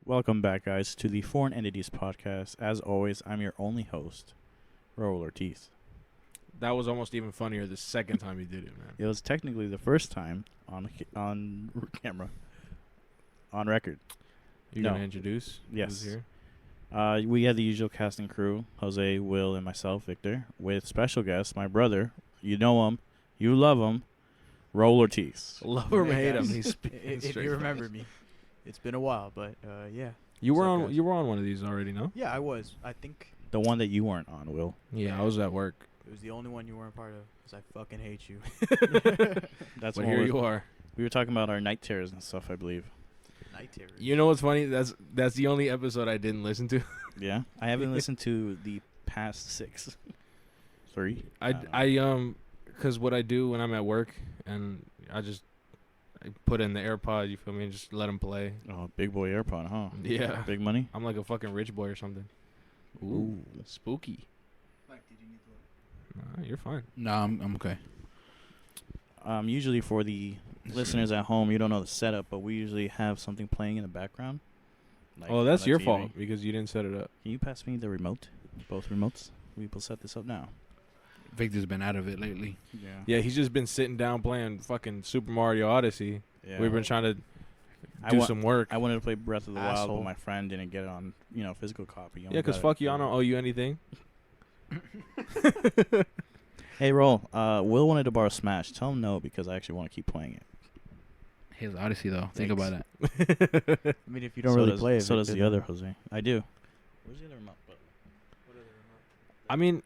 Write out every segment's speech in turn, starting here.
Welcome back, guys, to the Foreign Entities podcast. As always, I'm your only host, Raul Ortiz. That was almost even funnier the second time you did it, man. It was technically the first time on camera, on record. You gonna introduce? Yes. Who's here? We had the usual cast and crew: Jose, Will, and myself, Victor, with special guest, my brother. You know him, you love him, Raul Ortiz. Love him or Hey, hate him. guys. He's speaking If straight you facts. remember me, it's been a while, but yeah. You were What's up, on. guys? You were on one of these already, no? Yeah, I was. I think The one that you weren't on, Will. Yeah, I was at work. it was the only one you weren't part of, because I fucking hate you. That's But when here we you are. were talking about our night terrors and stuff, I believe. Night terror. You know what's funny? That's the only episode I didn't listen to. Yeah, I haven't listened to the past 6. 3. Because what I do when I'm at work and I put in the AirPod, you feel me, and just let them play. Oh, big boy AirPod, huh? Yeah. Big money. I'm like a fucking rich boy or something. Ooh, spooky. Nah, you're fine. No, I'm okay. Usually for the listeners at home, you don't know the setup, but we usually have something playing in the background. Like Oh, that's on the your TV. fault because you didn't set it up. Can you pass me the remote? Both remotes. We will set this up now. Victor's been out of it lately. Yeah. Yeah, he's just been sitting down playing fucking Super Mario Odyssey. Yeah. We've been trying to I do wa- some work. I wanted to play Breath of the Wild, Asshole. but my friend didn't get it on, physical copy. Yeah, because fuck you, I don't owe you anything. Hey, Roll. Will wanted to borrow Smash. Tell him no because I actually want to keep playing it. His Odyssey though. Think Thanks. about that. I mean, if you don't So really does- play it, So does Victor, the other Jose. I do. Where's the other remote? I mean,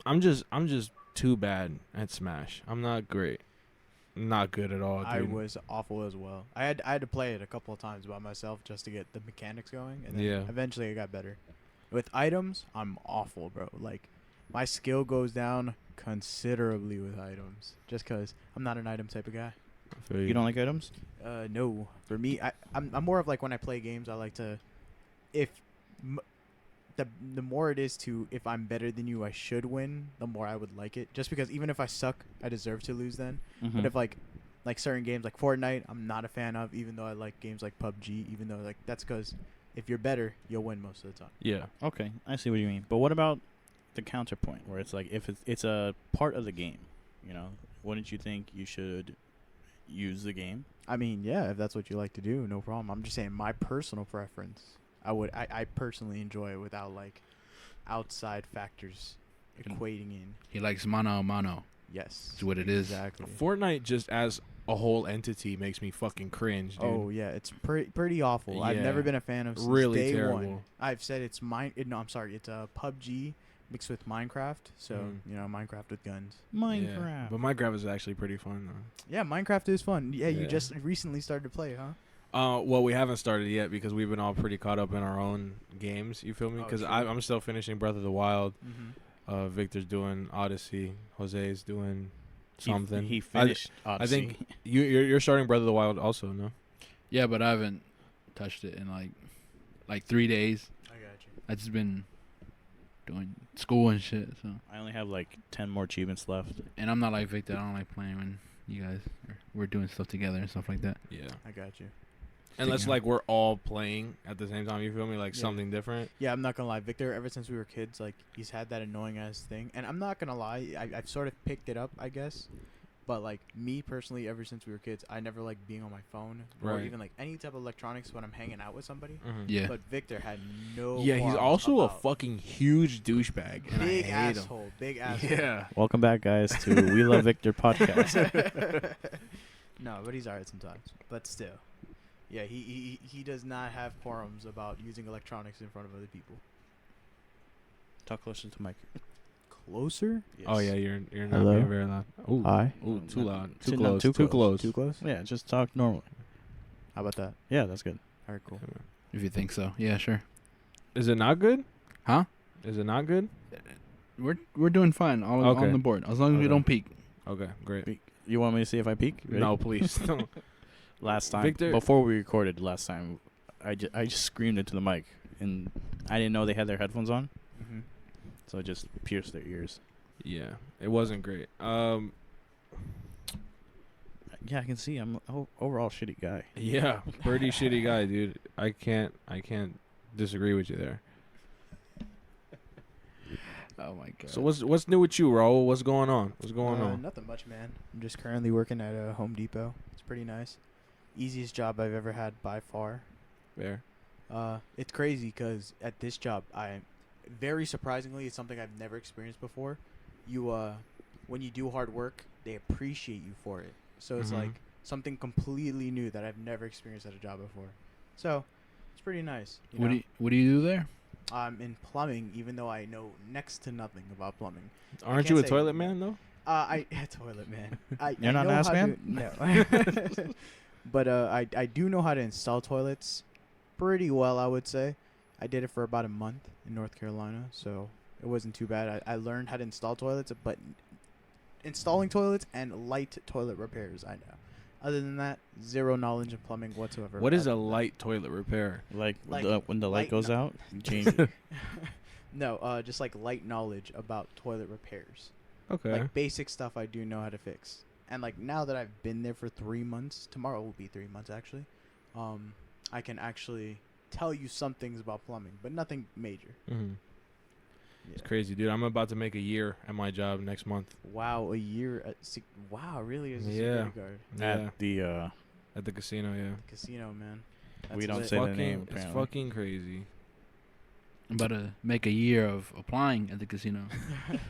I'm just too bad at Smash. I'm not great. Not good at all, I dude. was awful as well. I had to play it a couple of times by myself just to get the mechanics going, and then Yeah. eventually it got better. With items, I'm awful, bro. Like, my skill goes down considerably with items, just because I'm not an item type of guy. I feel You don't like items? No. For me, I'm more of like when I play games, I like to, the more it is to, if I'm better than you, I should win, the more I would like it. Just because even if I suck, I deserve to lose then. Mm-hmm. But if like certain games like Fortnite, I'm not a fan of, even though I like games like PUBG, even though like that's because if you're better, you'll win most of the time. Yeah. Okay, I see what you mean. But what about the counterpoint, where it's like if it's a part of the game, wouldn't you think you should use the game? I mean, yeah, if that's what you like to do, no problem. I'm just saying my personal preference. I personally enjoy it without like outside factors equating in. He likes mano a mano. Yes. That's what it is. Exactly. Fortnite just as a whole entity makes me fucking cringe, dude. Oh yeah, it's pretty awful. I've Yeah. never been a fan of since Really day terrible. one. I've said it's it's PUBG mixed with Minecraft. So Minecraft with guns. Minecraft. Yeah. But Minecraft is actually pretty fun, though. Yeah, Minecraft is fun. Yeah, you Yeah. just recently started to play, huh? Well, we haven't started yet because we've been all pretty caught up in our own games. You feel me? Oh, Because true. I'm still finishing Breath of the Wild. Mm-hmm. Victor's doing Odyssey. Jose's doing something. He finished I Odyssey. think you're starting Breath of the Wild also, no? Yeah, but I haven't touched it in like 3 days. I got you. I just been doing school and shit. So, I only have like 10 more achievements left. and I'm not like Victor. I don't like playing when you guys we're doing stuff together and stuff like that. Yeah. I got you. Unless Sticking out. like we're all playing at the same time, you feel me? Like Yeah. something different. Yeah, I'm not gonna lie, Victor. Ever since we were kids, like he's had that annoying ass thing, and I'm not gonna lie, I've sort of picked it up, I guess. But like me personally, ever since we were kids, I never liked being on my phone or Right. even like any type of electronics when I'm hanging out with somebody. Mhm. Yeah. But Victor had no. Yeah, he's qualms also a about fucking huge douchebag. And big I hate him. asshole, big asshole. Yeah. Welcome back, guys, to We Love Victor podcast. No, but he's alright sometimes. But still, yeah, he does not have quorums about using electronics in front of other people. Talk closer to Mike. Closer? Oh yeah, you're not Hello? being very loud. Ooh. Hi. Ooh, too loud. Too Not close. too Too close. close. Too close? Yeah, just talk normally. How about that? Yeah, that's good. Alright, cool. If you think so, yeah, sure. Is it not good? Huh? Is it not good? We're doing fine all Okay. on the board as long as we Okay. don't peak. Okay, great. You want me to see if I peak? Ready? No, please. No. Last time, Victor- before we recorded last time, I just screamed into the mic, and I didn't know they had their headphones on, Mm-hmm. so it just pierced their ears. Yeah, it wasn't great. Yeah, I can see. I'm overall a shitty guy. Yeah, pretty shitty guy, dude. I can't disagree with you there. Oh my god. So what's new with you, Raul? What's going on? What's going on? Nothing much, man. I'm just currently working at a Home Depot. It's pretty nice. Easiest job I've ever had by far. There. It's crazy because at this job, very surprisingly, it's something I've never experienced before. When you do hard work, they appreciate you for it. So it's like something completely new that I've never experienced at a job before. So it's pretty nice. What do you do there? I'm in plumbing, even though I know next to nothing about plumbing. Aren't you a toilet man though? Toilet man. You're not an ass man? No. But I do know how to install toilets pretty well, I would say. I did it for about a month in North Carolina, so it wasn't too bad. I learned how to install toilets, but installing toilets and light toilet repairs, I know. Other than that, zero knowledge of plumbing whatsoever. What is a light toilet repair? Like Like when the light goes no- out, you change it. No, just like light knowledge about toilet repairs. Okay. Like basic stuff I do know how to fix. And like now that I've been there for 3 months, tomorrow will be 3 months actually. I can actually tell you some things about plumbing, but nothing major. Mm-hmm. It's Yeah. crazy, dude. I'm about to make a year at my job next month. Wow, a year. Wow, really? As a Yeah. security guard, At the At the casino, yeah. casino, man. We don't lit. say the name, It's apparently. fucking crazy. I'm about to make a year of applying at the casino.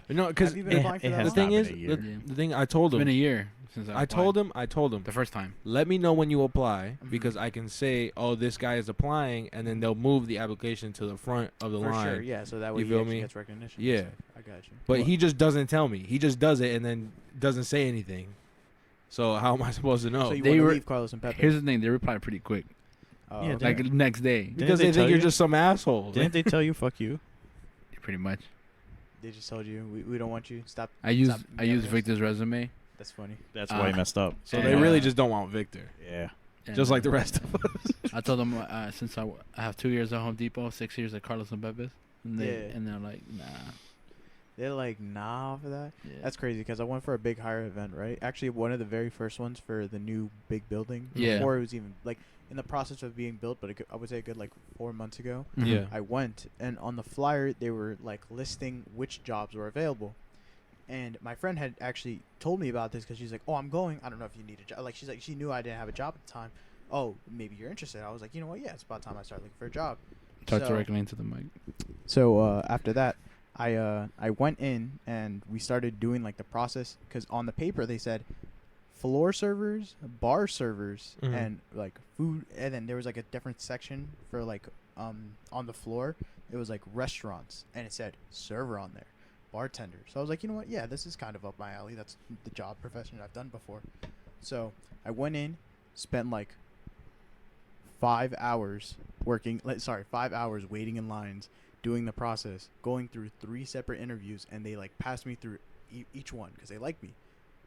No, because Have you been applying for that the long? thing not is, been a year. the thing I told It's been a him, year since I told applied. him, The first time. let me know when you apply Mhm. because I can say, oh, this guy is applying, and then they'll move the application to the front of the For line. sure, yeah. So that way You he feel actually me? gets recognition. Yeah. So I got you. But he just doesn't tell me. He just does it and then doesn't say anything. So how am I supposed to know? So you They want to were- leave Carlos and Pepe? Here's the thing: they reply pretty quick, Oh, Yeah, okay. like next day. because they they tell think you're you? just some asshole. Didn't they tell you fuck you? Pretty much. They just told you we don't want you. Stop. I use stop yelling. Victor's resume. That's funny. That's why he messed up. So And, they really just don't want Victor, Yeah. and, just like the rest of us. I told them since I have 2 years at Home Depot, 6 years at Carlos and Pepe's, and Yeah. they're like, nah. They're like, nah for that. Yeah. That's crazy because I went for a big hire event, right? Actually, one of the very first ones for the new big building. Yeah. Before it was even like in the process of being built, but I would say a good like 4 months ago. Mhm. Yeah. I went, and on the flyer they were like listing which jobs were available. And my friend had actually told me about this because she's like, "Oh, I'm going. I don't know if you need a job." Like she's like, she knew I didn't have a job at the time. Oh, maybe you're interested. I was like, you know what? Yeah, it's about time I start looking for a job. Talk So- directly into the mic. So after that, I went in and we started doing like the process because on the paper they said floor servers, bar servers, Mhm. and like food, and then there was like a different section for like on the floor it was like restaurants and it said server on there, bartender. So I was like, you know what? Yeah, this is kind of up my alley. That's the job profession I've done before. So I went in, spent like 5 hours working. 5 hours waiting in lines, doing the process, going through 3 separate interviews, and they like passed me through each one because they like me.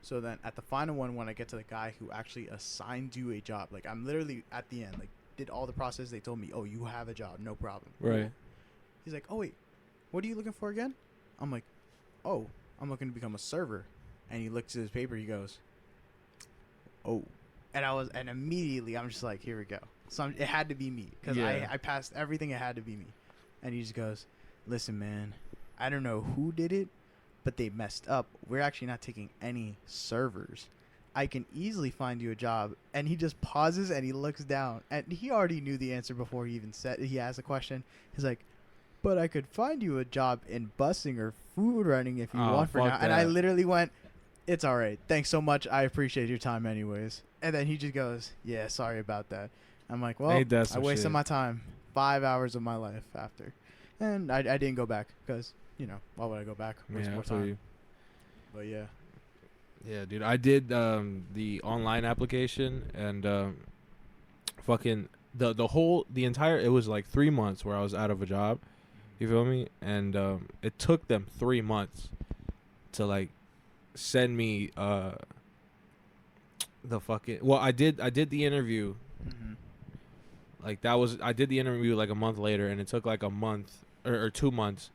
So then at the final one, when I get to the guy who actually assigned you a job, like I'm literally at the end, like did all the process. They told me, oh, you have a job, no problem. Right. He's like, oh wait, what are you looking for again? I'm like, oh, I'm looking to become a server. And he looks at his paper. He goes, oh, and immediately I'm just like, here we go. So it had to be me because Yeah. I passed everything. It had to be me. And he just goes, listen, man, I don't know who did it, but they messed up. We're actually not taking any servers. I can easily find you a job. And he just pauses and he looks down. And he already knew the answer before he even he asked the question. He's like, but I could find you a job in busing or food running if you Oh, want for fuck now. And I that. literally went, it's all right. Thanks so much. I appreciate your time anyways. And then he just goes, yeah, sorry about that. I'm like, well, Ain't that I some wasted shit. my time. 5 hours of my life after. And I didn't go back because, you know, why would I go back? Waste Yeah, I more feel time. you. But yeah. Yeah, dude. I did the online application and fucking the entire it was like 3 months where I was out of a job. You feel me? And it took them 3 months to like send me the fucking I did the interview. Mm-hmm. Like I did the interview like a month later, and it took like a month or 2 months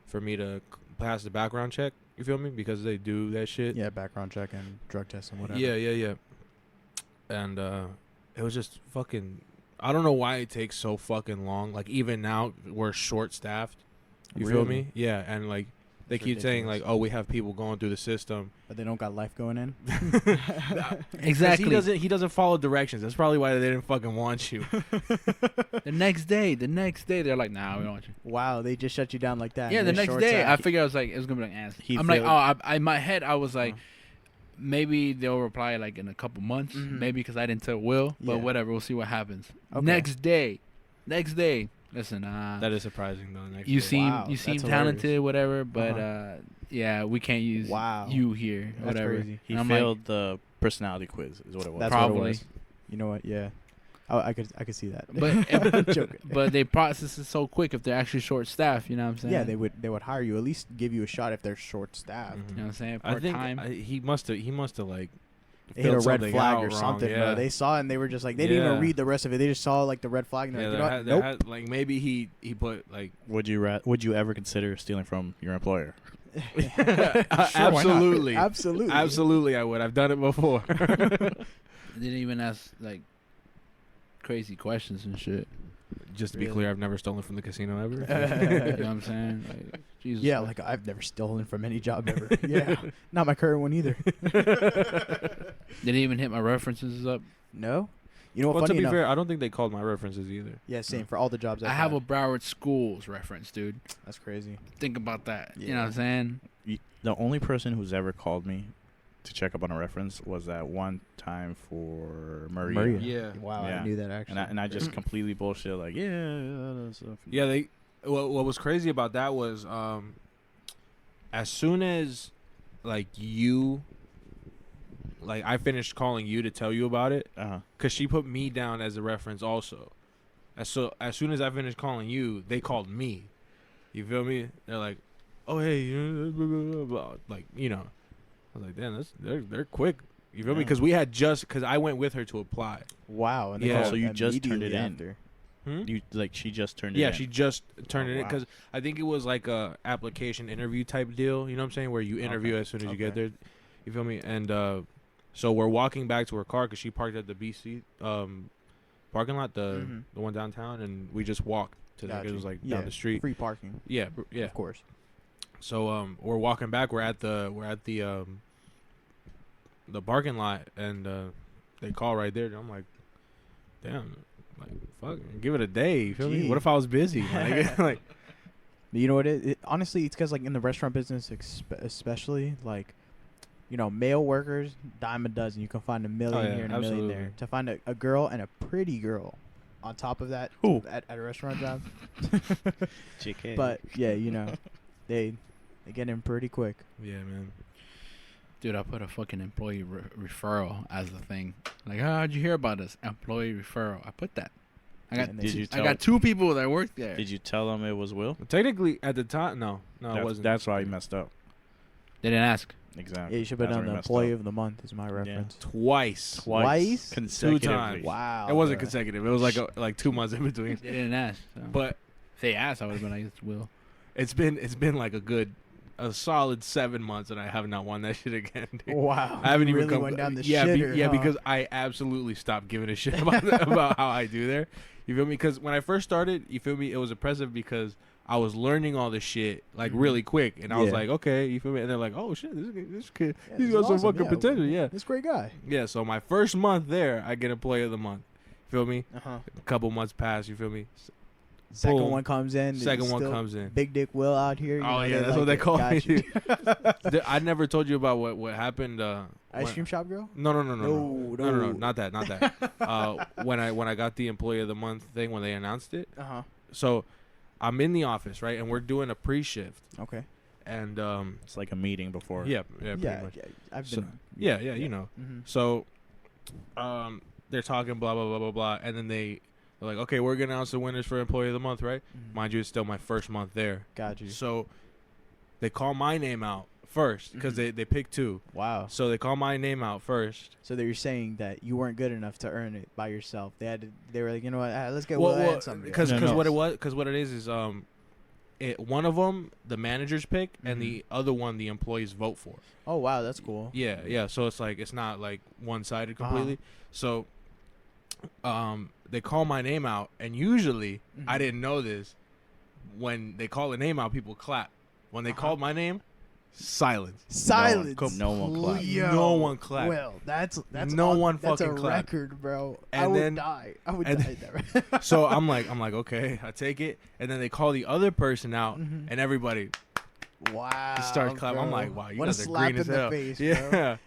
for me to pass the background check. You feel me? Because they do that shit. Yeah, background check and drug test and whatever. Yeah. and it was just fucking. I don't know why it takes so fucking long. Like even now we're short staffed. You feel me? Yeah, and like they It's keep saying ridiculous. like, oh, we have people going through the system. But they don't got life going in. Exactly. He doesn't follow directions. That's probably why they didn't fucking want you. The next day, they're like, nah, we don't want you. Wow, they just shut you down like that. Yeah, in the a next short day, time. I figured I was like, it was gonna be like, He I'm like, failed. in my head, I was like, maybe they'll reply like in a couple months, Mhm. maybe because I didn't tell Will, but Yeah. whatever, we'll see what happens. Okay. Next day, listen, That is surprising though. Next you day. seem Wow, you seem that's talented, whatever, but Uh-huh. yeah, we can't use Wow. you here, That's whatever. crazy. He And I'm failed the personality quiz, is what it was. That's Probably. what it was. You know what? Yeah, I could see that. But I'm joking. but they process it so quick if they're actually short staffed. You know what I'm saying? yeah, they would hire you, at least give you a shot if they're short staffed. Mhm. You know what I'm saying? I Part think time. he must have like They hit a filled red something flag out or wrong, something, yeah. bro. They saw it and they were just like, they didn't even Yeah. read the rest of it. They just saw like the red flag and they're like, you know what? Nope. like maybe he put like Would you ever consider stealing from your employer? Sure, why not? absolutely. Absolutely. Absolutely, I would. I've done it before. They didn't even ask like crazy questions and shit. Just to be Really? clear, I've never stolen from the casino ever. You know what I'm saying? Like, Jesus. Yeah, like I've never stolen from any job ever. Yeah, not my current one either. They didn't even hit my references up. No, you know what? Well, to funny be enough, fair, I don't think they called my references either. yeah, same for all the jobs I have a had. Broward Schools reference, dude. That's crazy. Think about that. You know Yeah. what I'm saying? The only person who's ever called me to check up on a reference was that one time for Maria. Maria. Yeah. Wow, Yeah. I knew that actually. And I just completely bullshit like, that's stuff. Yeah, they. What was crazy about that was, as soon as, like I finished calling you to tell you about it, Uh-huh. cause she put me down as a reference also. As soon as I finished calling you, they called me. You feel me? They're like, oh hey, blah, blah, blah, blah. Like I was like, damn, they're quick. You feel me? Yeah. Because I went with her to apply. Wow. And they Yeah. called So you just turned it immediately in. after. Hmm? She just turned it Yeah, in. she just turned Oh, it in wow. because I think it was like a application interview type deal. You know what I'm saying? Where you interview Okay. as soon as you get Okay. there. You feel me? And so we're walking back to her car because she parked at the BC parking lot, the one downtown, and we just walked to that. It Gotcha. was like Yeah, down the street. Free parking, Yeah, yeah. of course. So we're walking back. We're at the parking lot, and they call right there. And I'm like, damn, like fuck, give it a day. You feel me? Gee. What if I was busy? Like, You know what? Honestly, it's because like in the restaurant business, especially like, you know, male workers, dime a dozen. You can find a million yeah, here and a million there. absolutely. To find a girl and a pretty girl, on top of that, Who? at a restaurant job. Chicken. But yeah, you know, they get in pretty quick. yeah, man. Dude, I put a fucking employee referral as the thing. Like, how'd you hear about this? Employee referral. I put that. I got And Did you I tell? got 2 people that worked there. Did you tell them it was Will? Technically, at the time, no, it wasn't. That's why he messed up. They didn't ask. Exactly. Yeah, you should have That's done where the he messed employee up. of the month is my reference. Twice. Twice? Consecutively. 2 times. Wow. It wasn't bro. consecutive. It was like 2 months in between. They didn't ask. So. But if they asked, I would have been like, it's Will. it's been like a solid 7 months, and I have not won that shit again. Dude. Wow. I haven't you even really come. went down the yeah, shitter, huh? because I absolutely stopped giving a shit about how I do there. You feel me? Because when I first started, you feel me, it was impressive because I was learning all this shit like really quick, and I was Yeah. like, okay, you feel me? And they're like, oh shit, this kid, Yeah, he's this got is some awesome. fucking Yeah, potential. Yeah, This great guy. yeah. So my first month there, I get employee of the month. Feel me? Uh-huh. A couple months pass. You feel me? Second Boom. one comes in. Second it's one still comes in. Big Dick Will out here. You Oh know, yeah, that's like what they it. call Got me. you. I never told you about what happened. Ice cream shop girl? No, No, not that. When I got the employee of the month thing when they announced it. Uh-huh. So I'm in the office, right, and we're doing a pre-shift, Okay. and It's like a meeting before. yeah, pretty Yeah, much. I've So- been. Yeah, you know. Mm-hmm. So, they're talking blah blah blah blah blah, and then they're like, okay, we're gonna announce the winners for employee of the month, right? Mind you, it's still my first month there. Got you. So they call my name out first because Mhm. they pick 2. Wow. So they call my name out first. So that you're saying that you weren't good enough to earn it by yourself. They were like, you know what? Let's get Will and somebody. Because else. No, no. what it is one of them the managers pick, and Mhm. the other one the employees vote for. Oh wow, that's cool. Yeah. So it's like it's not like one sided completely. So, they call my name out, and usually I Mhm. didn't know this. When they call the name out, people clap. When they called my name, silence. Silence. No one clapped. Yo, No one clapped. Well, that's No all- one that's fucking a clapped. record, bro. And I would then- die. I would and die there. So I'm like, okay, I take it, and then they call the other person out, Mhm. and everybody Wow. starts clapping. I'm bro. like, wow, you what a guys are slap green in as the hell. face, bro. Yeah.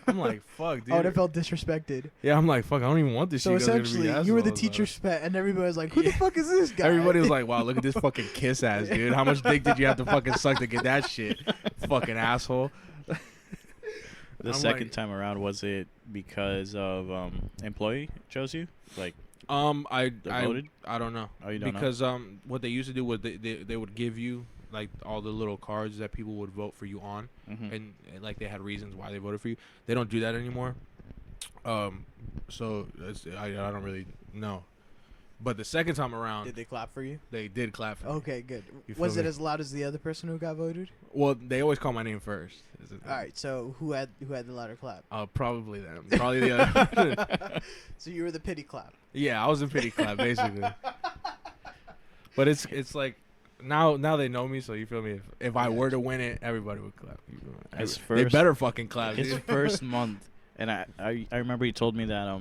I'm like, fuck, dude. I would have felt disrespected. Yeah, I'm like, fuck, I don't even want this So shit. You guys are gonna be essentially, you were the assholes, teacher's pet, and everybody was like, "Who the Yeah. fuck is this guy?" Everybody was like, wow, look at this fucking kiss ass, dude. How much dick did you have to fucking suck to get that shit? Fucking asshole. The I'm second like- time around, was it because of employee chose you? Like, I voted? I don't know. Oh, you don't know? Because what they used to do was they would give you like all the little cards that people would vote for you on, Mhm. and like they had reasons why they voted for you. They don't do that anymore. So I don't really know. But the second time around, Did they clap for you? they did clap for me. Okay, good. You feel Was it me? as loud as the other person who got voted? Well, they always call my name first. Is the thing. All right. So who had the louder clap? Probably them. Probably the other. So you were the pity clap. Yeah, I was in pity clap basically. But it's like now they know me, so you feel me. If I were to win it, everybody would clap. You feel me? His They first- better fucking clap. his Dude. first month, and I remember he told me that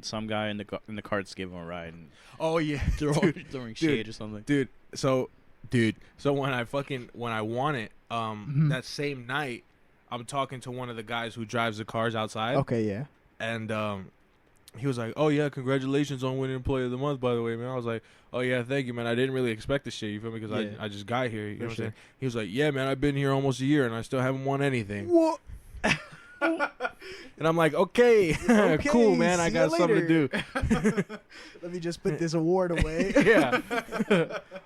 some guy in the carts gave him a ride and Oh yeah, throwing shade or something. dude. So when I won it, Mhm. that same night, I'm talking to one of the guys who drives the cars outside, Okay, yeah. and he was like, "Oh yeah, congratulations on winning Employee of the Month, by the way, man." I was like, "Oh yeah, thank you, man. I didn't really expect this shit. You feel me? Because Yeah. I just got here. You know what I'm sure. saying?" He was like, "Yeah, man. I've been here almost a year and I still haven't won anything." What? And I'm like, "Okay, cool, man. I see ya got something to do." Let me just put this award away. Yeah.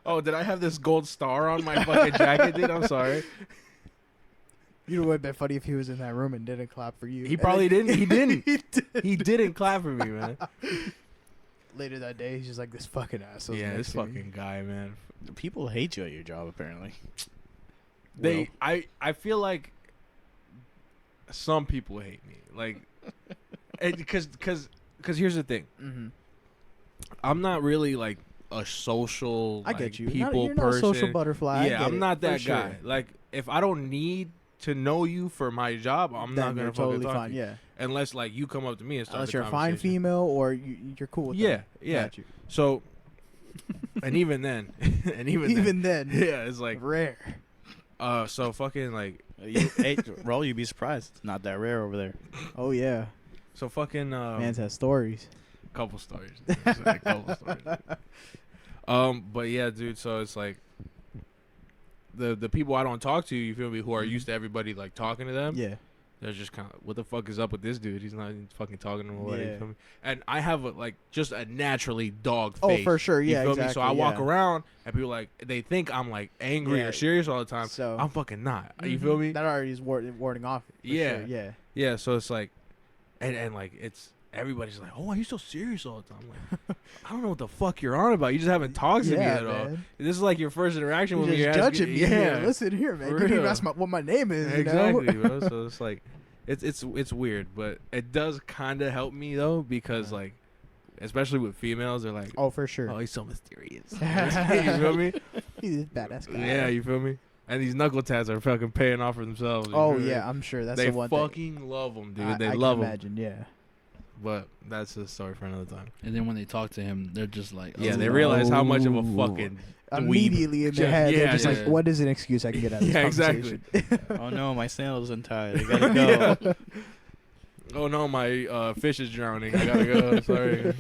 Oh, did I have this gold star on my fucking jacket, dude? I'm sorry. You know what would be funny if he was in that room and didn't clap for you. He And probably then- didn't. He didn't. he did. He didn't clap for me, man. Later that day, he's just like, this fucking asshole. Yeah, this fucking guy, man. People hate you at your job, apparently. They, I feel like some people hate me, like, because here's the thing. Mm-hmm. I'm not really like a social, I like, get you. people You're not a person. social butterfly. I Yeah, get I'm it, not for that sure. guy. Like, if I don't need to know you for my job, I'm Then not gonna you're fucking totally talk fine. to you. Yeah, Unless like you come up to me and start unless the you're a fine conversation. female or you're cool with Yeah, them. yeah. Got you. So, and even then, Even then, yeah, it's like, rare. so fucking like, Hey, Raul, you'd be surprised. It's not that rare over there. Oh yeah, so fucking man's has stories. couple stories, It's like a couple stories. But yeah, dude. So it's like the people I don't talk to, you feel me, who are used to everybody like talking to them. Yeah, They're just kind of, what the fuck is up with this dude? He's not even fucking talking to him already. Yeah. You feel me? And I have just a naturally dog Oh, face. for sure. You Yeah, feel exactly. me? So I walk yeah. around and people like, they think I'm like angry Yeah. or serious all the time. So I'm fucking not. You Mhm. feel me? That already is warding off. For Yeah. sure, yeah. Yeah. So it's like, and like it's, everybody's like, oh, why are you so serious all the time? I'm like, I don't know what the fuck you're on about. You just haven't talked to me Yeah, at all. man. This is like your first interaction You're with me. just You're asking- judging me. Yeah. Yeah. Listen here, man. For You didn't even real. ask what my name is. you know? Exactly, bro. So it's like, it's weird, but it does kind of help me though, because like, especially with females, they're like, Oh, for sure. oh, he's so mysterious. You feel me? He's a badass guy. Yeah, you feel me? And these knuckle tats are fucking paying off for themselves. you Oh feel me? yeah, I'm sure that's they the one thing. fucking love them, dude. I They can love them. imagine, yeah. But that's a story for another time. And then when they talk to him, they're just like, Yeah, oh, they no. realize how much of a fucking Immediately in their Yeah, head, yeah, they're just yeah. like, "What is an excuse I can get out of this Yeah, conversation?" exactly. Oh no, my sandals untied. I gotta go. Yeah. Oh no, my fish is drowning. I gotta go. Sorry.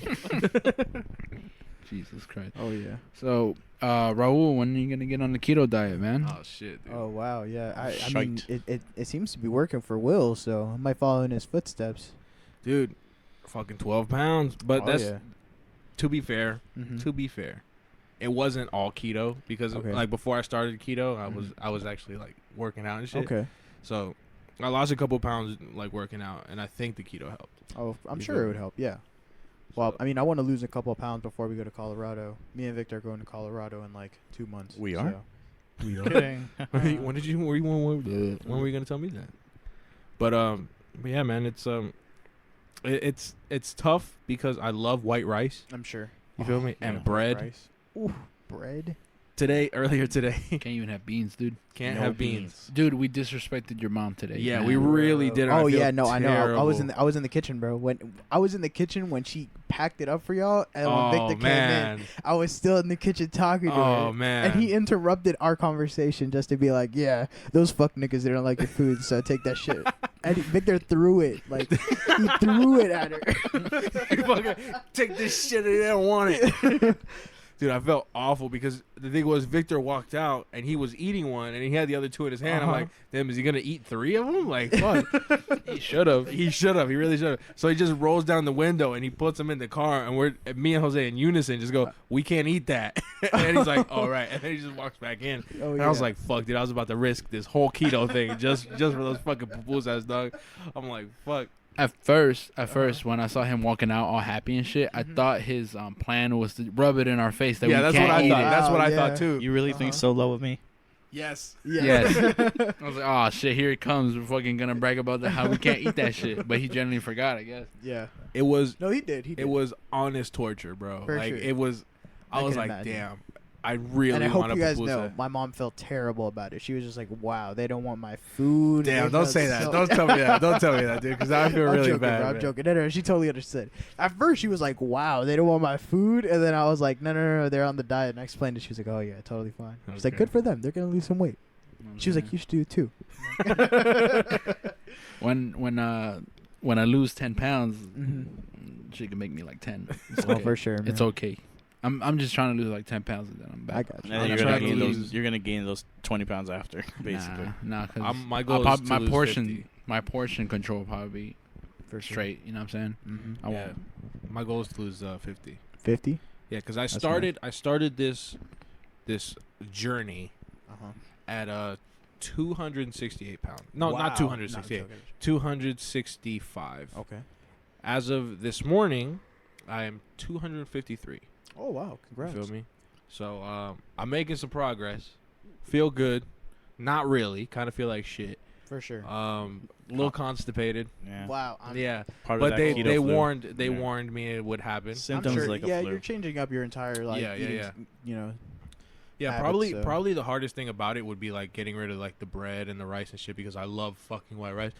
Jesus Christ. Oh yeah. So, Raul, when are you gonna get on the keto diet, man? Oh shit, dude. Oh wow. Yeah. I mean, Shite. it seems to be working for Will, so I might follow in his footsteps. Dude, fucking 12 pounds. But Oh, that's, yeah. to be fair, Mhm. to be fair, it wasn't all keto, because Okay. like before I started keto, Mhm. I was actually like working out and shit. Okay. So I lost a couple pounds like working out, and I think the keto helped. Oh, I'm You sure feel it me? would help. Yeah. Well, I mean, I want to lose a couple of pounds before we go to Colorado. Me and Victor are going to Colorado in like 2 months. We are? So. We are. Kidding. when did you? When were you gonna tell me that? But yeah, man, it's tough because I love white rice. I'm sure. You feel me? yeah. And bread. Rice. Ooh, bread. Earlier today, Can't even have beans, dude. can't No have beans. Dude, we disrespected your mom today. Yeah, man. we really did. Oh yeah, no, I know. I was in the kitchen, bro. I was in the kitchen when she packed it up for y'all, and when Victor came in, I was still in the kitchen talking to her. Oh man. And he interrupted our conversation just to be like, "Yeah, those fuck niggas, they don't like your food, so take that shit." And Victor threw it, like he threw it at her. You fucking take this shit. I don't want it. Dude, I felt awful because the thing was Victor walked out and he was eating one and he had the other two in his hand. I'm like, damn, is he gonna eat 3 of them? Like, fuck. He should have. He should have. He really should have. So he just rolls down the window and he puts them in the car and me and Jose in unison just go, we can't eat that. And he's like, all right. And then he just walks back in. Oh, And I was like, fuck, dude, I was about to risk this whole keto thing just for those fucking pupusas, dog. I'm like, fuck. At first, when I saw him walking out all happy and shit, I thought his plan was to rub it in our face that Yeah, we that's can't what I eat thought. it. That's what I Yeah. thought too. You really think so low of me? Yes. Yes. I was like, oh shit, here he comes. We're fucking gonna brag about how we can't eat that shit. But he genuinely forgot, I guess. Yeah. It was No, he did. He did. It was honest torture, bro. For like sure. it was. I I was can like, imagine. damn. I really and I want hope a you guys pupusa. know, my mom felt terrible about it. She was just like, "Wow, they don't want my food." Damn, They don't felt say that. so- Don't tell me that. Don't tell me that, dude. Because I feel I'm really joking, bad. bro. I'm man. joking. No, she totally understood. At first, she was like, "Wow, they don't want my food," and then I was like, "No, they're on the diet." And I explained it. She was like, "Oh yeah, totally fine." She's like, Okay. "Good for them. They're gonna lose some weight." She was like, "You should do it too." when I lose 10 pounds, Mm-hmm. she can make me like 10. It's Well, okay. for sure, man. It's okay. I'm just trying to lose like 10 pounds and then I'm back. I got you. And I'm then you're trying gonna to gain lose- those. You're gonna gain those 20 pounds after, basically. Nah, cause My goal is to my lose portion 50. my portion control will probably be For sure. straight. You know what I'm saying? Mm-hmm. I Yeah. won't. My goal is to lose 50. 50. Yeah, because nice. I started this journey Uh-huh. at 268 pounds. No, Wow. not 268. No, it's okay. 265. Okay. As of this morning, I am 253. Oh wow! You Congrats. feel me? So I'm making some progress. Feel good. Not really. Kind of feel like shit. For sure. A little constipated. Yeah. Wow. I'm, Yeah. Part of But that they keto flu. they Yeah. warned me it would happen. I'm Symptoms sure. like a Yeah, flu. you're changing up your entire life. Yeah, yeah. You know. Yeah, habits, so- probably the hardest thing about it would be like getting rid of like the bread and the rice and shit because I love fucking white rice,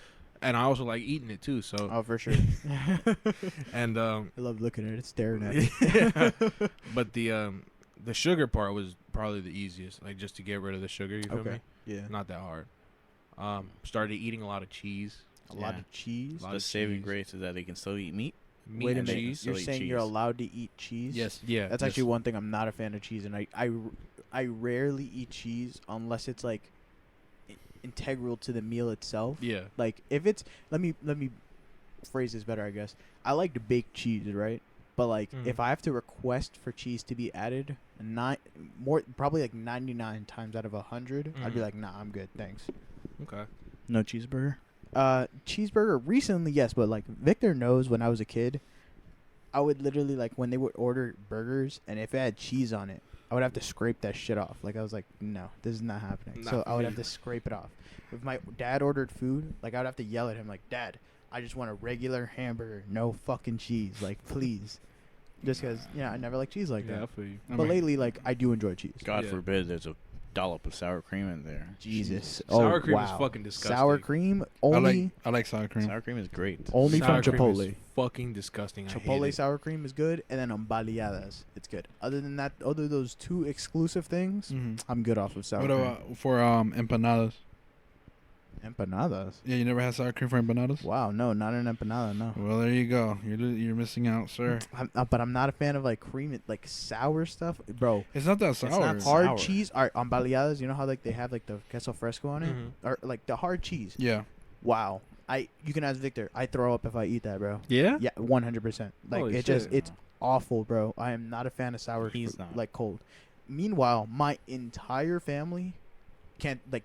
and I also like eating it too. So Oh, for sure. and I love looking at it, staring at it. but the sugar part was probably the easiest, like just to get rid of the sugar. You feel me? Yeah. Not that hard. Started eating a lot of cheese, A lot Yeah. of cheese. lot The of saving cheese. grace is that they can still eat meat. meat Wait a and minute. cheese. You're So eat saying you're cheese. allowed to eat cheese? Yes. Yeah, That's actually one thing I'm not a fan of cheese, and I rarely eat cheese unless it's like integral to the meal itself. Yeah. Like if it's let me phrase this better, I guess. I like to bake cheese, right? But like Mhm. if I have to request for cheese to be added, probably like 99 times out of 100, I'd be Mhm. like, nah, I'm good, thanks. Okay. No cheeseburger. Cheeseburger recently, yes, but like Victor knows when I was a kid, I would literally like when they would order burgers and if it had cheese on it, I would have to scrape that shit off. Like I was like, no, this is not happening. Not So for I would me. have to scrape it off. If my dad ordered food, like I would have to yell at him like, Dad, I just want a regular hamburger, no fucking cheese, like please. Just because, I never like cheese like Yeah, I that. feel you. But lately, like I do enjoy cheese. God Yeah. forbid there's a dollop of sour cream in there. Jesus, Sour oh, cream wow. is fucking disgusting. Sour cream I only like sour cream. Sour cream is great. only Sour from cream Chipotle. is fucking disgusting. I hate Chipotle it. sour cream is good, and then baleadas, it's good. Other than that, other than those two exclusive things, Mm-hmm. I'm good off of sour What cream. about for empanadas? Empanadas? Yeah, you never had sour cream for empanadas? Wow, no, not an empanada, no. Well, there you go. You're missing out, sir. But I'm not a fan of like cream, like sour stuff, bro. It's not that sour. not Hard sour. cheese, all right, on baleadas, you know how like they have like the queso fresco on it, Mhm. or like the hard cheese. Yeah. Wow, you can ask Victor. I throw up if I eat that, bro. Yeah. Yeah, 100%. Like Holy it's shit. awful, bro. I am not a fan of sour. He's not. like cold. Meanwhile, my entire family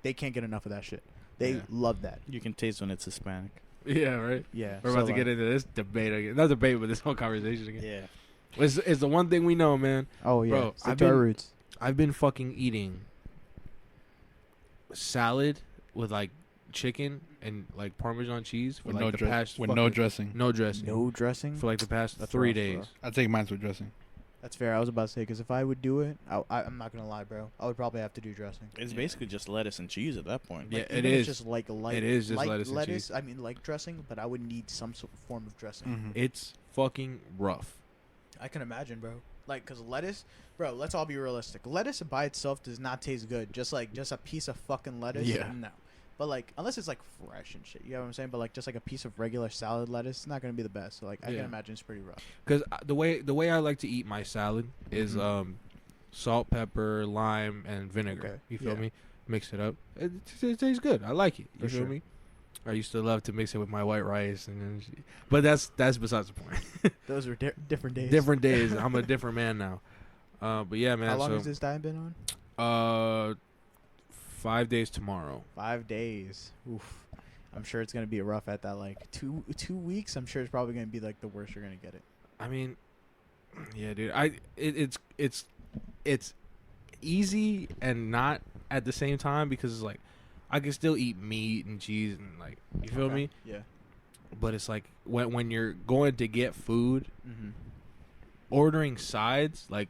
they can't get enough of that shit. They Yeah. love that. You can taste when it's Hispanic. Yeah, right. Yeah. We're about to get into this debate again. Not debate, but this whole conversation again. Yeah. It's the one thing we know, man. Oh yeah. Bro, Stick to our roots. I've been fucking eating salad with like chicken and like Parmesan cheese for With like no the dre- past with fucking- no dressing. no dressing No dressing. for like the past That's 3 rough, days. bro. I take mine with dressing. That's fair. I was about to say because if I would do it, I'm not gonna lie, bro. I would probably have to do dressing. It's basically just lettuce and cheese at that point. Yeah, Like, it even if is. it's just like light. It is just light lettuce and cheese. I mean, like dressing, but I would need some sort of form of dressing. Mm-hmm. It's fucking rough. I can imagine, bro. Like, cause lettuce, bro. Let's all be realistic. Lettuce by itself does not taste good. Just a piece of fucking lettuce. Yeah. No. But like, unless it's like fresh and shit, you know what I'm saying? But like, just like a piece of regular salad lettuce, it's not gonna be the best. So like, I Yeah. can imagine it's pretty rough. Because the way I like to eat my salad is Mhm. salt, pepper, lime, and vinegar. Okay. You feel Yeah. me? Mix it up. It tastes good. I like it. You For feel sure. me? I used to love to mix it with my white rice, and then but that's besides the point. Those were different days. Different days. I'm a different man now. But yeah, man. How long so, has this diet been on? 5 days tomorrow. 5 days. Oof. I'm sure it's gonna be rough at that. Like 2 weeks. I'm sure it's probably gonna be like the worst you're gonna get it. I mean, yeah, dude. It's easy and not at the same time because it's like I can still eat meat and cheese and like you feel Okay. me. Yeah. But it's like when you're going to get food, Mm-hmm. ordering sides like.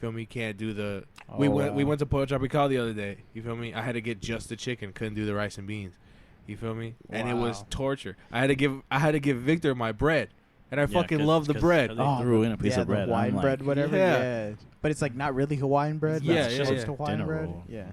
Feel me? Can't do the. Oh, we went to Pollo Tropical the other day. You feel me? I had to get just the chicken. Couldn't do the rice and beans. You feel me? And it was Wow. torture. I had to give Victor my bread, and I fucking love the bread. They threw in a piece of bread. The Hawaiian I'm bread, like, whatever. Yeah. Yeah. But it's like not really Hawaiian bread. but Yeah, it's yeah, close yeah. to Hawaiian dinner bread. roll. Yeah.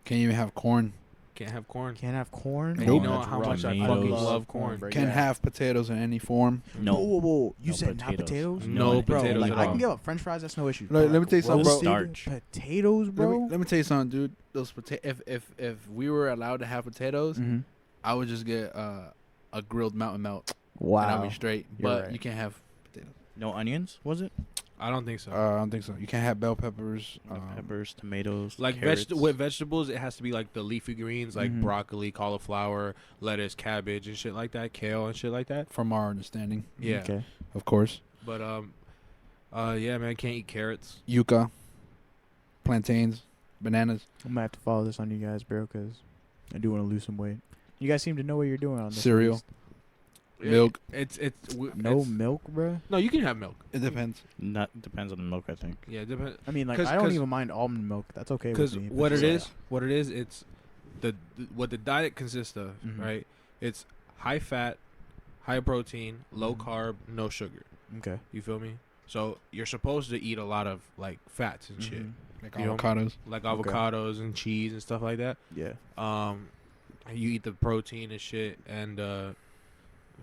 Can't even have corn. Can't have corn. Can't have corn. And Nope. you know That's how rough. much I Tomatoes. fucking love corn. bro. Can't Yeah. have potatoes in any form. No. Whoa. You No said not potatoes? No Bro, potatoes like at I all. can give up French fries. That's no issue. Let But, me tell you something, roasted bro. Starch. Potatoes, bro. Let me tell you something, dude. Those if we were allowed to have potatoes, Mm-hmm. I would just get a grilled mountain melt, Wow. and I'll be straight. You're But right. you can't have potatoes. No onions, was it? I don't think so. I don't think so. You can't have bell peppers. No peppers, tomatoes, Like carrots. with vegetables, it has to be like the leafy greens, like Mhm. broccoli, cauliflower, lettuce, cabbage, and shit like that, kale and shit like that. From our understanding, Yeah, Okay. of course. but yeah, man, can't eat carrots. Yuca, plantains, bananas, I'm gonna have to follow this on you guys, bro, because I do want to lose some weight. You guys seem to know what you're doing on this. Cereal. list. milk. No milk, bro. No, you can have milk. It depends. Not depends on the milk, I think. Yeah, depends. I mean, like 'Cause- I don't 'cause- even mind almond milk. That's okay Because with me. what but it just, is, it's what the diet consists of, Mhm. right? It's high fat, high protein, low Mhm. carb, no sugar. Okay. You feel me? So you're supposed to eat a lot of like fats and shit, Mhm. Like You know, avocados. like Okay. avocados and cheese and stuff like that. Yeah. You eat the protein and shit and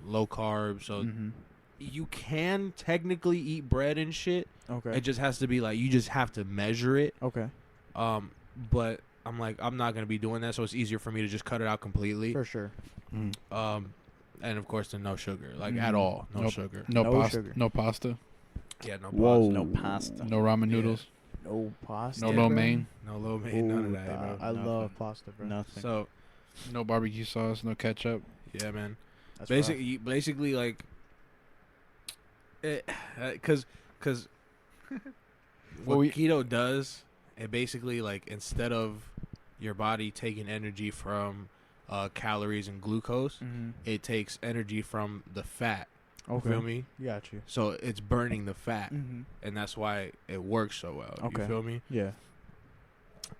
low carb. So Mhm. you can technically eat bread and shit. Okay. It just has to be like you just have to measure it. Okay. But I'm like I'm not gonna be doing that, so it's easier for me to just cut it out completely. For sure. And of course, then no sugar, like at Mhm. all, no Nope. sugar. No, No pasta. sugar. No pasta. Yeah, no Whoa. pasta, No pasta. No ramen Yeah. noodles. No pasta. No Yeah, lo bro. mein. no low main, none of that, bro. I Nothing. love pasta, bro. Nothing. So No barbecue sauce. No ketchup. yeah, man. That's Basically, like, because what we- keto does, it basically like instead of your body taking energy from calories and glucose, Mm-hmm. it takes energy from the fat. Okay. You feel me? Got you. So it's burning the fat, Mm-hmm. and that's why it works so well. Okay. You feel me? Yeah.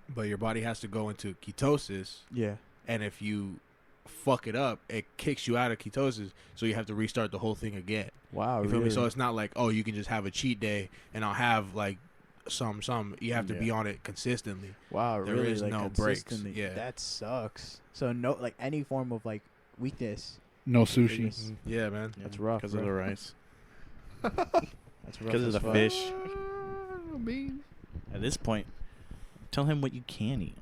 But your body has to go into ketosis, Yeah. and if you fuck it up, it kicks you out of ketosis, so you have to restart the whole thing again. Wow. You feel me? really? So it's not like, oh, you can just have a cheat day and I'll have like some. You have to be Yeah. on it consistently. Wow. there really? is like no breaks, consistently. yeah. That sucks. So no, like any form of like weakness. No sushi. Yes. Yeah, man. That's rough, Because of bro. the rice. That's rough. Because of as the fuck. fish. At this point, tell him what you can eat.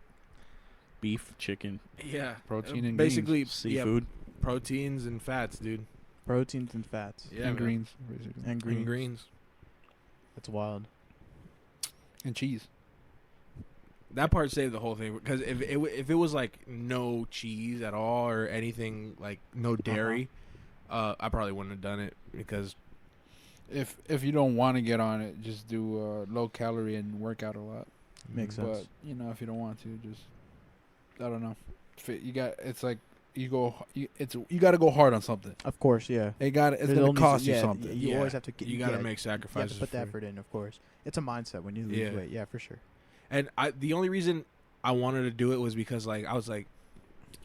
Beef, chicken, Yeah. Protein and basically seafood. proteins and fats, dude. Proteins and fats. Yeah, and man. greens, basically. And Green greens. greens. That's wild. And cheese. that part saved the whole thing because if it was like no cheese at all or anything like no dairy, I probably wouldn't have done it because If you don't want to get on it, just do low calorie and work out a lot. Makes sense. But you know, if you don't want to, just I don't know. It's like you got to go hard on something. Of course, yeah. It's There's gonna only cost so- you yeah, something. You Yeah. always have to. you got to make You have sacrifices. to put the for it. effort in, of course. It's a mindset when you lose Yeah. weight. Yeah, for sure. And the only reason I wanted to do it was because like I was like,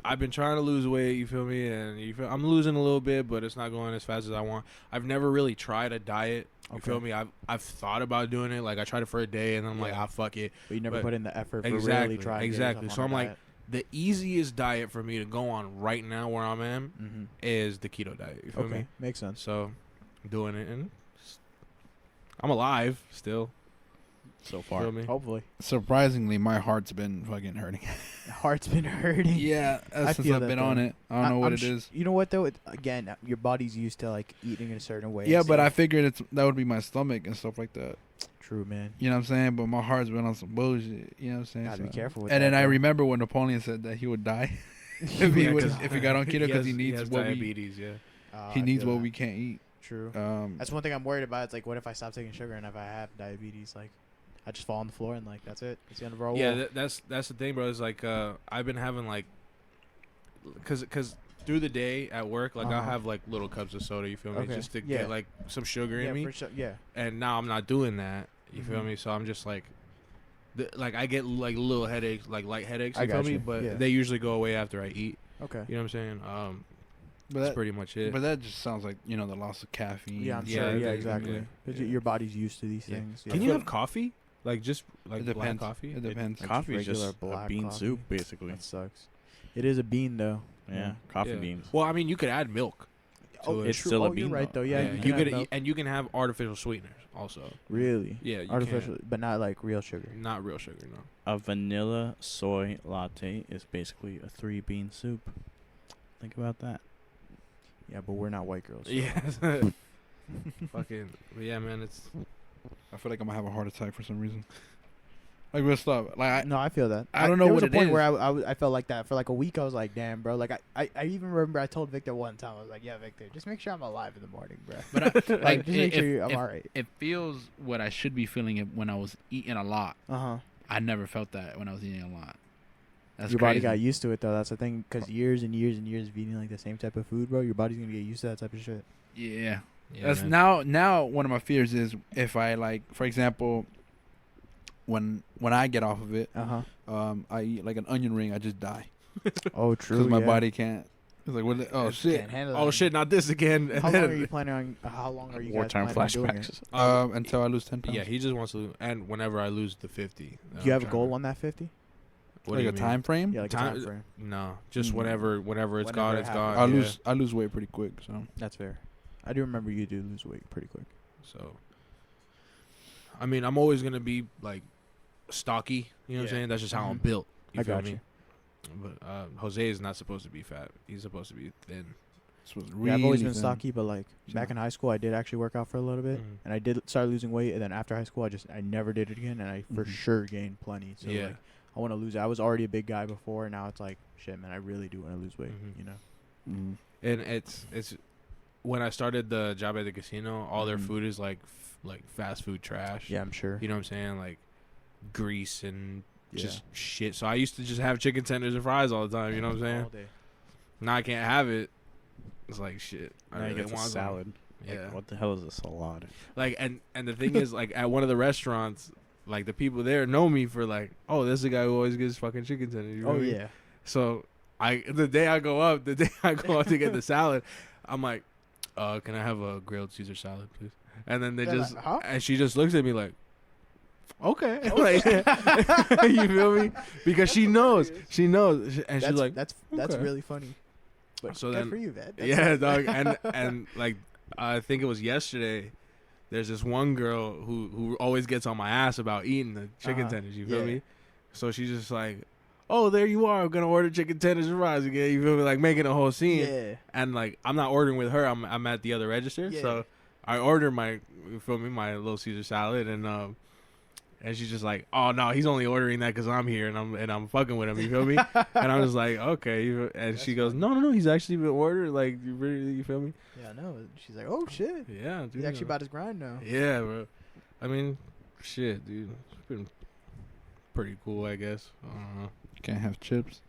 I've been trying to lose weight. You feel me? And I'm losing a little bit, but it's not going as fast as I want. I've never really tried a diet. You Okay. feel me? I've thought about doing it. Like I tried it for a day, and then I'm like, Yeah. fuck it. But you never But- put in the effort for Exactly, really trying. exactly. To So get I'm yourself on like, a the easiest diet for me to go on right now where I'm at diet. is the keto diet. You feel Okay, me? makes sense. So I'm doing it, and I'm alive still. So Feel far. me? Hopefully, Surprisingly, my heart's been fucking hurting. heart's been hurting. Yeah, I since feel I've that, been on though. it. I don't know what I'm it is. You know what though? Again, your body's used to like eating in a certain way. Yeah, but So- I figured that would be my stomach and stuff like that. True, man. You know what I'm saying? But my heart's been on some bullshit. You know what I'm saying? Gotta be So- careful with And that. then I though. remember when Napoleon said that he would die if he got on keto because he needs has what diabetes. Yeah. he I needs feel what that. we can't eat. True. Um, That's one thing I'm worried about. It's like, what if I stop taking sugar and if I have diabetes, like, I just fall on the floor and like that's it. It's the end of our Yeah, world. that's the thing, bro. Is like I've been having like, cause through the day at work, like I'll Uh-huh. have like little cups of soda. You feel me? Okay. Just to Yeah. get like some sugar Yeah, in me. for sure. Yeah. And now I'm not doing that. You feel Mhm. me? So I'm just like, like I get like little headaches, like light headaches. I You feel got me? you. But Yeah. they usually go away after I eat. Okay. You know what I'm saying? but That's that, pretty much it. but that just sounds like the loss of caffeine. Yeah, I'm Yeah, sure. Yeah, yeah, exactly. yeah. 'Cause Yeah. your body's used to these Yeah. things. Can yeah. you have coffee? Like just like It black depends. coffee? It depends. Like Coffee is regular just a black bean coffee? soup, basically. That sucks. It is a bean though. Yeah, coffee Yeah. beans. Well, I mean, you could add milk. Oh, to it. It's true. still a Oh, you're bean, right though. though. Yeah, you can could have milk. and you can have artificial sweeteners also. Really. Yeah, you Artificial, but not like real sugar. can. Not real sugar, no. A vanilla soy latte is basically a 3-bean soup. Think about that. Yeah, but we're not white girls. so- Yeah. Fucking. But yeah, man. It's. I feel like I'm gonna have a heart attack for some reason. Like real stuff. Like No, I feel that. I don't know there what was it a point is. where I felt like that for like a week. I was like, damn, bro. Like I even remember I told Victor one time. I was like, yeah, Victor, just make sure I'm alive in the morning, bro. But Like, just make if- sure I'm if- alright. it feels what I should be feeling when I was eating a lot. Uh-huh. I never felt that when I was eating a lot. That's Your crazy. body got used to it though. That's the thing. Because years and years and years of eating like the same type of food, bro, your body's gonna get used to that type of shit. Yeah. Yeah, That's man. now one of my fears is if I like, for example, when I get off of it, I eat like an onion ring, I just die Oh, true. because my yeah. body can't. It's like Can't shit. handle Oh that. shit! Not this again. And How long are then- you planning on? How long are you Wartime guys planning on doing it? flashbacks. Until I lose 10 pounds. Yeah, he just wants to. And whenever I lose the 50. Do you have a goal on that 50? What Like do a you mean? time frame. Yeah, like Time- a time frame. No, just Mm. whenever it's Whenever gone, it it's happens. gone. I lose weight pretty quick. So That's fair. I do remember you do lose weight pretty quick. So, I mean, I'm always gonna be like stocky. You know what I'm Yeah. saying? That's just how I'm Mhm. built. You I feel got me? you. But Jose is not supposed to be fat. He's supposed to be thin. this was Yeah, I've always really been thin. stocky, but like back in high school, I did actually work out for a little bit, Mhm. and I did start losing weight. And then after high school, I never did it again, and I for Mhm. sure gained plenty. So Yeah. like, I want to lose. I was already a big guy before, and now it's like, shit, man, I really do want to lose weight. Mhm. You know? Mhm. And it's when I started the job at the casino, all their Mhm. food is like fast food trash. Yeah, I'm sure. You know what I'm saying? Like grease and Yeah. just shit. So I used to just have chicken tenders and fries all the time. You know what I'm saying? All day. Now I can't have it. It's like shit. I Now you really get the want some. salad. Yeah. Like, what the hell is a salad? Like and the thing is, like at one of the restaurants, like the people there know me for like, oh, this is the guy who always gets fucking chicken tenders. You know Oh what I mean? yeah. So the day I go up to get the salad, I'm like, can I have a grilled Caesar salad, please? And then they They're just like, huh? and she just looks at me like, okay, like, you feel me? Because she knows, and That's she's like, that's okay. really funny. But So good then- for you, man. That's yeah, like- dog, and like I think it was yesterday. There's this one girl who always gets on my ass about eating the chicken Uh-huh. tenders. You feel Yeah. me? So she's just like, "Oh, there you are. I'm gonna order chicken tenders and fries again." You feel me? Like making a whole scene. Yeah. And like I'm not ordering with her. I'm at the other register. Yeah. So I order my, you feel me, my little Caesar salad, and And she's just like, "Oh no, he's only ordering that because I'm here and I'm fucking with him." You feel me? And I'm just like, "Okay." And she goes, "No, he's actually been ordered. Like, you feel me?" Yeah, I know. She's like, "Oh shit, Yeah, dude. he's actually about his grind now." Yeah, bro. I mean, shit, dude. It's been pretty cool, I guess. I don't know. Can't have chips.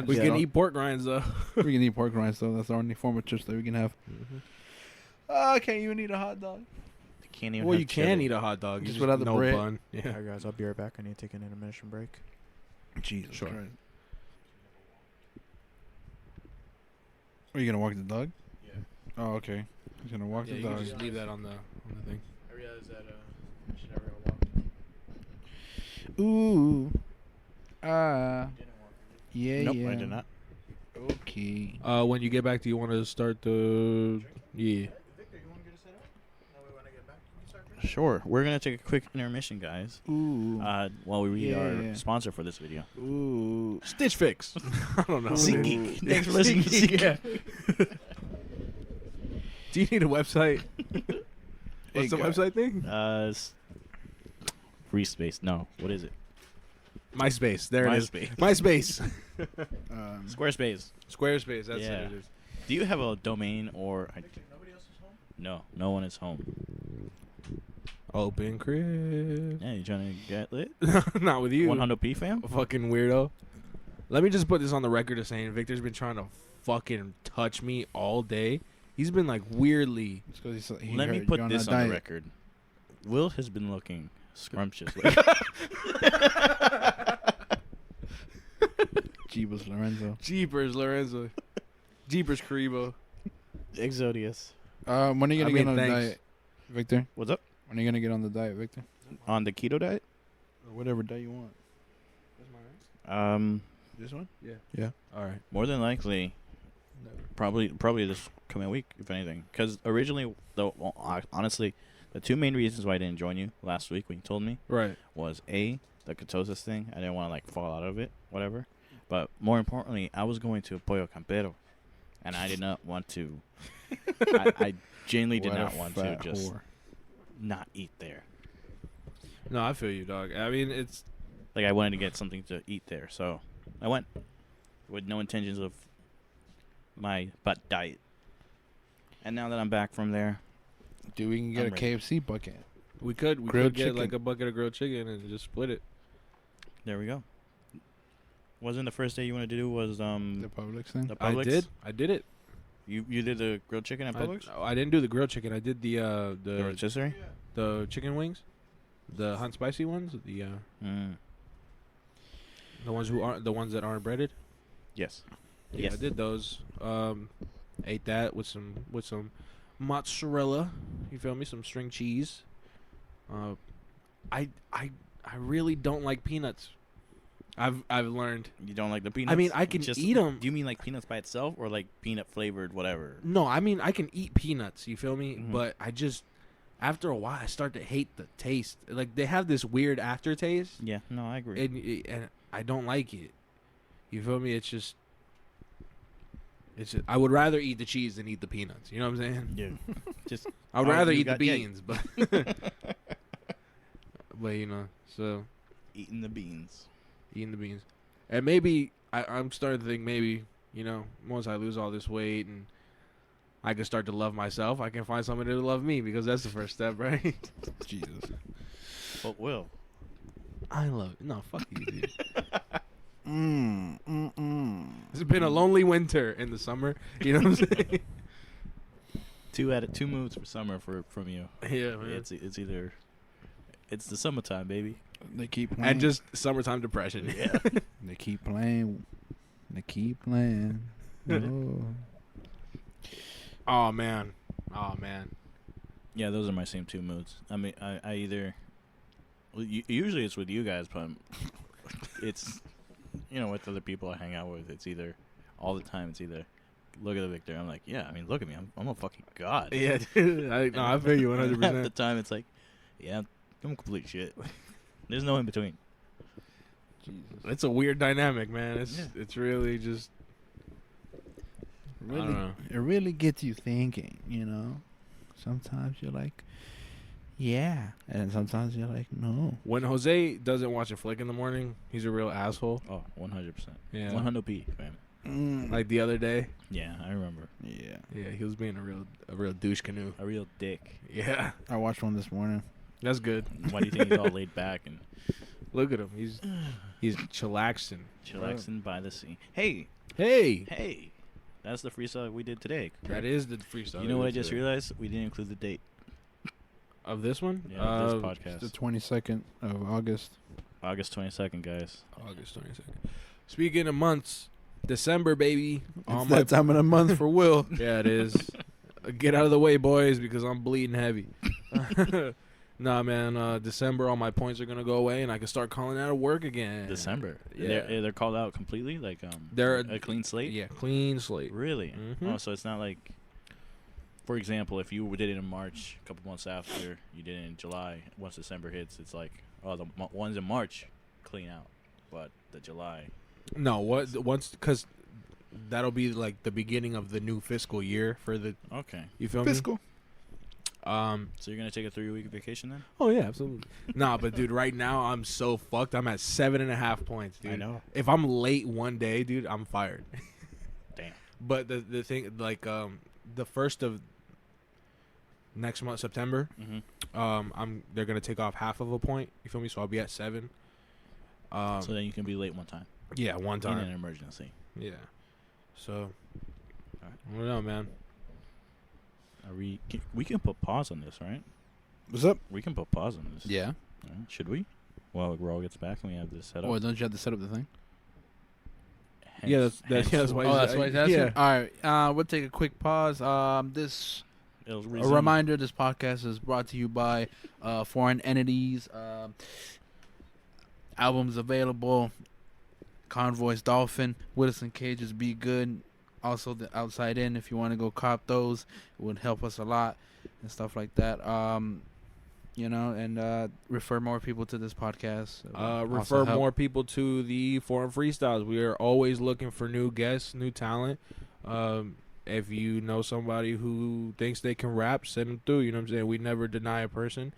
We can eat pork rinds though. We can eat pork rinds though. That's the only form of chips that we can have. I can't even eat a hot dog. Can't even. Well, have you can chili. eat a hot dog. Just You without the no bread. bun. Yeah. All right, guys, I'll be right back. I need to take an intermission break. Jesus Sure. Christ. Are you gonna walk the dog? Yeah. Oh, okay. He's gonna walk Yeah, the you can dog. just leave that on the thing. I realized that I should never walk. Ooh. Yeah, Nope, yeah. I did not. Okay. When you get back, do you want to start the? Yeah. Victor, you want to get a set up? That way when I get back, you can start drinking. Sure. We're gonna take a quick intermission, guys. Ooh. While we read Yeah. our sponsor for this video. Ooh. Stitch Fix. I don't know. SeatGeek. Thanks for listening to SeatGeek. Yeah. Do you need a website? What's the website thing? Free space. No. What is it? MySpace. There it is. MySpace. MySpace. Squarespace. Squarespace. That's Yeah. it. Do you have a domain or? Victor, nobody else is home? No. No one is home. Open crib. Yeah, you trying to get lit? Not with you. 100p fam. Fucking weirdo. Let me just put this on the record of saying Victor's been trying to fucking touch me all day. He's been like weirdly. It's 'cause he Let me heard put you're on this a on the diet. record. Will has been looking scrumptious. Jeebus Lorenzo. Jeepers, Lorenzo. Jeepers, Karibo. Exodius. When are you gonna I mean, get on the thanks. diet, Victor? What's up? When are you gonna get on the diet, Victor? On the keto diet? Or whatever diet you want. This one? Yeah. Yeah. All right. More than likely, probably this coming week, if anything. Because originally, though, honestly, the two main reasons why I didn't join you last week when you told me Right. was the ketosis thing. I didn't want to like fall out of it, whatever. But more importantly, I was going to Pollo Campero, and I did not want to. I genuinely did What a not want to fat just whore. not eat there. No, I feel you, dog. I mean, it's Like I wanted to get something to eat there, so I went with no intentions of my butt diet. And now that I'm back from there, Dude, we can get I'm a ready. KFC bucket. we could Grilled get chicken. like a bucket of grilled chicken and just split it. there we go. Wasn't the first day you wanted to do was The Publix thing. the Publix? I did it. You did the grilled chicken at Publix? I didn't do the grilled chicken. I did the The rotisserie? the chicken wings, the hot spicy ones, the ones that aren't breaded. Yes. Yeah, Yes. I did those. Ate that with some mozzarella. You feel me? Some string cheese. I really don't like peanuts. I've learned. You don't like the peanuts? I mean, I can Just- eat 'em. Do you mean like peanuts by itself or like peanut flavored whatever? No, I mean I can eat peanuts. You feel me? Mhm. But I just after a while I start to hate the taste. Like they have this weird aftertaste, Yeah, no, I agree. and I don't like it. You feel me? It's just I would rather eat the cheese than eat the peanuts. You know what I'm saying? Yeah. Just I would Oh, rather you eat the got- yeah. beans, but but you know, so eating the beans. eating the beans, and maybe I'm starting to think maybe once I lose all this weight and I can start to love myself, I can find somebody to love me because that's the first step, right? Jesus. But Will. I love no fuck you, dude. It's It's been a lonely winter in the summer. You know what I'm saying? Two moods for summer from you. Yeah, man. It's either it's the summertime, baby. They keep playing. And just summertime depression. Yeah. They keep playing. They keep playing. Oh. Oh man. Yeah, those are my same two moods. I mean, I either usually it's with you guys, but it's with other people I hang out with. It's either all the time. It's either look at the Victor. I'm like, yeah. I mean, look at me. I'm a fucking god. Yeah, dude. I feel you And half the 100%. time, it's like, yeah, I'm complete shit. There's no in between. Jesus. It's a weird dynamic, man. Yeah. It's really just I don't know. It really gets you thinking, Sometimes you're like, yeah. And sometimes you're like, no. When Jose doesn't watch a flick in the morning, he's a real asshole. Oh, 100%. Yeah. 100p, fam. Like the other day. Yeah, I remember. Yeah. Yeah, he was being a real douche canoe. A real dick. Yeah. I watched one this morning. That's good. Why do you think he's all laid back and Look at him. He's chillaxing. chillaxing by the sea? Hey, Hey. that's the freestyle we did today. That is the freestyle. You know what I just realized? We didn't include the date. Of this one? Yeah, of this It's the podcast. 22nd of August. August 22nd, guys. August 22nd. Speaking of months, December, baby. It's that time of the month for Will. Yeah, it is. Get out of the way, boys, because I'm bleeding heavy. Nah, man. December, all my points are gonna go away, and I can start calling out of work again. December. Yeah. They're called out completely, like They're a clean slate. Yeah, clean slate. Really? Mhm. Oh, so it's not like, for example, if you did it in March, a couple months after you did it in July, once December hits, it's like, oh, the ones in March clean out, but the July. No, because that'll be like the beginning of the new fiscal year for the. Okay. You feel Fiscal. me? So you're gonna take a 3-week vacation then? Oh yeah, absolutely. Nah, but dude, right now I'm so fucked. I'm at 7.5 points, dude. I know. If I'm late one day, dude, I'm fired. Damn. But the thing, like, the first of next month, September, Mm-hmm. they're gonna take off half of a point. You feel me? So I'll be at 7. So then you can be late one time. Yeah, one In an time. emergency. Yeah. So, Alright. I don't know, man. We can put pause on this, right? What's up? We can put pause on this. Yeah. Alright, should we? Well, Raul gets back and we have this set up. Or don't you have to set up the thing? That's why. Oh, that's why he's asking? Yeah. All right. We'll take a quick pause. A reminder, this podcast is brought to you by Foreign Entities. Albums available. Convoy's Dolphin. Wilson Cage's Be Good. Also the Outside In, if you want to go cop those. It would help us a lot and stuff like that. And refer more people to this podcast. Refer more people to the Foreign Freestyles. We are always looking for new guests, new talent. If you know somebody who thinks they can rap, send them through. You know what I'm saying? We never deny a person.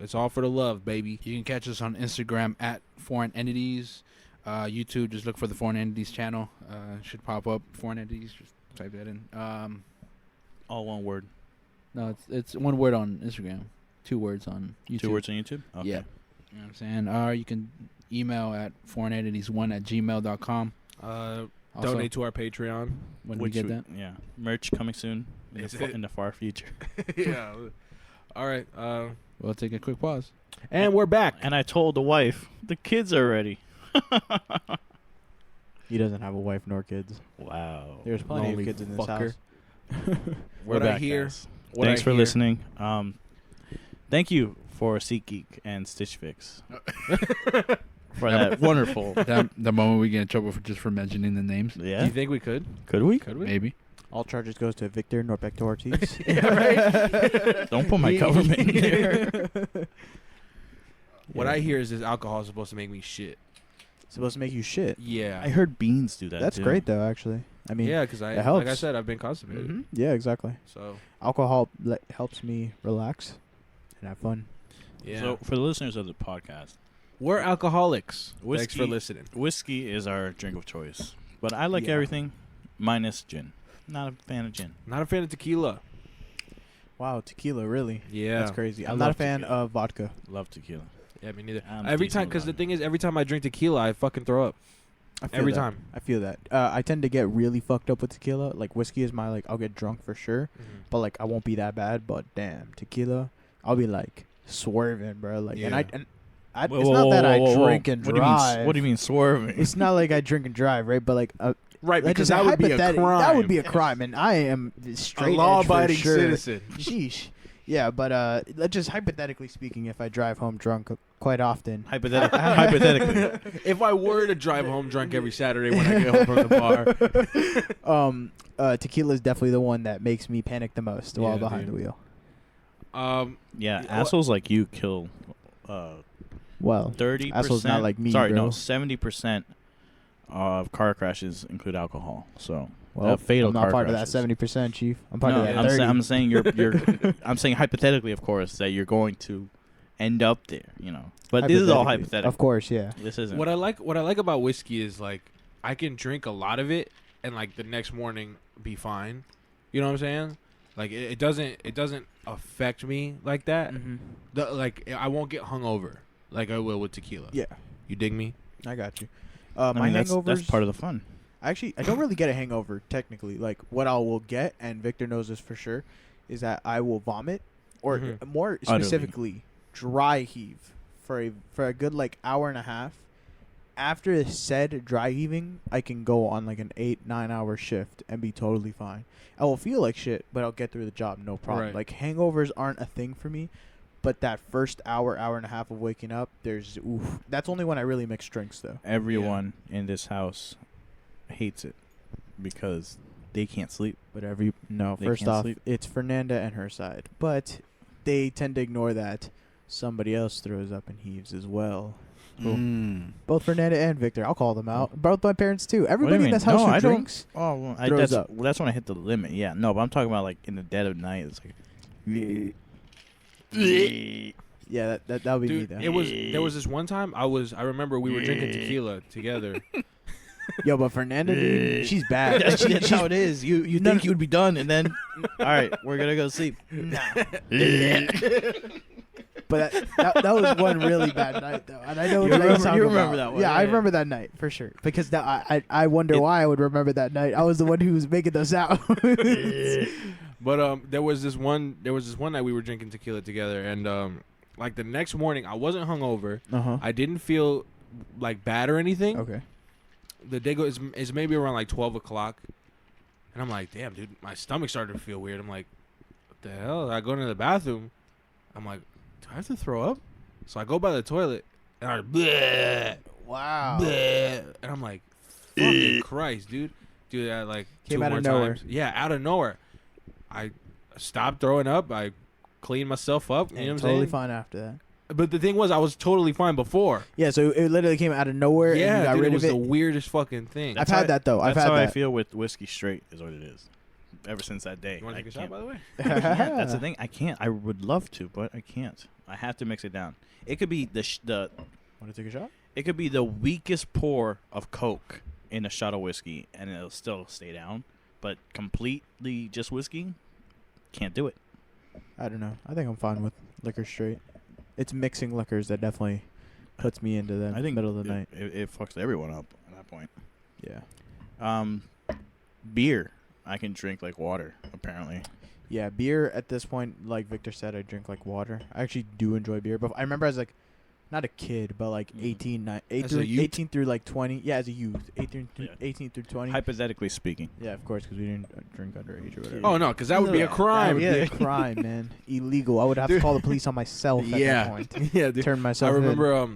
It's all for the love, baby. You can catch us on Instagram at Foreign Entities. YouTube, just look for the Foreign Entities channel. It should pop up. Foreign Entities, just type that in. All one word. No, it's one word on Instagram, 2 words on YouTube. 2 words on YouTube? Okay. Yeah. You know what I'm saying? You can email at foreignentities1@gmail.com. Donate to our Patreon. When we get that. Yeah. Merch coming soon in the far future. Yeah. All right. We'll take a quick pause. And we're back. And I told the wife, the kids are ready. He doesn't have a wife nor kids. Wow. There's plenty Lonely of kids in this fucker. house. We're What I back, hear- guys. What Thanks I for hear- listening. Thank you for SeatGeek and Stitch Fix for that wonderful. The moment we get in trouble for mentioning the names. Do Yeah. you think we could? Could we? Could we? Maybe. All charges goes to Victor, not back to Ortiz. Don't put my government in there. What I hear is this alcohol is supposed to make me shit. Supposed to make you shit. Yeah. I heard beans do that. That's too. great though, actually. I mean, yeah, because it like I helps. said, I've been constipated. Mhm. Yeah, exactly. So Alcohol helps me relax and have fun. yeah. So for the listeners of the podcast, we're alcoholics. Thanks Whiskey- for listening. whiskey is our drink of choice, but I like Yeah. everything minus gin. Not a fan of gin. Not a fan of tequila. Wow, tequila, really? Yeah. That's crazy. I I'm not a love fan tequila. of vodka. Love tequila. Yeah, me neither. I'm Every decent time, because the about it. thing is, every time I drink tequila, I fucking throw up. I feel Every that. time. I feel that. I tend to get really fucked up with tequila. Like whiskey is my I'll get drunk for sure, but like I won't be that bad. But damn, tequila, I'll be like swerving, bro. Like Yeah. and I it's not that I drink and drive. What do you mean swerving? It's not like I drink and drive, right? But like Right, like because just that would be a hypothet- crime. That would be a crime, and I am straight a law-abiding edge for sure. citizen. Sheesh. Yeah, but let's just hypothetically speaking, if I drive home drunk quite often, Hypothetically. If I were to drive home drunk every Saturday when I get home from the bar, tequila is definitely the one that makes me panic the most while Yeah, behind dude. the wheel. Yeah, Yeah, assholes like you kill Well, 30%. assholes not like me, Sorry, bro. no, 70% of car crashes include alcohol. So Well, fatal I'm not car part of that crashes. 70%, Chief. I'm part of that I'm, 30. I'm saying you're I'm saying hypothetically, of course, that you're going to end up there, But this is all hypothetical. Of course, yeah. This isn't. What I like about whiskey is like I can drink a lot of it and like the next morning be fine. You know what I'm saying? Like it doesn't affect me like that. Mm-hmm. Like I won't get hungover like I will with tequila. Yeah, You dig me? I got you. I My mean, hangovers. that's part of the fun. Actually, I don't really get a hangover technically. Like what I will get, and Victor knows this for sure, is that I will vomit, or more specifically, dry heave for a good like hour and a half. After said dry heaving, I can go on like an 8-9 hour shift and be totally fine. I will feel like shit, but I'll get through the job, no problem. Right. Like hangovers aren't a thing for me, but that first hour and a half of waking up, that's only when I really mix drinks though. Everyone in this house hates it because they can't sleep. But They first can't off, sleep. it's Fernanda and her side, but they tend to ignore that somebody else throws up and heaves as well. Both Fernanda and Victor, I'll call them out. Both my parents too. Everybody in this house who drinks. Oh, well, throws up. that's when I hit the limit. Yeah, no, but I'm talking about like in the dead of night. It's like, Yeah, that would be Dude, me though. there was this one time I remember we were drinking tequila together. Yo, but Fernanda, dude, she's bad. that's how it is. You think you'd be done, and then, all right, we're gonna go sleep. Nah. But that was one really bad night though, and I know You remember that one, Yeah, I yeah. remember that night for sure. Because I wonder why I would remember that night. I was the one who was making those out. But there was this one night we were drinking tequila together, and like the next morning I wasn't hungover. I didn't feel like bad or anything. Okay. The day goes is maybe around like 12 o'clock, and I'm like, damn, dude, my stomach started to feel weird. I'm like, what the hell? I go into the bathroom. I'm like, do I have to throw up? So I go by the toilet, and I bleh, Wow. bleh, and I'm like, fucking Christ, dude. Dude, that like Came two out more of nowhere. times. Yeah, out of nowhere. I stopped throwing up. I cleaned myself up. You know what I'm Totally saying? fine after that. But the thing was, I was totally fine before. Yeah, so it literally came out of nowhere and you Yeah, got dude, rid it was of the it. weirdest fucking thing. I've had that though. I've That's had how I that. feel with whiskey straight. Is what it is. Ever since that day, You want I to take a shot, can't. by the way? can't. That's the thing. I can't. I would love to, but I can't. I have to mix it down. It could be the Want to take a shot? It could be the weakest pour of Coke in a shot of whiskey, and it'll still stay down. But completely just whiskey, can't do it. I don't know. I think I'm fine with liquor straight. It's mixing liquors that definitely puts me into the I think middle of the night. It fucks everyone up at that point. Yeah. Beer, I can drink like water. Apparently, Yeah, beer at this point, like Victor said, I drink like water. I actually do enjoy beer, but I remember as like, not a kid, but like 18 As a youth? 18 through like 20. Yeah, as a youth. 18 through 20. hypothetically speaking. Yeah, of course, because we didn't drink underage or whatever. Oh no, because that would be a That crime. would be a crime, man. Illegal. I would have to call the police on myself at that point. yeah, dude. Turn I myself in. remember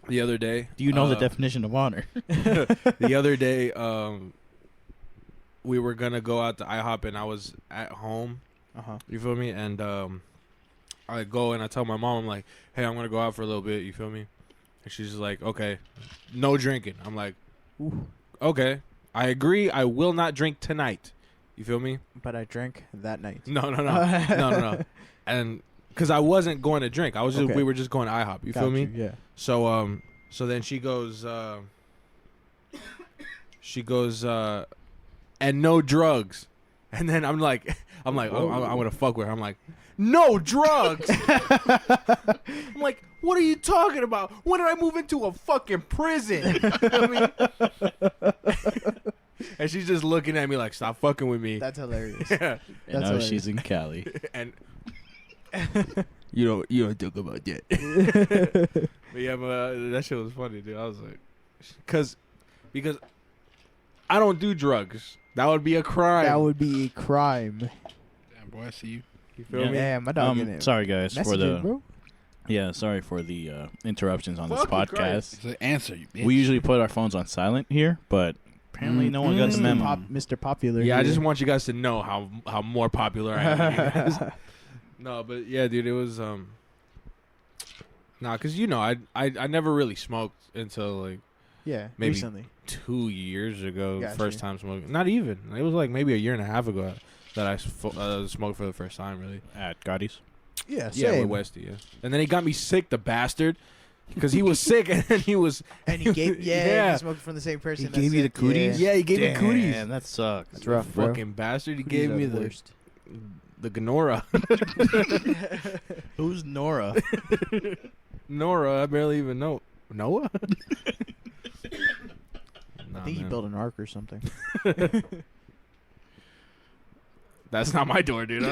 the other day. Do you know the definition of honor? The other day, we were gonna go out to IHOP, and I was at home. You feel me? And I go and I tell my mom, I'm like, hey, I'm gonna go out for a little bit. You feel me? And she's just like, okay, no drinking. I'm like, Ooh. okay, I agree. I will not drink tonight. You feel me? But I drank that night. No. And because I wasn't going to drink, I was just Okay. we were just going to IHOP. You feel Got me? you, yeah. So so then she goes and no drugs. And then I'm like oh, I'm gonna fuck with her. I'm like, no drugs. I'm like, what are you talking about? When did I move into a fucking prison? You know what I mean? And she's just looking at me like, stop fucking with me. That's hilarious. Yeah. And now she's in Cali. And you don't talk about that. But yeah, but that shit was funny, dude. I was like, because I don't do drugs. That would be a crime. That would be a crime. Damn, boy, I see you. You feel Yeah. me? Damn, my dog in it. Sorry guys for Messages, the bro. sorry for the interruptions on this Fucking podcast. It's an answer, you bitch. We usually put our phones on silent here, but apparently no one got the memo. Mr. Popular. Yeah, I here. just want you guys to know how more popular I am. than you guys. No, but yeah, dude, it was cause I never really smoked until like Yeah, Maybe recently. 2 years ago. Gotcha. First time smoking. Not even. It was like maybe a year and a half ago that I smoked for the first time. Really. At Gotti's. Yeah, Yeah, same. with Westy. Yeah. And then he got me sick, the bastard, because he was sick, and then he was. And he gave Yeah. he smoked from the same person. He gave you the cooties? Yeah, he gave me Damn, cooties. that sucks. That's rough, bro. Fucking bastard. He Cooties gave are me the worst. the Gnora. Who's Nora? Nora, I barely even know. Noah? I think he built an ark or something. That's not my door, dude.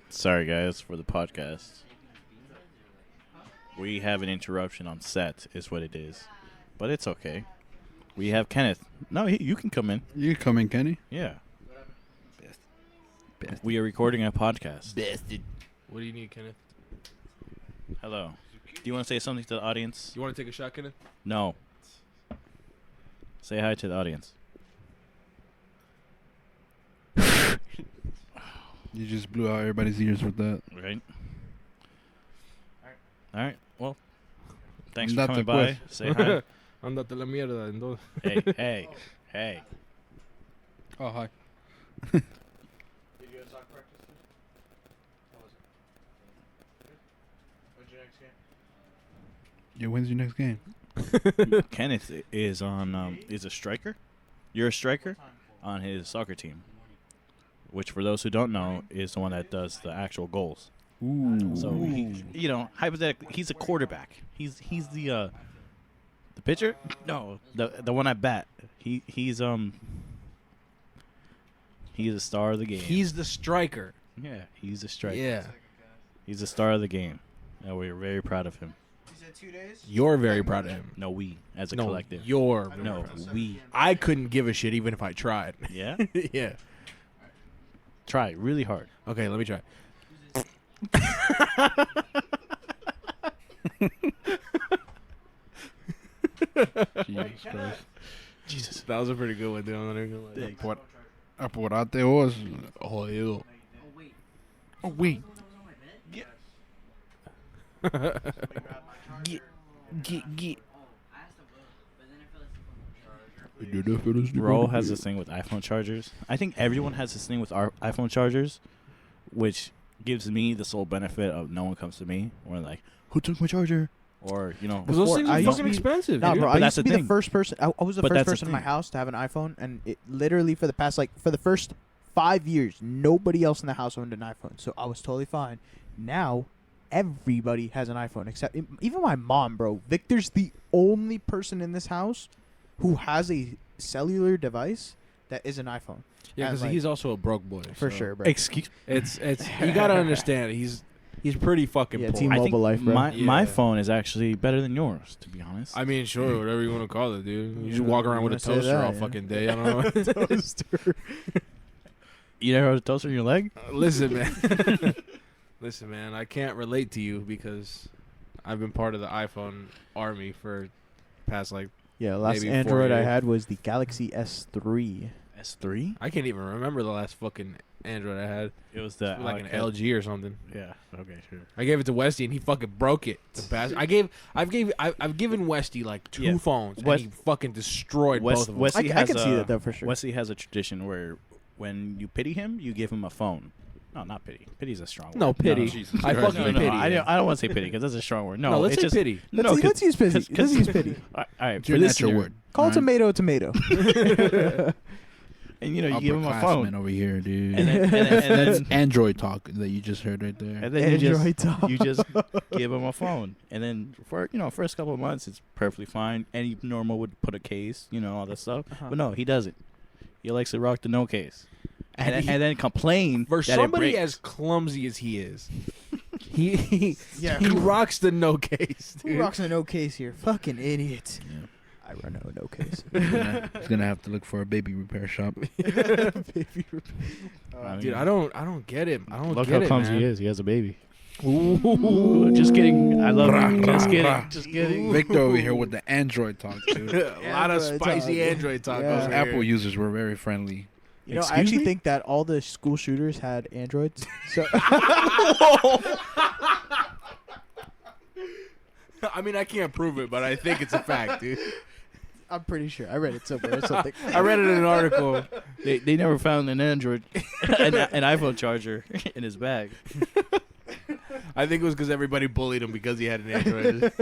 Sorry, guys, for the podcast. We have an interruption on set, is what it is. But it's okay. We have Kenneth. No, you can come in. You coming, Kenny? Yeah. Best. We are recording a podcast. What do you need, Kenneth? Hello. Do you want to say something to the audience? You want to take a shot, Kenneth? No. Say hi to the audience. You just blew out everybody's ears with that. Right? All right. Well, thanks for That's coming a by. quest. Say hi. Andate la mierda. Entonces. Hey. Oh, hi. Did you have soccer practice? How was it? When's your next game? Yeah, when's your next game? Kenneth is on is a striker. You're a striker on his soccer team, which for those who don't know is the one that does the actual goals. Ooh. So hypothetically, he's a quarterback. He's the pitcher. No, the one I bat. He's a star of the game. He's the striker. Yeah, he's a striker. Yeah. He's the star of the game, and we're very proud of him. You said 2 days? You're very proud of him. No, we as a No, collective. you're. No, we. I couldn't give a shit even if I tried. Yeah. Yeah. Try really hard. Okay, let me try. Jesus Christ. Jesus. That was a pretty good one, dude. I'm not even gonna lie. What? Apurate vos. Jodido. Oh, wait. Raul has this thing with iPhone chargers. I think everyone has this thing with our iPhone chargers, which gives me the sole benefit of no one comes to me. We're like, who took my charger? Or, you know. Because those things I are used fucking to be- expensive, Nah, dude. bro, But I that's used to the be thing. the first person. I was the But first that's the person in my thing. house to have an iPhone, and it literally for the past for the first 5 years, nobody else in the house owned an iPhone, so I was totally fine. Now, everybody has an iPhone except even my mom, bro. Victor's the only person in this house who has a cellular device that is an iPhone. Yeah, because like- he's also a broke boy. For so sure, bro. Excuse It's you gotta understand. He's pretty fucking Yeah, poor. T-Mobile I think life, bro. my Yeah. phone is actually better than yours, to be honest. I mean, sure, whatever you want to call it, dude. You just Yeah, walk around you with a wanna say toaster that, all yeah. fucking day. I don't know. Toaster. You never had a toaster in your leg? Listen, man. Listen, man. I can't relate to you because I've been part of the iPhone army for past Yeah, last Maybe 4 Android I years. had was the Galaxy S3. S3? I can't even remember the last fucking Android I had. It was the Like an LG or something. Yeah. Okay, sure. I gave it to Westy and he fucking broke it. The bastard. I've given Westy like 2 Yeah. phones and Wes- he fucking destroyed both of them. Wesley I has can see a- that though for sure. Wesley has a tradition where when you pity him, you give him a phone. No, not pity. Pity's a strong word. No, pity. Jesus I Christ. fucking No, pity. I don't want to say pity because that's a strong word. No, let's it's say just pity. No, Let's use pity. Let's use pity. All right, It's your natural word. Call Alright? tomato tomato. And you give him a phone, Upperclassman over here, dude. and then That's Android talk that you just heard right there. and then you just Android talk. you just give him a phone, and then for first couple of months it's perfectly fine. Any normal would put a case, all that stuff, Uh-huh. but no, he doesn't. He likes to rock the no case, and And then complain For that it somebody breaks. as clumsy as he is, he Yeah, he who- rocks the no case, Who dude. rocks a no case here? Fucking idiot. Yeah. I run a no case. He's gonna have to look for a baby repair shop. Baby. I Dude, mean, I don't get him. I don't look get how it, clumsy man. he is. He has a baby. Ooh. Just kidding. I love Rah, you. Just rah, kidding. rah. Just kidding. Victor over here with the Android talk, dude. A lot of Android spicy talk. Android talk. Yeah. over Those here. Apple users were very friendly. You know, I Excuse actually me? think that all the school shooters had Androids. So I mean, I can't prove it, but I think it's a fact, dude. I'm pretty sure I read it somewhere or something. I read it in an article. They never found an Android, an iPhone charger in his bag. I think it was because everybody bullied him because he had an Android.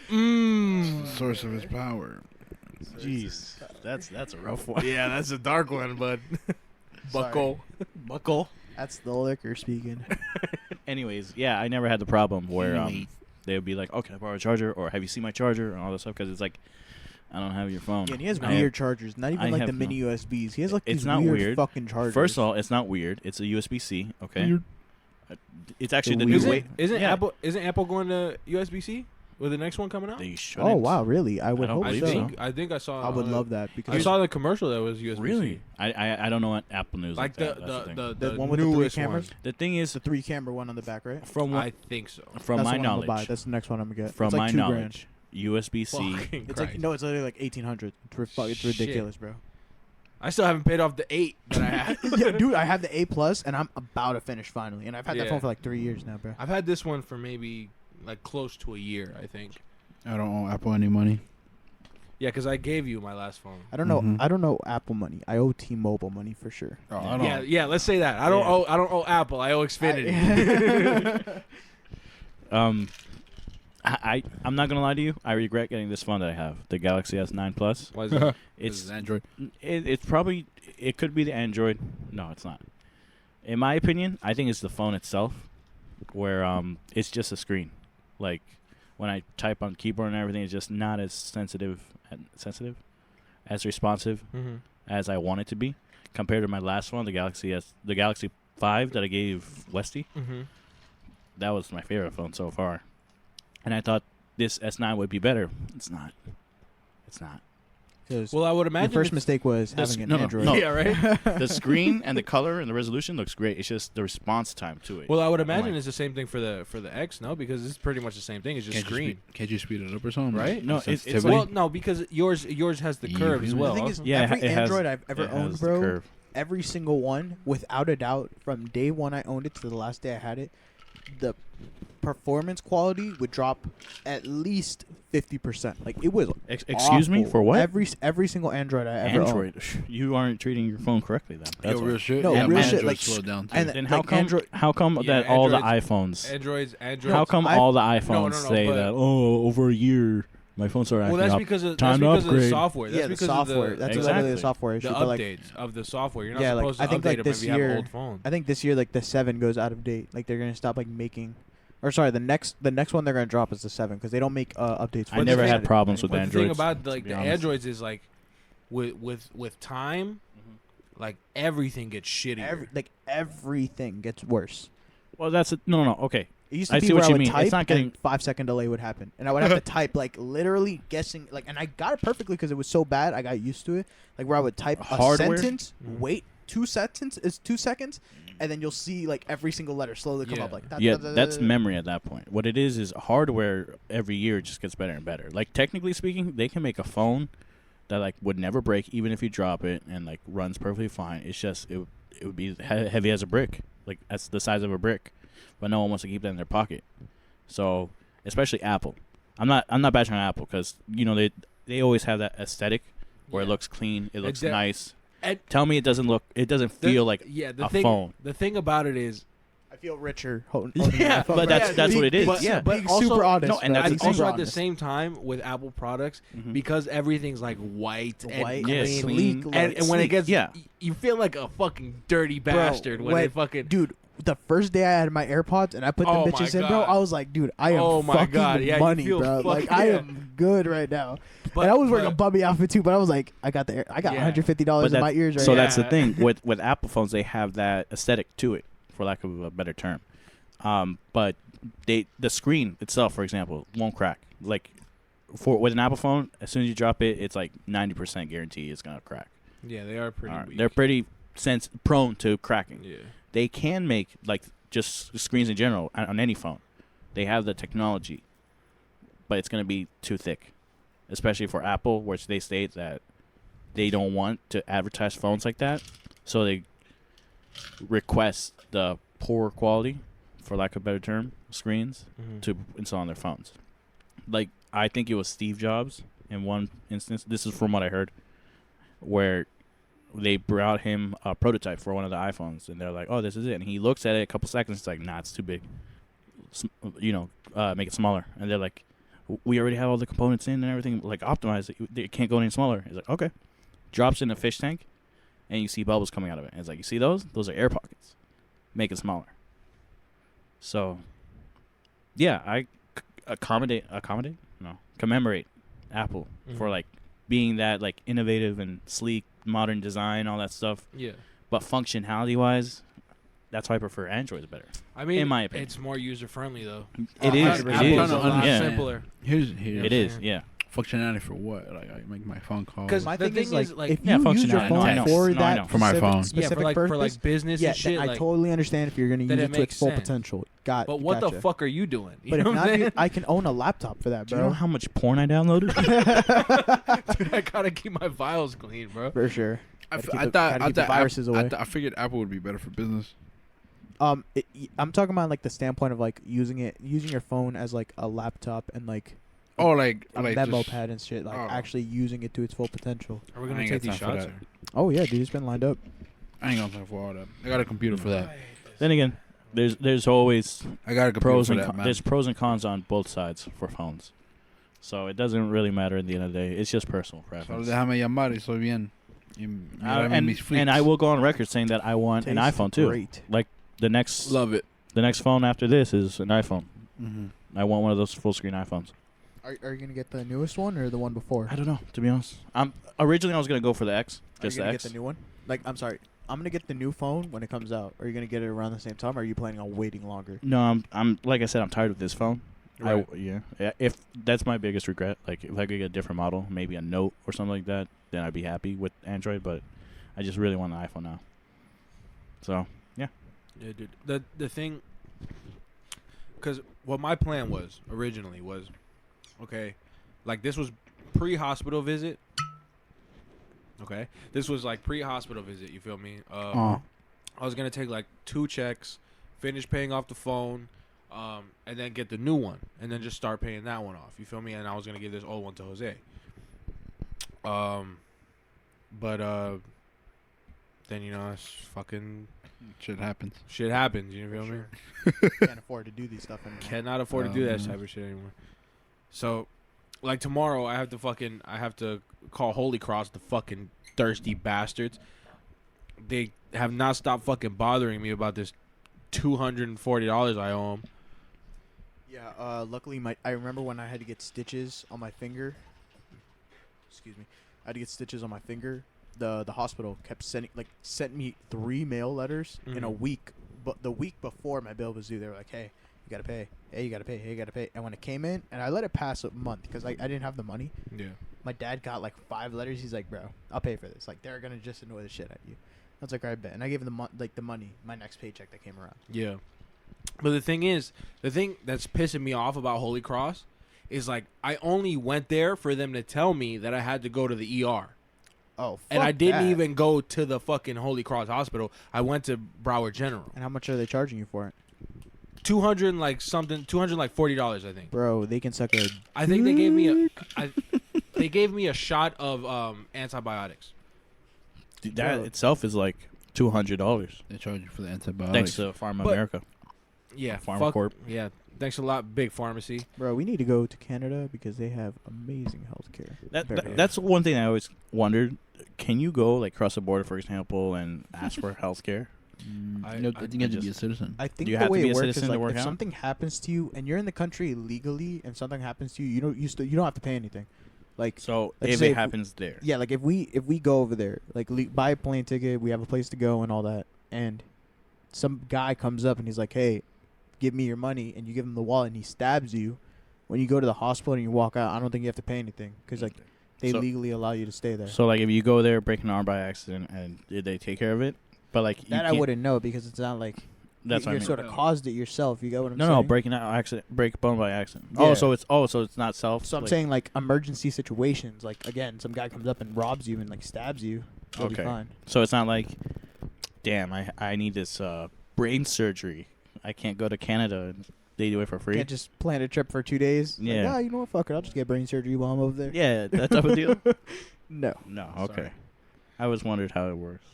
Source of his power. Jeez, that's a rough one. Yeah, that's a dark one, bud. Buckle. Buckle. That's the liquor speaking. Anyways, yeah, I never had the problem where they would be like, "Oh, can I borrow a charger?" or "Have you seen my charger?" and all this stuff because it's like, I don't have your phone. Yeah, and he has I weird have- chargers. Not even I like the have mini USBs. He has like It's these not weird. fucking chargers. First of all, it's not weird. It's a USB-C. Okay. Weird. It's actually the Weird. new way. Isn't Yeah. Apple going to USB-C with the next one coming out? They shouldn't. oh wow, really? I would don't hope believe so. so. I think I saw. I would love that because I saw the commercial that was USB-C. Really? I don't know what Apple News Like that. That's thing. the one with the 3 newest cameras. one. The thing is, The 3-camera one on the back, right? from what, I think so. from That's my the one I'm gonna buy. knowledge, That's the next one I'm gonna get. from it's like my $2,000. knowledge, USB-C. Fucking It's Christ. like no, it's literally like 1,800. It's Shit. ridiculous, bro. I still haven't paid off the 8 that I had. Yeah, dude, I have the A plus, and I'm about to finish finally. And I've had that Yeah. phone for like 3 years now, bro. I've had this one for maybe like close to a year, I think. I don't owe Apple any money. Yeah, because I gave you my last phone. I don't know. Mhm. I don't know Apple money. I owe T-Mobile money for sure. Oh, I don't. Yeah, let's say that. I don't owe Apple. I owe Xfinity. I'm not gonna lie to you. I regret getting this phone that I have, the Galaxy S9 Plus. Why is that? This is It's Android. it's probably it could be the Android. No, it's not. In my opinion, I think it's the phone itself, where it's just a screen. Like when I type on keyboard and everything, it's just not as sensitive, as responsive Mm-hmm. as I want it to be, compared to my last one, the Galaxy 5 that I gave Westy. Mm-hmm. That was my favorite phone so far, and I thought this S9 would be better. It's not. It's not. 'Cause Well, I would your imagine first it's- mistake was This- having an no, no, Android. no. Yeah, right. The screen and the color and the resolution looks great. It's just the response time to it. Well, I would imagine like- it's the same thing for the X, no? Because it's pretty much the same thing. It's just screen, Can't you speed it up or something? right? No, it's Sensitivity? Well, no, because yours has the curve as Mhm. well. The thing is, Yeah, every it has- Android I've ever it has owned, the bro, curve. every single one, without a doubt, from day one I owned it to the last day I had it, the performance quality would drop at least 50%. Like it was. Excuse me, awful. for what? Every single Android I ever owned. Android. You aren't treating your phone correctly then. That's Yo, why. real shit. No, yeah, real my shit, Android like, slowed down too. and Then like Android. how come Yeah, that all the Androids- iPhones? Androids. How come I- all the No, iPhones no, say but- that? Oh, over a year, my phones are acting Well, that's up. because of Time to the upgrade. software. That's Yeah, the because software. Of That's Exactly. literally the software issue. the But like, updates of the software. You're not Yeah, like, supposed I to think, update like, them this if you have year- an old phone. I think this year like the 7 goes out of date. Like they're gonna stop like making, or sorry, the next one they're gonna drop is the 7 because they don't make updates. I for never the had 7 problems with anymore. But the thing Androids. about like be the honest. Androids is like with time, like everything gets shittier. Everything gets worse. Well, that's no. Okay, It used to I be see where what I you would mean. type It's not getting- and 5-second delay would happen, and I would have to type like literally guessing like, and I got it perfectly because it was so bad. I got used to it. Like where I would type a Hardware? sentence, Mhm. wait 2 seconds, and then you'll see like every single letter slowly come Yeah. up. Like yeah, that's memory at that point. What it is hardware every year just gets better and better. Like technically speaking, they can make a phone that like would never break even if you drop it and like runs perfectly fine. It's just it would be heavy as a brick. Like that's the size of a brick, but no one wants to keep that in their pocket. So especially Apple, I'm not bashing on Apple because you know they always have that aesthetic where it Yeah. looks clean, it looks Exact- nice. And Tell me it doesn't feel like the a thing, phone. The thing about it is, I feel richer. Holding Yeah, my phone, but bro. that's what it is. But- Yeah. but being also- super honest. no, and bro. that's Being the thing. super also at the honest. same time with Apple products, Mhm. because everything's like white and White, Yeah, clean, clean. sleek, and when it Sleek, gets, yeah. you feel like a fucking dirty bastard when when- they fucking. Dude, the first day I had my AirPods and I put the Oh my bitches in, bro, God. I was like, dude, I am Oh my fucking God, yeah, you money, feel bro. Like fucking- I yeah. am good right now. But, and I was wearing a but- bummy outfit too, but I was like, I got Yeah. $150 in my ears right So now. that's the Yeah. thing with Apple phones, they have that aesthetic to it, for lack of a better term. But the screen itself, for example, won't crack. Like with an Apple phone, as soon as you drop it, it's like 90% guarantee it's gonna crack. Yeah, they are pretty. Weak. They're pretty prone to cracking. Yeah. They can make like just screens in general on any phone. They have the technology, but it's gonna be too thick, especially for Apple, which they state that they don't want to advertise phones like that, so they request the poor quality, for lack of a better term, screens Mhm. to install on their phones. Like, I think it was Steve Jobs in one instance. This is from what I heard, where they brought him a prototype for one of the iPhones, and they're like, "Oh, this is it." And he looks at it a couple seconds. It's like, "Nah, it's too big. Make it smaller." And they're like, "We already have all the components in and everything. Like, optimize it. It can't go any smaller." He's like, "Okay." Drops in a fish tank, and you see bubbles coming out of it. And it's like, "You see those? Those are air pockets. Make it smaller." So, yeah, I commemorate Apple for Mhm. like being that like innovative and sleek, modern design, all that stuff. Yeah. But functionality wise, that's why I prefer Android's better. I mean, in my opinion, it's more user friendly though. It is. I'm It trying is. to a lot understand. simpler. Here's It is. Yeah. functionality for what? Like I make my phone call. Because My the thing is thing like, is, if yeah, you use your functionality. phone I know. for No, I that know. For my specific, phone. specific for purpose, like business yeah, and shit. I like, totally understand if you're going to then use it it to its makes full sense. potential. but what the Gotcha. fuck are you doing? You But if know what not, I'm saying? dude, I can own a laptop for that, Do you know bro. how much porn I downloaded? Dude, I gotta keep my files clean, bro. For sure. I Gotta thought keep the I thought viruses away. I figured Apple would be better for business. I'm talking about like the standpoint of like using your phone as like a laptop and like Oh, like a like memo just, pad and shit, like oh. actually using it to its full potential. Are we I gonna ain't take got these time for shots? that. Oh yeah, dude, it's been lined up. I ain't got time for all that. I got a computer for that. Then again, there's always I got a computer pros for and that, man. there's pros and cons on both sides for phones. So it doesn't really matter at the end of the day. It's just personal Solo preference. déjame llamar y soy bien. Y mírame mis flicks. And I will go on record saying that I want an Tastes iPhone too. Great. Like the next love it. phone after this is an iPhone. Mm-hmm. I want one of those full screen iPhones. Are you gonna get the newest one or the one before? I don't know, to be honest. Originally I was gonna go for the X, Are you just the gonna X. get the new one? Like, I'm sorry, I'm gonna get the new phone when it comes out. Are you gonna get it around the same time? Or are you planning on waiting longer? No, I'm like I said, I'm tired of this phone. Right. Yeah. If that's my biggest regret, like if I could get a different model, maybe a Note or something like that, then I'd be happy with Android. But I just really want an iPhone now. So Yeah, dude. The thing, because what my plan was originally was, okay, like this was pre-hospital visit. Okay, this was like pre-hospital visit. You feel me? I was gonna take like 2 checks, finish paying off the phone, and then get the new one, and then just start paying that one off. You feel me? And I was gonna give this old one to Jose. But then it's fucking Shit happens. shit happens. You feel me? Can't afford to do these stuff anymore. Cannot afford to do that type of shit anymore. So, like tomorrow, I have to call Holy Cross, the fucking thirsty bastards. They have not stopped fucking bothering me about this $240 I owe them. Yeah. Luckily, I remember when I had to get stitches on my finger. Excuse me. I had to get stitches on my finger. The hospital kept sent me 3 mail letters in a Mhm. week. But the week before my bill was due, they were like, "Hey, you gotta pay. Hey, you gotta pay. Hey, you gotta pay." And when it came in, and I let it pass a month because I didn't have the money. Yeah. My dad got like 5 letters. He's like, "Bro, I'll pay for this. Like, they're gonna just annoy the shit out of you." I was like, "All right, bet." And I gave him the money, my next paycheck that came around. Yeah. But the thing that's pissing me off about Holy Cross is like I only went there for them to tell me that I had to go to the ER. Oh, And I fuck didn't that. even go to the fucking Holy Cross Hospital. I went to Broward General. And how much are they charging you for it, $240, I think. bro? They can suck a. I think they gave me a shot of antibiotics. that Bro. itself is like $200. They charge you for the antibiotics. Thanks to Pharma But- America. Yeah, Pharma Corp. Yeah, thanks a lot, big pharmacy. Bro, we need to go to Canada because they have amazing healthcare. That's one thing I always wondered. Can you go like cross the border, for example, and ask for health care? I- I think you have to be a just- citizen. I think you the have to way be it a works citizen is to like work if out? something happens to you and you're in the country legally and something happens to you, you don't have to pay anything. Like So Let's if say it if- happens there, yeah, like if we go over there, like buy a plane ticket, we have a place to go and all that, and some guy comes up and he's like, "Hey, give me your money," and you give him the wallet and he stabs you. When you go to the hospital and you walk out, I don't think you have to pay anything because like they So- legally allow you to stay there. so like if you go there, break an arm by accident, and did they take care of it? But like you That I can't- wouldn't know because it's not like That's you what I mean. sort of caused it yourself. You get what I'm No, saying? breaking out accident, break bone by accident. Yeah. So it's not self. So I'm like- saying like emergency situations, like again, some guy comes up and robs you and like stabs you. You'll be Okay. fine. So it's not like, damn, I need this brain surgery. I can't go to Canada and they do it for free. Can't just plan a trip for 2 days. Yeah. Like, you know what? Fuck it. I'll just get brain surgery while I'm over there. Yeah, that type of deal. No. No, okay. Sorry. I always wondered how it works.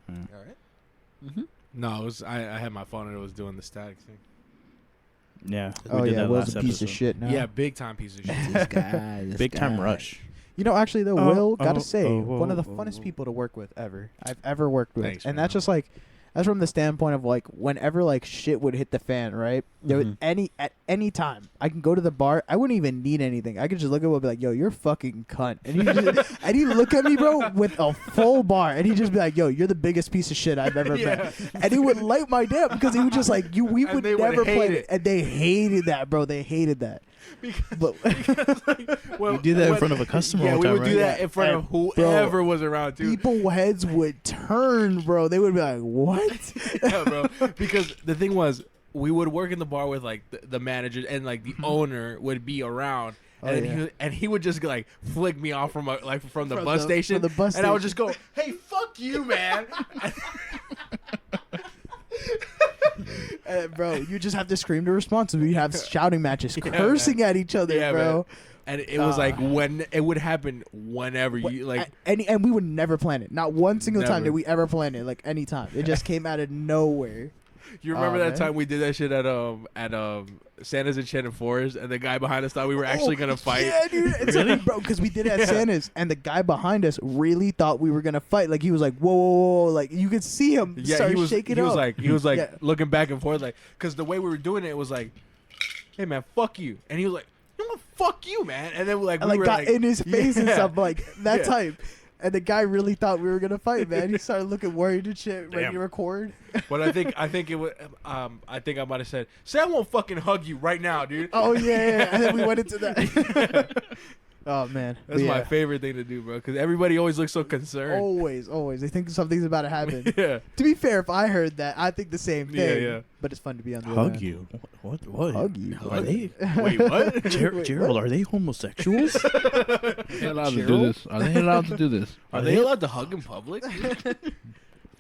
Yeah. All right. Mm-hmm. No, it was I had my phone and it was doing the static thing. Yeah. Oh, we did yeah. that Will's last a piece of episode. shit now. Yeah, big time piece of shit. This Big time rush. You know, actually, though, Oh, Will, gotta oh, say, oh, one of the oh, funnest oh. people to work with I've ever worked with. Thanks, and man. that's just like, that's from the standpoint of like, whenever like shit would hit the fan, right? There would at any time, I can go to the bar. I wouldn't even need anything. I could just look at him and be like, "Yo, you're a fucking cunt," and he'd look at me, bro, with a full bar, and he'd just be like, "Yo, you're the biggest piece of shit I've ever met," and he would light my damn because he would just like, we And would they would never hate play it. it, and they hated that, bro. They hated that. But Well, You do that in when- front of a customer Yeah, all we the time, would do right? that in front of whoever was around, too. people heads would turn, bro. They would be like, "What?" Yeah, bro. Because the thing was, we would work in the bar with like the manager and like the owner would be around, Oh, and yeah. he would just like flick me off from the From bus station, from the bus and I would station. just go, "Hey, fuck you, man." Bro, you just have to scream to response. We have shouting matches, cursing at each other, Yeah, bro. And it was like when it would happen whenever you like. And we would never plan it. Not one single time Never. did we ever plan it. Like any time, it just came out of nowhere. You remember Oh, that man. time we did that shit at Santa's in Shannon Forest, and the guy behind us thought we were actually gonna fight. Yeah, dude. It's Really? like, bro, because we did it at Yeah. Santa's, and the guy behind us really thought we were gonna fight. Like he was like, "Whoa, whoa, whoa!" Like you could see him start shaking he was up. like Yeah. looking back and forth, like, because the way we were doing it was like, "Hey man, fuck you," and he was like, "You know what? Fuck you, man," and then like and we like were got like in his face and Yeah. stuff like that Yeah. type. And the guy really thought we were gonna fight, man. He started looking worried and shit, ready Damn. to record. But I think it was I think I might have said, "Say I won't fucking hug you right now, dude." Oh yeah. And then we went into that. Oh man, That's But my yeah. favorite thing to do, bro. Because everybody always looks so concerned. Always. They think something's about to happen. Yeah. To be fair, if I heard that, I think the same Yeah, thing. yeah. But it's fun to be on the other Hug end. you. What? Hug you. Are they? Wait, what? Wait, Gerald, what? are they homosexuals? Are they allowed to do this? Are they allowed to do this? Are they allowed to hug in public?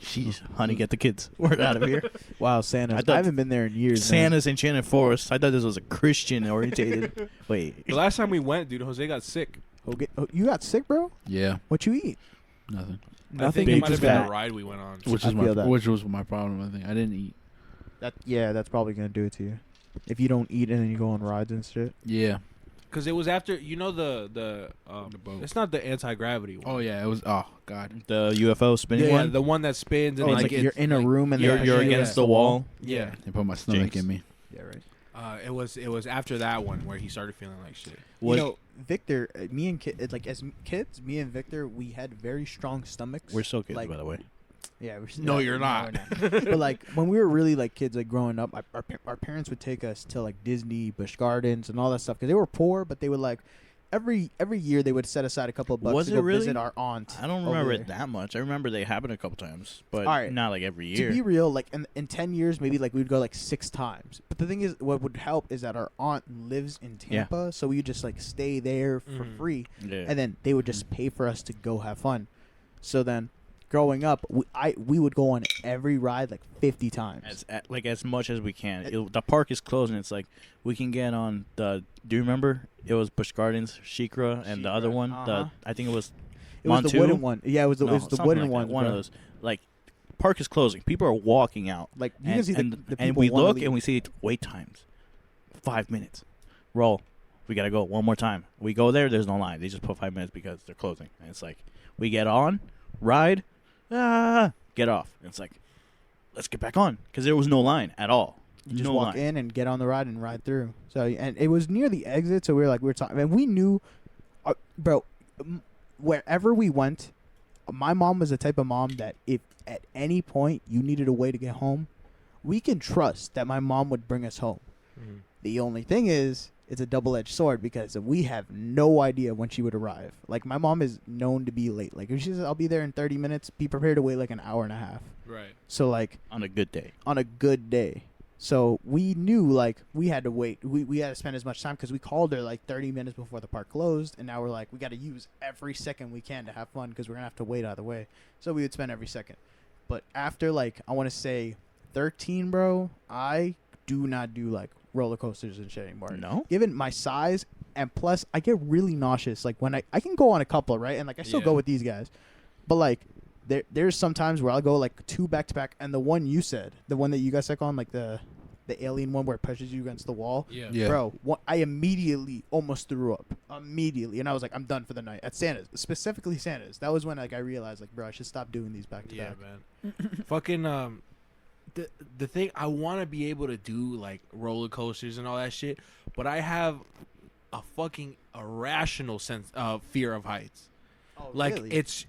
Jeez, honey, get the kids. We're out of here. Wow, Santa. I I, thought haven't been there in years. Santa's in Shannon Forest. I thought this was a Christian orientated. Wait. The last time we went, dude, Jose got sick. You got sick, bro? Yeah, What you eat? nothing. I think Big it might have been fat. the ride we went on. Which I is feel that. which was my problem. I think I didn't eat. That's probably gonna do it to you. If you don't eat and then you go on rides and shit. Yeah. Because it was after, you know, the boat. it's not the anti-gravity one. Oh yeah, it was. Oh god. The UFO spinning yeah, one? the one that spins and Oh, like, it's like you're in a room and You're, they're you're pushing you against against the wall. yeah. They put my stomach Jinx. in me. Yeah, right. It was after that one where he started feeling like shit. What- You know, Victor, me and as kids, me and Victor, we had very strong stomachs. We're still kids, like, by the way. Yeah, we're No, you're not. we're not. But like when we were really like kids, like growing up, our parents would take us to like Disney, Busch Gardens, and all that stuff because they were poor, but they would like every year they would set aside a couple of bucks Was to it go really? visit our aunt. I don't over remember there. it that much. I remember they happened a couple times, but Alright. not like every To year. be real, like in 10 years, maybe like we'd go like 6 times. But the thing is, what would help is that our aunt lives in Yeah. Tampa, so we would just like stay there for Mhm. free, Yeah. and then they would just pay for us to go have fun. So then, growing up, we would go on every ride like 50 times. as much as we can. The park is closed, and it's like we can get on the. Do you remember? It was Busch Gardens, Shikra, and the other Sheikra, one. uh-huh. I think it was. It was the Montu? wooden one. Yeah, it was the, no, it was the something wooden like one. that. One of those. Like, park is closing. People are walking out. Like you and, can see and, the people and we wanna look leave. and we see wait times. 5 minutes. Roll. We gotta go one more time. We go there. There's no line. They just put 5 minutes because they're closing. And it's like we get on, ride, get off. And it's like let's get back on because there was no line at all. You just no walk line. in and get on the ride and ride through. So and it was near the exit, so we were talking, and we knew, bro, wherever we went, my mom was the type of mom that if at any point you needed a way to get home, we can trust that my mom would bring us home. Mhm. The only thing is, it's a double-edged sword because we have no idea when she would arrive. Like my mom is known to be late. Like if she says I'll be there in 30 minutes, be prepared to wait like an hour and a half. Right. So like On a good day. on a good day. So we knew like we had to wait. We had to spend as much time because we called her like 30 minutes before the park closed, and now we're like we got to use every second we can to have fun because we're gonna have to wait either way. So we would spend every second. But after like I want to say 13, bro, I do not do like roller coasters and shit anymore. No? Given my size, and plus I get really nauseous. Like when I can go on a couple, right? And like I still go with these guys, but like there's some times where I'll go like 2 back to back, and the one you said, the one that you guys took on, like the alien one where it pushes you against the wall. Yeah. Bro, I immediately almost threw up. Immediately. And I was like, I'm done for the night. At Santa's. Specifically Santa's. That was when like I realized, like, bro, I should stop doing these back to back. Yeah, man. Fucking the thing, I want to be able to do like roller coasters and all that shit, but I have a fucking irrational sense of fear of heights. Oh, Like really? it's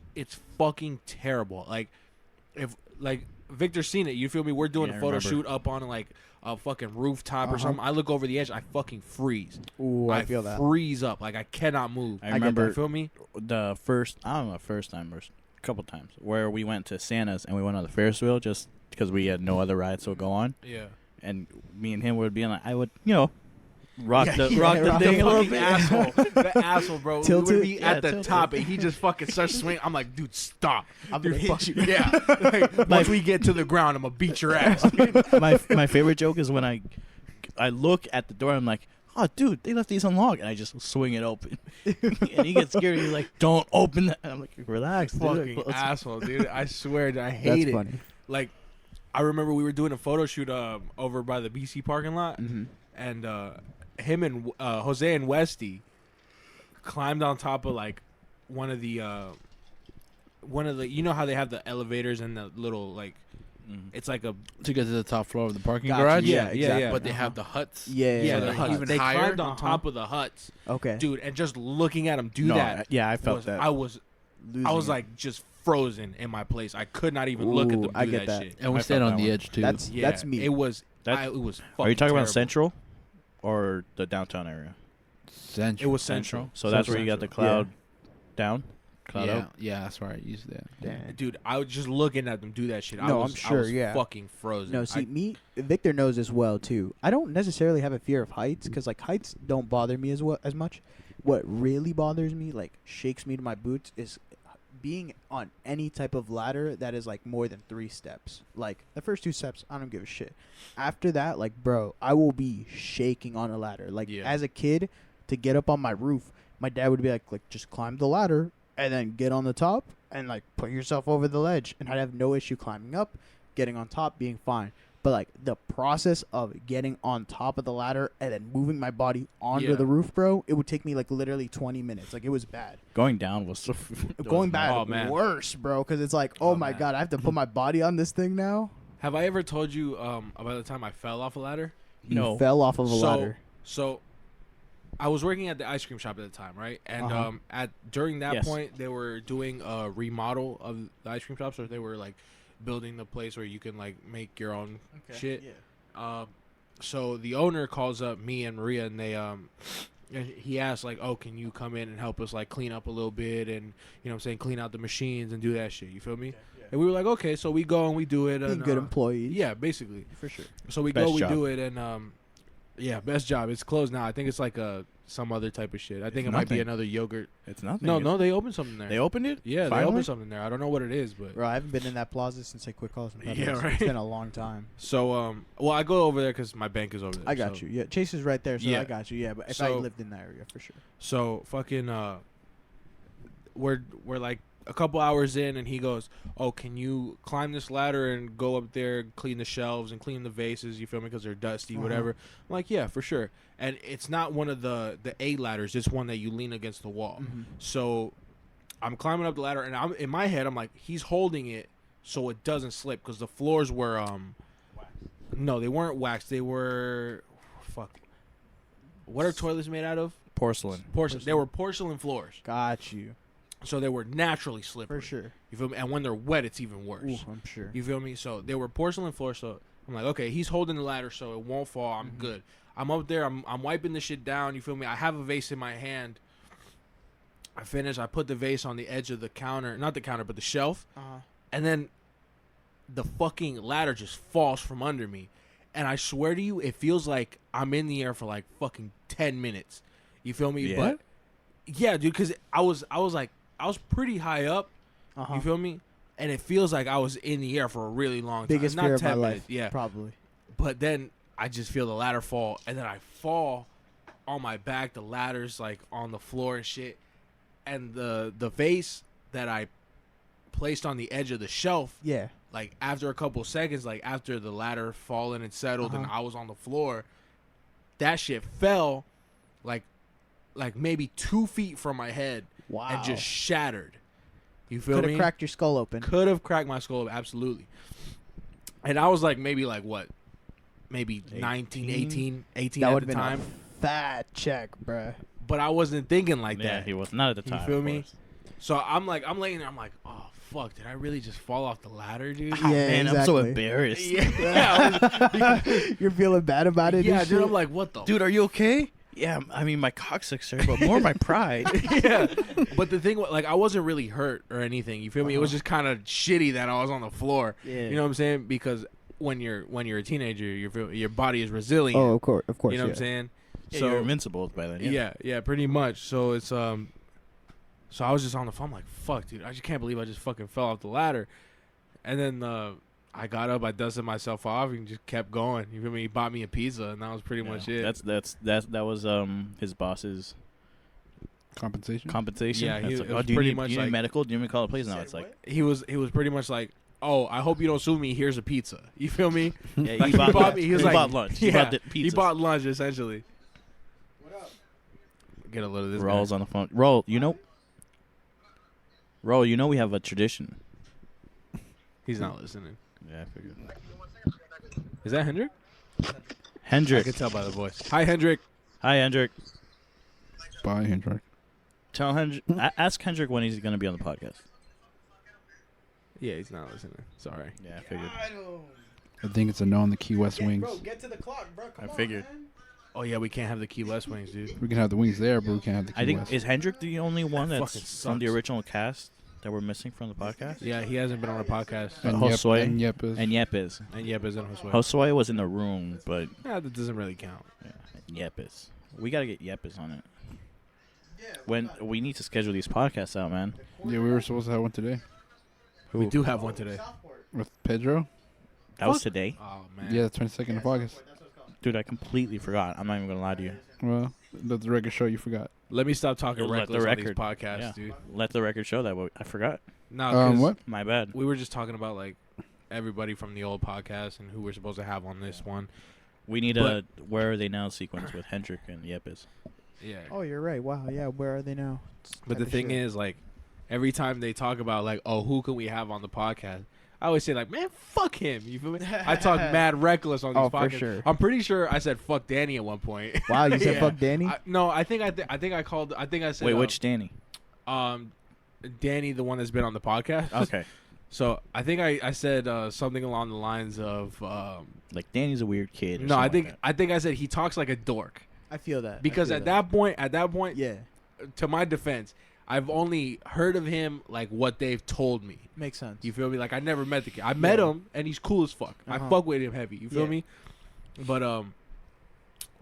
fucking terrible. Like if like Victor's seen it, you feel me? We're doing Yeah, a I photo remember. shoot up on like a fucking rooftop or something. I look over the edge, I fucking freeze. Ooh, I feel that. Freeze up, like I cannot move. I get remember You feel me? the first, I don't know, first time or a couple times where we went to Santa's and we went on the Ferris wheel just because we had no other rides to go on. Yeah. And me and him would be like, I would, rock Yeah, the yeah, rock the rock thing the a little fucking bit. asshole, the asshole, bro. Tilt We would it? be Yeah, at the tilt top, it. and he just fucking starts swinging. I'm like, dude, stop. I'm gonna hit you. Yeah. Like, once we get to the ground, I'm gonna beat your ass. my favorite joke is when I look at the door, I'm like, oh, dude, they left these unlocked, and I just swing it open. And he gets scared. He's like, don't open that. And I'm like, relax, dude. Fucking asshole, dude. I swear, I hate That's it. funny. Like, I remember we were doing a photo shoot over by the BC parking lot, Mm-hmm. and him and Jose and Westy climbed on top of like one of the you know how they have the elevators and the little like it's like a To get to the top floor of the parking Gotcha. garage. Yeah, exactly. But they have the huts. Yeah, yeah, So the they're huts. even They higher? climbed on top of the huts, Okay. dude, and just looking at them do No, that. yeah, I felt was, that. I was Losing it. like just frozen in my place. I could not even look at Ooh, them do I get that that. shit. And we I stayed felt on that the one. edge too. That's Yeah, me. It was. That- It was. Are you talking about terrible. Central or the downtown area? It was Central. So that's where you got the cloud down? Cloud Yeah, up? yeah, that's right. Use that. Damn. Dude, I was just looking at them do that shit. I No, was, I'm sure, I was yeah. fucking frozen. No, see, Victor knows as well too. I don't necessarily have a fear of heights because like heights don't bother me as much. What really bothers me, like shakes me to my boots, is being on any type of ladder that is like more than 3 steps. Like the first 2 steps, I don't give a shit. After that, like bro, I will be shaking on a ladder. Like Yeah. as a kid, to get up on my roof, my dad would be like just climb the ladder and then get on the top and like put yourself over the ledge, and I'd have no issue climbing up, getting on top, being fine. But like the process of getting on top of the ladder and then moving my body onto Yeah. the roof, bro, it would take me like literally 20 minutes. Like it was bad. Going down was so Going back, oh, man. worse, bro, because it's like, oh, Oh, my man. god, I have to put my body on this thing now. Have I ever told you about the time I fell off a ladder? No. You fell off of a ladder. So I was working at the ice cream shop at the time, right? And Uh-huh. during that Yes. point, they were doing a remodel of the ice cream shop, so they were like building the place where you can like make your own shit. So the owner calls up me and Maria, and they and he asked like, "Oh, can you come in and help us like clean up a little bit, and you know what I'm saying, clean out the machines and do that shit." You feel me? And we were like, "Okay," so we go and we do it. Being And, good employees. yeah, basically. for sure. So we Best go, we job. do it, and yeah, best job. It's closed now. I think it's like some other type of shit. I think it might be nothing. another yogurt. It's nothing. No, they opened something there. They opened it? Yeah, they Finally? opened something there. I don't know what it is, but Bro, I haven't been in that plaza since I quit college. Yeah, right. It's been a long time. so well, I go over there because my bank is over there. I got so. you. Yeah, Chase is right there, so Yeah. I got you. Yeah, but if I So- lived in that area, for sure. So fucking we're like a couple hours in, and he goes, "Oh, can you climb this ladder and go up there, clean the shelves and clean the vases? You feel me? Because they're dusty, whatever." I'm like, "Yeah, for sure." And it's not one of the 8 ladders; it's one that you lean against the wall. So I'm climbing up the ladder, and I'm in my head, I'm like, he's holding it so it doesn't slip because the floors were no, they weren't waxed. They were What are toilets made out of? Porcelain. Porcelain. They were porcelain floors, Got you. so they were naturally slippery. For sure. You feel me? And when they're wet, it's even worse. Ooh, I'm sure. You feel me? So they were porcelain floors. So I'm like, okay, he's holding the ladder so it won't fall. I'm good. I'm up there. I'm wiping the shit down. You feel me? I have a vase in my hand. I finish. I put the vase on the edge of the counter. Not the counter, but the shelf. And then the fucking ladder just falls from under me. And I swear to you, it feels like I'm in the air for like fucking 10 minutes. You feel me? Yeah? But yeah, dude, because I was pretty high up. You feel me? and it feels like I was in the air for a really long time. Biggest Not fear of 10 my minutes, life. yeah. Probably. But then I just feel the ladder fall, and then I fall on my back. The ladder's like on the floor and shit, and the vase that I placed on the edge of the shelf, Yeah. like after a couple seconds, like after the ladder fallen and settled, and I was on the floor, that shit fell, like maybe 2 feet from my head, Wow. and just shattered. You feel Could me? have cracked your skull open. Could have cracked my skull, absolutely. And I was like maybe 19, 18 That at would the have been time. a fat check, bruh. But I wasn't thinking like Yeah, that. he was not at the You time. feel of me? course. So I'm laying there. I'm like, oh fuck, did I really just fall off the ladder, dude? Yeah, Man, I'm so exactly. embarrassed. Yeah, You're feeling bad about it. yeah, and dude. shit? I'm like, what the? Dude, are you okay? Yeah, I mean my coccyx, but more my pride. Yeah. But the thing, like, I wasn't really hurt or anything. You feel me? It was just kind of shitty that I was on the floor. Yeah. You know what I'm saying? Because when you're a teenager, your body is resilient. Oh, of course, you know what I'm saying? Yeah, you're invincible by then. Yeah, pretty much. So it's so I was just on the phone. I'm like, fuck, dude, I just can't believe I just fucking fell off the ladder. And then I got up, I dusted myself off, and just kept going. You feel me? He bought me a pizza, and that was pretty much it. That was his boss's Compensation. Yeah, That's it like, was do you pretty need, much do you need like- medical? Do you need me to call the police? No, it's like he was pretty much like, oh, I hope you don't sue me. Here's a pizza. You feel me? yeah, Like, he bought me. He was like, bought lunch. Yeah, He bought the he pizzas. bought lunch essentially. What up? Get a little of this. Raul's guy. on the phone. Raul, Raul, we have a tradition. He's not listening. Yeah, I figured. Is that Hendrik? I Hendrik. can tell by the voice. Hi, Hendrik. Hi, Hendrik. Bye, Hendrik. Tell Hendrik. Ask Hendrik when he's going to be on the podcast. Yeah, he's not listening. Sorry. Yeah, I figured. I think it's a no on the Key West wings. get to the clock, bro. I figured. Oh yeah, we can't have the Key West wings, dude. We can have the wings there, but we can't have the Key I think West. is Hendrik the only one That that's fucking from the sucks. original cast that we're missing from the podcast? Yeah, he hasn't been on a podcast. and Josue and Yepes. And Yepes. And Yepes and Josue. Josue was in the room, but Yeah, that doesn't really count. yeah, Yepes. We got to get Yepes on it. When we need to schedule these podcasts out, man. Yeah, we were supposed to have one today We do have one today. with Pedro. That was today. Oh man. Yeah, the 22nd of August. Dude, I completely forgot. I'm not even going to lie to you. Well, let the record show you forgot. Let me stop talking Let reckless the on these record- podcasts, yeah. dude. Let the record show that. But I forgot. No, 'cause What? My bad. we were just talking about like everybody from the old podcast and who we're supposed to have on this one. We need a Where Are They Now sequence with Hendrik and Yepes. Yeah. Oh, you're right. Wow. Yeah. Where are they now? But the thing is, like, every time they talk about like, oh, who can we have on the podcast? I always say like, man, fuck him. You feel me? I talk mad reckless on these Oh, for podcasts. sure. I'm pretty sure I said fuck Danny at one point. Wow, you said Yeah. fuck Danny? No, I think I called. I think I said. Wait, which Danny? Danny, the one that's been on the podcast. Okay. So I think I said something along the lines of. Like, Danny's a weird kid. or No, something like I think I said he talks like a dork. I feel that. Because at that point, Yeah. to my defense, I've only heard of him like what they've told me. Makes sense. You feel me? Like I never met the kid. I met him and he's cool as fuck. I Uh-huh. fuck with him heavy. You feel Yeah. me?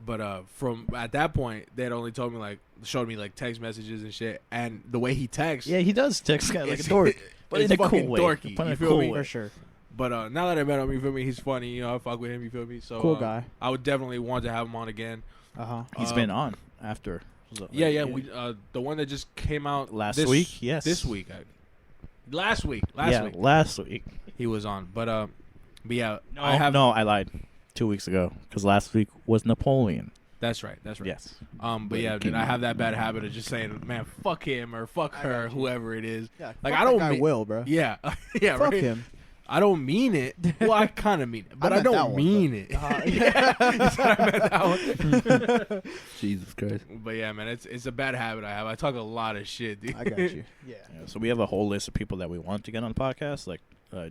But from at that point, they had only told me like showed me like text messages and shit. And the way he texts, Yeah, he does text guy like a it's- dork. But it's in a cool fucking way. dorky. But in You a feel cool me? way. For sure. But now that I met him, you feel me? He's funny. You know, I fuck with him. You feel me? So Cool guy. I would definitely want to have him on again. Uh-huh. He's been on after. So, Yeah. like, We the one that just came out Last this week? Yes. this week. Last week. Last week. He was on. But yeah, No, I lied. 2 weeks ago. Because last week was Napoleon. That's right. That's right. Yes. But yeah, dude, I have that bad habit of just saying, man, fuck him or fuck her, whoever it is. Yeah. Like, fuck I don't that guy mean- Will, bro. Yeah, yeah, Fuck right. him. I don't mean it. Well, I kind of mean it, but I meant that don't one, mean it. Yeah. You said I meant that one. Jesus Christ. But yeah, man, it's a bad habit I have. I talk a lot of shit, dude. I got you. Yeah. Yeah, so we have a whole list of people that we want to get on the podcast, like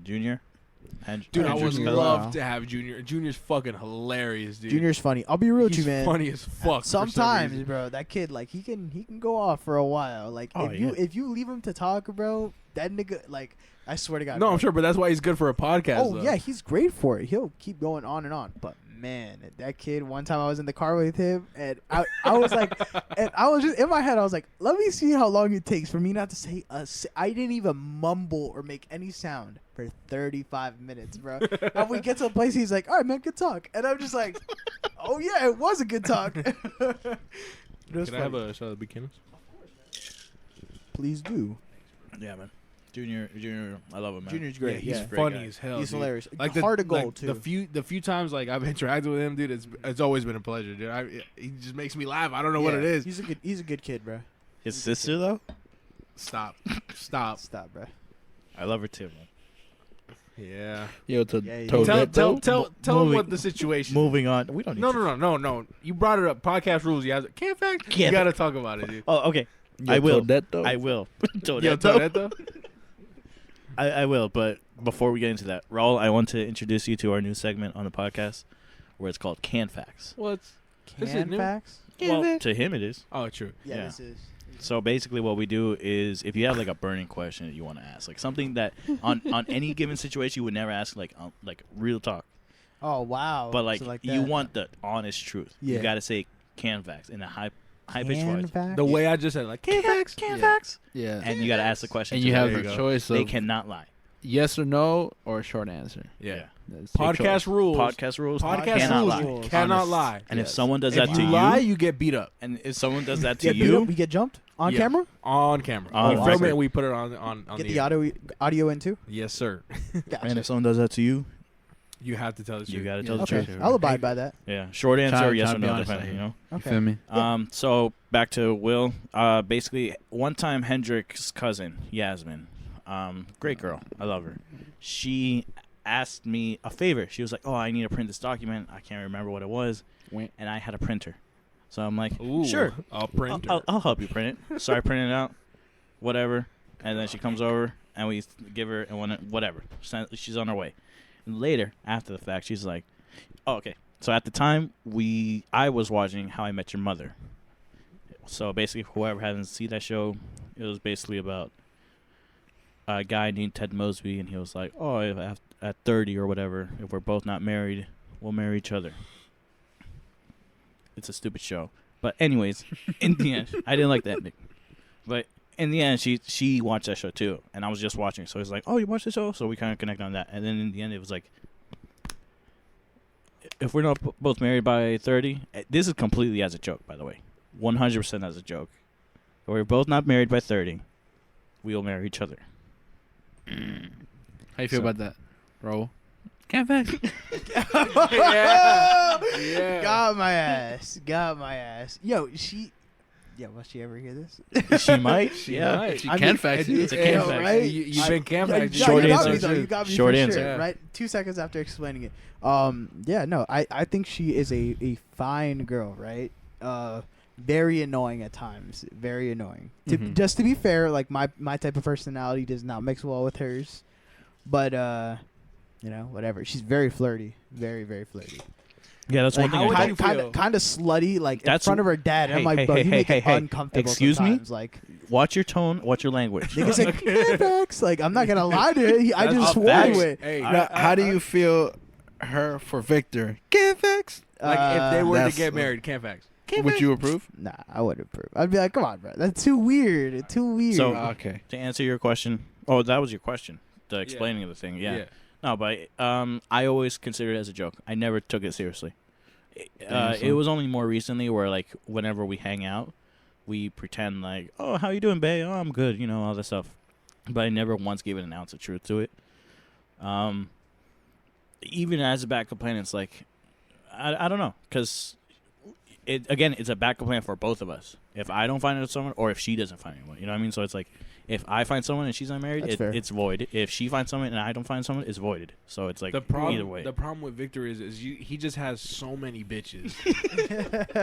Junior. Dude, I would Hendrik's cousin. love to have Junior. Junior's fucking hilarious, dude. Junior's funny. I'll be real with He's you, man. funny as fuck. for some Sometimes, reason. bro, that kid, like, he can go off for a while. Like, Oh, yeah. if you leave him to talk, bro, that nigga, like, I swear to God. No, bro. I'm sure, but that's why he's good for a podcast. Oh though. yeah, he's great for it. He'll keep going on and on. But man, that kid. One time I was in the car with him, and I was like, and I was just in my head. I was like, let me see how long it takes for me not to say I didn't even mumble or make any sound for 35 minutes, bro. And we get to a place, he's like, all right, man, good talk. And I'm just like, oh yeah, it was a good talk. Can I have a shot of beginners? Please do. Yeah, man. Junior, I love him, man. Junior's great. He's Yeah, funny guy. as hell. he's dude. hilarious. Like Hard to goal like too. The few times like I've interacted with him, dude, it's always been a pleasure, dude. He just makes me laugh. I don't know what it is. He's a good kid, bro. His sister though, Stop. Stop, bro. I love her too, man. Yeah. Yo, to Yeah, yeah. Toadette, Tell him Moving- what the situation. Moving on. We don't need No. You brought it up. Podcast rules. You have can't fact. You Can't. gotta talk about it, dude. Oh, okay. Yo, I will. Toadette, I will. Yo, Toadette. Toadette. I will, but before we get into that, Raul, I want to introduce you to our new segment on the podcast where it's called Can Facts. What's This is Can new. facts? Well, to him it is. Oh, true. Yeah, Yeah. this is. So basically what we do is if you have like a burning question that you want to ask, like something that on any given situation you would never ask, like real talk. Oh wow. But like, So you that. want the honest truth. Yeah. You got to say can facts in a high pitched Can voice. facts? The way I just said, like can facts. Can Yeah. facts. Yeah. And you got to ask the question. And to you them. have There the you go. choice They of cannot lie. yes or no or a short answer. Yeah. That's your Podcast choice. rules. Podcast rules. Podcast cannot rules. lie. You cannot Honest. lie. And if Yes. someone does If that to you you, lie, you get beat up and if someone does that to Get beat you, up, we get jumped on Yeah. camera. on camera. On We film record. it and we put it on Get the the air. audio in too. Yes, sir. Gotcha. and if someone does that to you, You have to tell the truth. you got to tell the Okay, truth. I'll abide by that. Yeah, short answer, Try- yes try or to be no, honest depending. out You here. know. You feel me? So back to Will. Basically, one time Hendrix's cousin Yasmin, great girl, I love her. She asked me a favor. She was like, "Oh, I need to print this document. I can't remember what it was," and I had a printer. So I'm like, Ooh, "Sure, a printer. I'll help you print it." So I printed it out, whatever, and then she comes over and we give her and whatever. She's on her way. And later, after the fact, she's like, "Oh, okay." So at the time, I was watching How I Met Your Mother. So basically, whoever hasn't seen that show, it was basically about a guy named Ted Mosby, and he was like, "Oh, if at 30 or whatever, if we're both not married, we'll marry each other." It's a stupid show, but anyways, in the end, I didn't like that ending. But in the end, she watched that show too, and I was just watching. So it's like, "Oh, you watched the show?" So we kind of connect on that, and then in the end, it was like, if we're not both married by 30, this is completely as a joke, by the way, 100% as a joke. If we're both not married by 30, we'll marry each other. How you feel So- about that, Raul? Can't fact. Yeah. Got my ass. Yo, will she ever hear this? She might. She Yeah. might. She I can mean, fact it's a it. can Yo, fact. right? You've been camp Yeah, fact. Short you got answer. me though. You got me Short for answer. sure, Yeah. right? 2 seconds after explaining it. I think she is a fine girl, right? Very annoying at times. Very annoying. Mhm. Just to be fair, like my type of personality does not mix well with hers. But whatever. She's very flirty. Very, very flirty. Yeah, that's Like, one thing. how would I you hate. feel? kind of slutty, like in That's- front of her dad. Hey, I'm like, hey, bro, hey, you make hey, it hey, uncomfortable. excuse me? sometimes. Like, Watch your tone. Watch your language. niggas like, "Yeah, facts." Like, I'm not gonna lie to it. I That's just a swore fact. to it. Hey, Now, how do you feel her for Victor? Can't fact. like if they were to That's- get married, camp facts. Would you approve? Nah, I wouldn't approve. I'd be like, come on, bro. That's too weird. It's too weird. So- Okay. To answer your question. Oh, that was your question. The explaining of the thing. Yeah. No, but I always considered it as a joke. I never took it seriously. It was only more recently where, like, whenever we hang out, we pretend like, "Oh, how you doing, babe? Oh, I'm good," all this stuff. But I never once gave it an ounce of truth to it. Even as a backup plan, it's like, I don't know, because it's a backup plan for both of us. If I don't find someone, or if she doesn't find anyone, you know what I mean? So it's like, if I find someone and she's not married, That's fair. it's void. If she finds someone and I don't find someone, it's voided. So it's like either way. The problem with Victor is he just has so many bitches.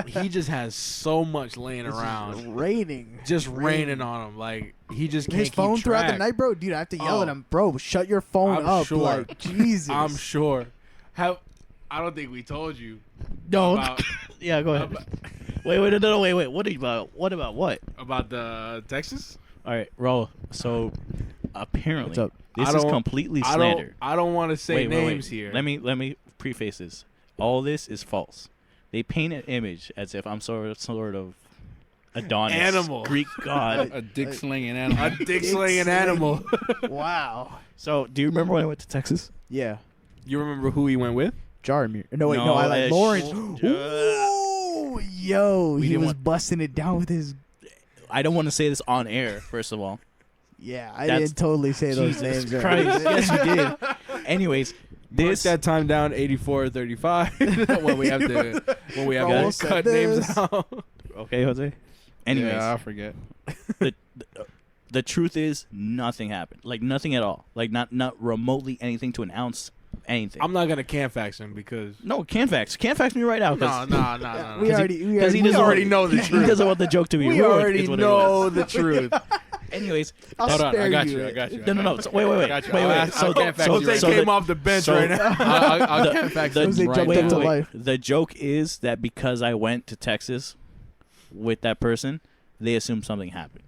He just has so much laying It's around, just raining. just raining on him. Like he just can't His phone keep throughout track. the night, bro. Dude, I have to yell Oh. at him, bro. Shut your phone I'm up. sure. Like, Jesus. I'm sure. I don't think we told you. No. About, Yeah, go ahead. about, Wait. What about what? about the Texas. All right, Raul. So apparently, What's up? this I is don't- completely slander. I don't want to say names here. Let me preface this. All this is false. They paint an image as if I'm sort of Adonis, Animal. Greek god. A dick slinging animal. A dick slinging animal. Wow. So, do you remember when I went to Texas? Yeah. You remember who he went with? Jaromir. No, wait, no, I like Lawrence. Ooh, yo, We he didn't was want- busting it down with his. I don't want to say this on air, first of all. Yeah, I That's- didn't totally say those Jesus names. Christ. Yes, you did. Anyways, Mark this that time down 84-35 when we have to Raul said cut this. names out. okay, Jose. Anyways, Yeah, I forget. the truth is nothing happened. Like nothing at all. Like not remotely anything to announce anything. I'm not gonna Canfax him because No, can't fax me right now. no. We already, we 'cause he already, doesn't already know the He truth. doesn't want the joke to be We ruined. already is what it know was. the truth. Anyways, I'll Hold on, spare I got you. you. I got you. no. So, wait. I got you. Wait. So Canfax you Jose right came the- off the bench so- right now. I'll the- Canfax the- Jose right jumped wait, up to now. life. The joke is that because I went to Texas with that person, they assumed something happened.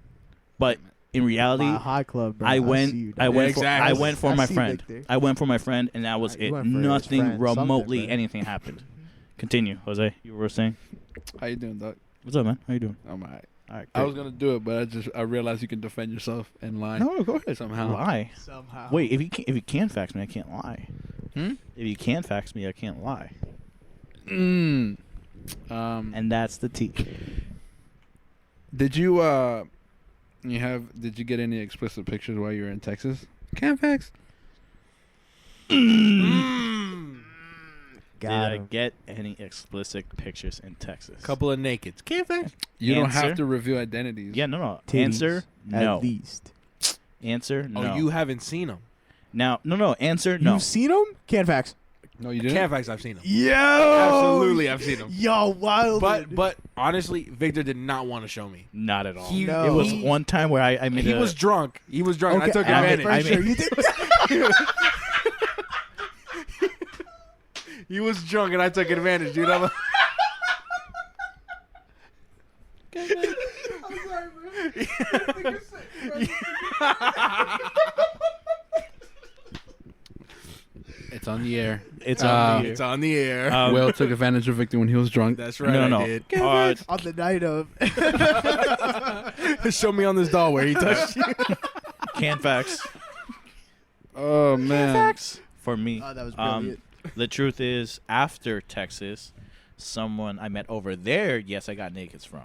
But in reality, My high club, bro. I see went you, I dog. went exactly. I went for I my see friend. Victor. I went for my friend, and that was You it. went for his Nothing friend. remotely Something, bro. anything happened. Continue, Jose. You were saying. How you doing, Doc? What's up, man? How you doing? I'm alright. All right. I was gonna do it, but I realized you can defend yourself and lie. No, go ahead. Somehow. Lie. Somehow. Wait, if you can fax me, I can't lie. Hmm? If you can fax me, I can't lie. And And that's the T. did you did you get any explicit pictures while you were in Texas? Canfax. Did Got I him. get any explicit pictures in Texas? Couple of nakeds. Canfax. You don't Answer? have to reveal identities. Yeah, no. Titties, Answer no. At least. Answer no. Oh, you haven't seen him. Now, no. Answer no. You've seen him? Canfax. No, you didn't. Canfax, I've seen him. Yo. Absolutely, I've seen him. Yo, wild. But honestly, Victor did not want to show me. Not at all. He- No. It was he- one time where I made He a, was drunk. He was drunk. okay, I took I made- advantage. for I sure. made- You did. He was drunk and I took advantage, dude. I'm like, It's on the air. It's on the it's on the air. Will took advantage of Victor when he was drunk. That's right. no. I did. On the night of. Show me on this doll where he touched you. Can fax Oh man. for me. Oh, that was Um, brilliant. The truth is, after Texas, someone I met over there, yes, I got nakeds from.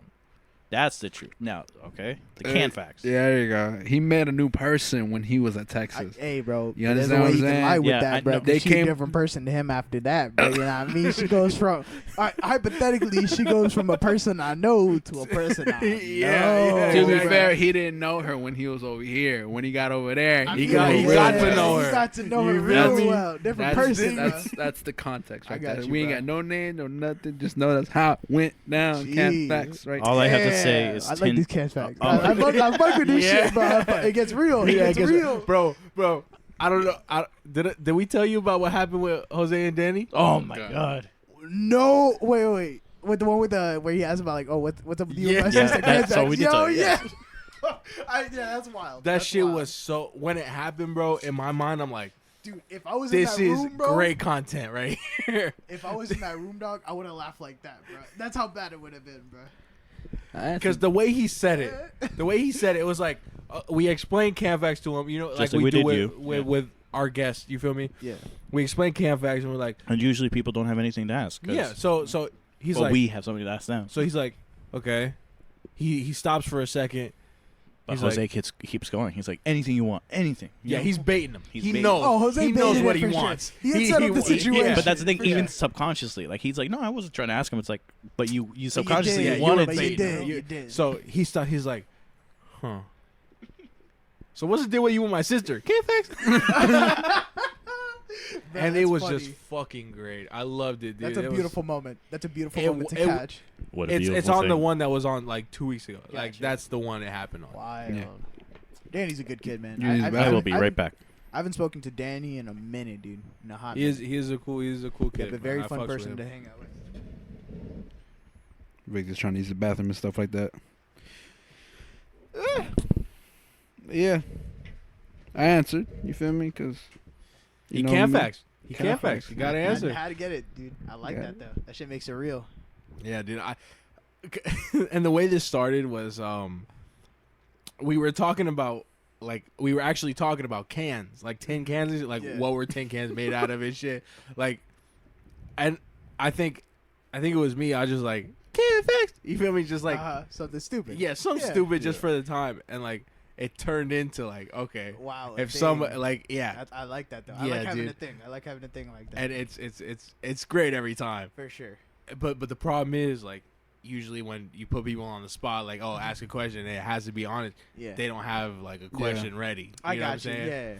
That's the truth. Now, okay, the can fax. Yeah, there you go. He met a new person when he was at Texas. Hey, bro. You There's understand a what way I'm you can saying? lie with Yeah, I that, bro. know. They They she's a came- different person to him after that, bro. You know what I mean? She goes from, hypothetically, she goes from a person I know to a person I know. Yeah, To be exactly. fair, he didn't know her when he was over here. When he got over there, I he feel got like he real got well. to know her. He got to know her You real feel me? well. Different person. That's the context I right got there. you, We ain't bro. got no name, no nothing. Just know that's how it went down. Can't Jeez. facts right All I have to say Yeah, is I like 10 these cash facts. Oh. I fuck with this Yeah. shit, bro. It gets real. It gets real. Bro. I don't know. Did we tell you about what happened with Jose and Danny? Oh my God. god. No, wait. With the one with the where he asked about like, oh, what's up with you? and my Yeah, sister? that- Cash so facts. we did Yo, tell- yeah. Yeah, that's wild. That That's shit wild. was so. When it happened, bro, in my mind, I'm like, Dude, if I was this in that is room, bro, great content right here. if I was in that room, dog, I would have laughed like that, bro. That's how bad it would have been, bro. Because the way he said it, it was like we explained Canfax to him, you know, like Just like we we do did with, you. with, Yeah. with our guests. You feel me? Yeah. We explained Canfax and we're like, And usually people don't have anything to ask. 'cause- yeah. So he's well, like, we have something to ask them. so he's like, okay. He stops for a second. But he's Jose like- keeps going. He's like, anything you want, anything. You Yeah, know? he's baiting him. He's He baiting knows. Oh, Jose he knows baited what it he for sure. wants. He had set up the situation. But that's the thing, For even sure. subconsciously, like he's like, no, I wasn't trying to ask him. It's like, but you did, subconsciously yeah, you wanted were to. baiting him. bro. You did. So he stopped. He's like, huh. So what's the deal with you and my sister? Canfax. Bro, And it that's was funny. just fucking great. I loved it, dude. That's a It was- beautiful moment. That's a beautiful It- moment to it- catch. What a It's beautiful on the thing. one that was on like 2 weeks ago. Like Gotcha. that's the one it happened on. Wild. Yeah. Danny's a good kid, man. Yeah, he's I bad. I will be right back. I haven't spoken to Danny in a minute, dude. In a hot He minute. is a cool Yeah, kid. but very man. I fun fucks with person him. to hang out with. Victor's trying to use the bathroom and stuff like that. Yeah, I answered. You feel me? Because He Canfax. He can't fax. You gotta answer. I had to get it, dude. I like that though. That shit makes it real. Yeah, dude. And the way this started was we were talking about we were actually talking about cans, like tin cans, what were tin cans made out of and shit. And I think it was me. I was just like, can fax. You feel me? Just something stupid. Yeah, stupid just for the time. And it turned into okay. Wow. If someone I like that though. I like having a thing. I like having a thing like that. And it's great every time. For sure. But the problem is usually when you put people on the spot, ask a question, and it has to be honest. Yeah. They don't have a question ready. I know got what I'm saying? Yeah.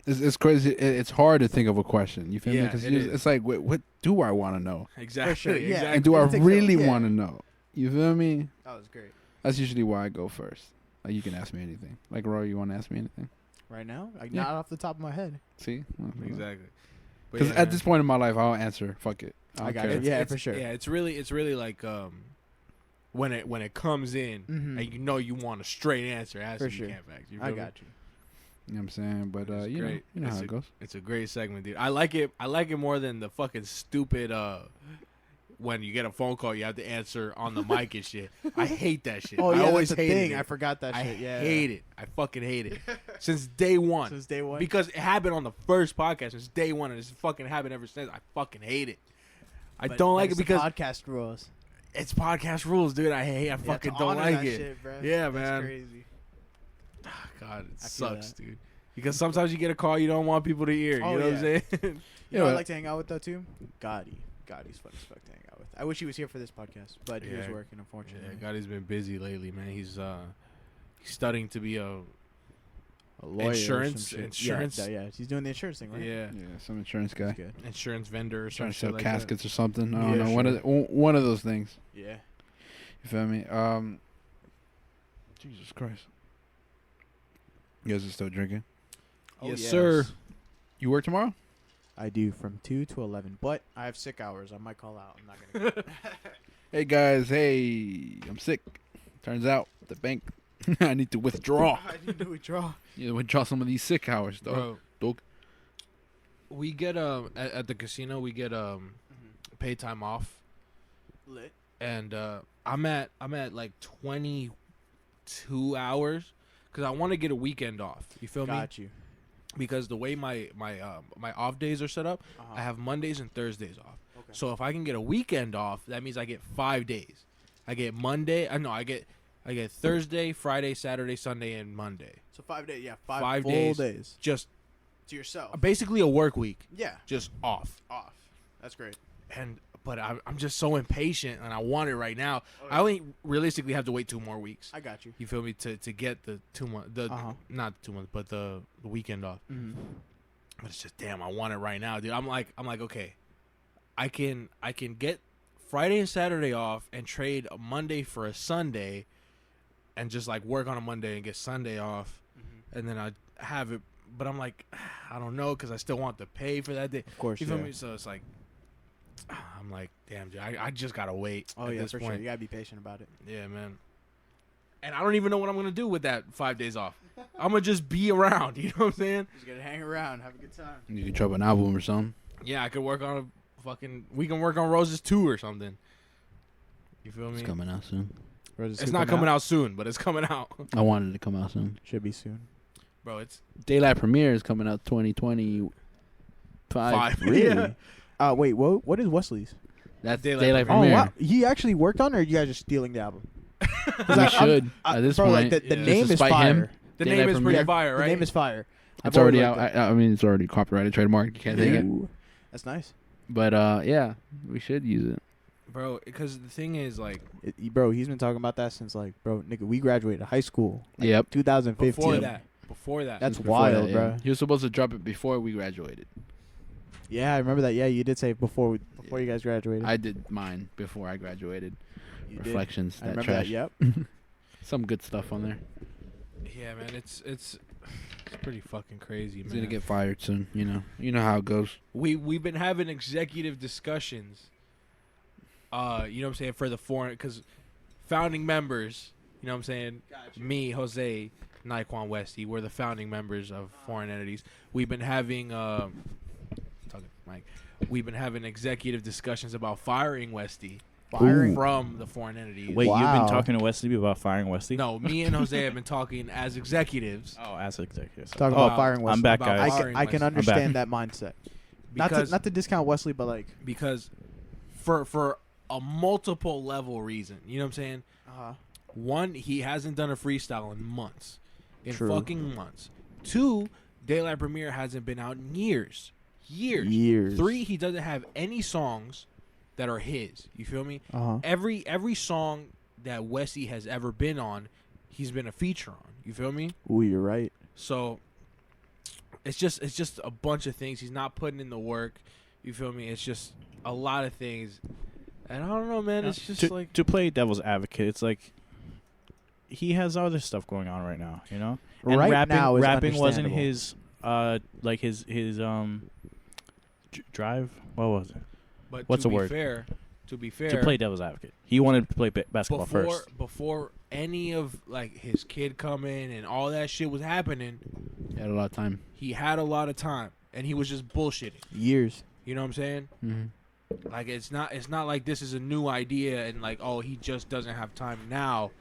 It's crazy. It's hard to think of a question. You feel me? Yeah, Because it is. it's like, what do I want to know? Exactly. For sure, yeah. Exactly. And do I It takes really a- want to know? You feel me? That was great. That's usually why I go first. You can ask me anything. Roy, you want to ask me anything? Right now, Yeah. not off the top of my head. See? Exactly. Because at this point in my life, I'll answer. Fuck it. I don't got care. it. Yeah, for sure. Yeah, it's really when it comes in Mhm. and you want a straight answer. It has For to be sure. can't fax. You I feel me? got you. You know what I'm saying? But It's you know, great. you know how it goes. It's a great segment, dude. I like it more than the fucking stupid when you get a phone call you have to answer on the mic and shit. I hate that shit. Oh I yeah, always that's the hated thing. it. I forgot that I shit. Yeah. hate it. I fucking hate it. Since day one. Since day one. Because it happened on the first podcast since day one, and it's fucking happened ever since. I fucking hate it. I But don't like it that's the because podcast rules. it's podcast rules, dude. I fucking don't like it. Shit, bro. Yeah, That's man. crazy. God, it I feel sucks, that. dude. Because sometimes you get a call you don't want people to hear. Oh, You know what I'm saying? You Yeah, know who I but- like to hang out with though too? Gotti. Gotti's fun as fuck to hang out with. I wish he was here for this podcast, but he was Yeah. working, unfortunately. Yeah, Gotti's been busy lately, man. He's studying to be a A lawyer or Insurance- some shit. insurance- Yeah, he's doing the insurance thing, right? yeah Yeah, some insurance guy. That's good. insurance vendor or Trying something to sell like caskets or something. I Yeah, don't know. sure. One of those things. Yeah. You feel me? Jesus Christ. You guys are still drinking? Yes, sir. You work tomorrow? I do from 2 to 11, but I have sick hours. I might call out. I'm not gonna. Hey guys, hey, I'm sick. Turns out the bank, I need to withdraw. I need to withdraw. You withdraw some of these sick hours, that. though. Bro, Dog. we get at the casino we get pay time off, Lit. and I'm at like 22 hours because I want to get a weekend off. You feel me? Got you. Because the way my off days are set up, Uh-huh. I have Mondays and Thursdays off. Okay. So if I can get a weekend off, that means I get 5 days. I get Monday. I get Thursday, Friday, Saturday, Sunday, and Monday. So 5 days. Yeah, 5 full days. days Just to yourself. basically a work week, Yeah, just off. off. That's great. But I'm just so impatient and I want it right now. I only realistically have to wait 2 more weeks. I got you. You feel me? To get the 2 months, not 2 months, but the weekend off. Mm-hmm. But it's just damn, I want it right now, dude. I'm like, okay, I can get Friday and Saturday off and trade a Monday for a Sunday, and just work on a Monday and get Sunday off, and then I have it. But I'm like, I don't know because I still want to pay for that day. Of course. You feel me? So it's like, I'm like, damn, dude, I just gotta wait. Oh at yeah, this for point. sure. You gotta be patient about it. Yeah, man. And I don't even know what I'm gonna do with that 5 days off. I'm gonna just be around. You know what I'm saying? Just gotta hang around, have a good time. You can drop an album or something. Yeah, I could work on a fucking. We can work on Roses 2 or something. You feel me? It's coming out soon. It's not coming out soon, but it's coming out, I wanted it to come out soon. Should be soon. bro. It's Daylight Premiere is coming out 2025. 5. Really? Wait, what is Wesley's? That's Daylight Daylight Oh Premiere. wow, he actually worked on it, or you guys just stealing the album? We should at this bro, point. Like the Yeah. name is Despite fire. him, The Daylight name is pretty Premiere. fire, right? The name is fire. It's I've already always out. liked I mean, it's already copyrighted, trademark. You can't take it. Ooh. That's nice. But yeah, we should use it. bro. Because the thing is, Bro, he's been talking about that since nigga, we graduated high school. Yep. 2015. before that, That's Before wild, that, bro. He was supposed to drop it before we graduated. Yeah, I remember that. Yeah, you did say before you guys graduated. I did mine before I graduated. You did. Reflections. I That remember trash. that. Yep. Some good stuff on there. yeah, man. It's pretty fucking crazy, He's man. gonna get fired soon. You know how it goes. We've been having executive discussions. You know what I'm saying, for the foreign, because founding members. You know what I'm saying. Me, Jose, Naquan Westy, we're the founding members of foreign entities. We've been having Like, we've been having executive discussions about firing Westy Firing? from the foreign entities. Wait, you've Wow. been talking to Wesley about firing Wesley? No, me and Jose have been talking as executives. Oh, as executive. Talk About- about firing Wesley. I'm back, about guys. firing I can Wesley. understand that mindset. Because, Not to discount Wesley, but like. because for a multiple level reason. You know what I'm saying? One, he hasn't done a freestyle in months. True. Fucking months. Two, Daylight Premiere hasn't been out in years. Years. Three, he doesn't have any songs that are his. You feel me? Every song that Westy has ever been on, he's been a feature on. You feel me? Ooh, you're right. So it's just a bunch of things. He's not putting in the work. You feel me? It's just a lot of things. And I don't know, man. It's just like to play devil's advocate. It's like he has other stuff going on right now, you know. And Right rapping, now is rapping wasn't understandable. his like his drive. What was it? But What's to the be word? fair, to be fair, To play devil's advocate. He wanted to play basketball first. before any of like his kid coming and all that shit was happening, He had a lot of time. he had a lot of time and he was just bullshitting. Years. You know what I'm saying? Mm-hmm. Like it's not like this is a new idea and like, oh, he just doesn't have time now.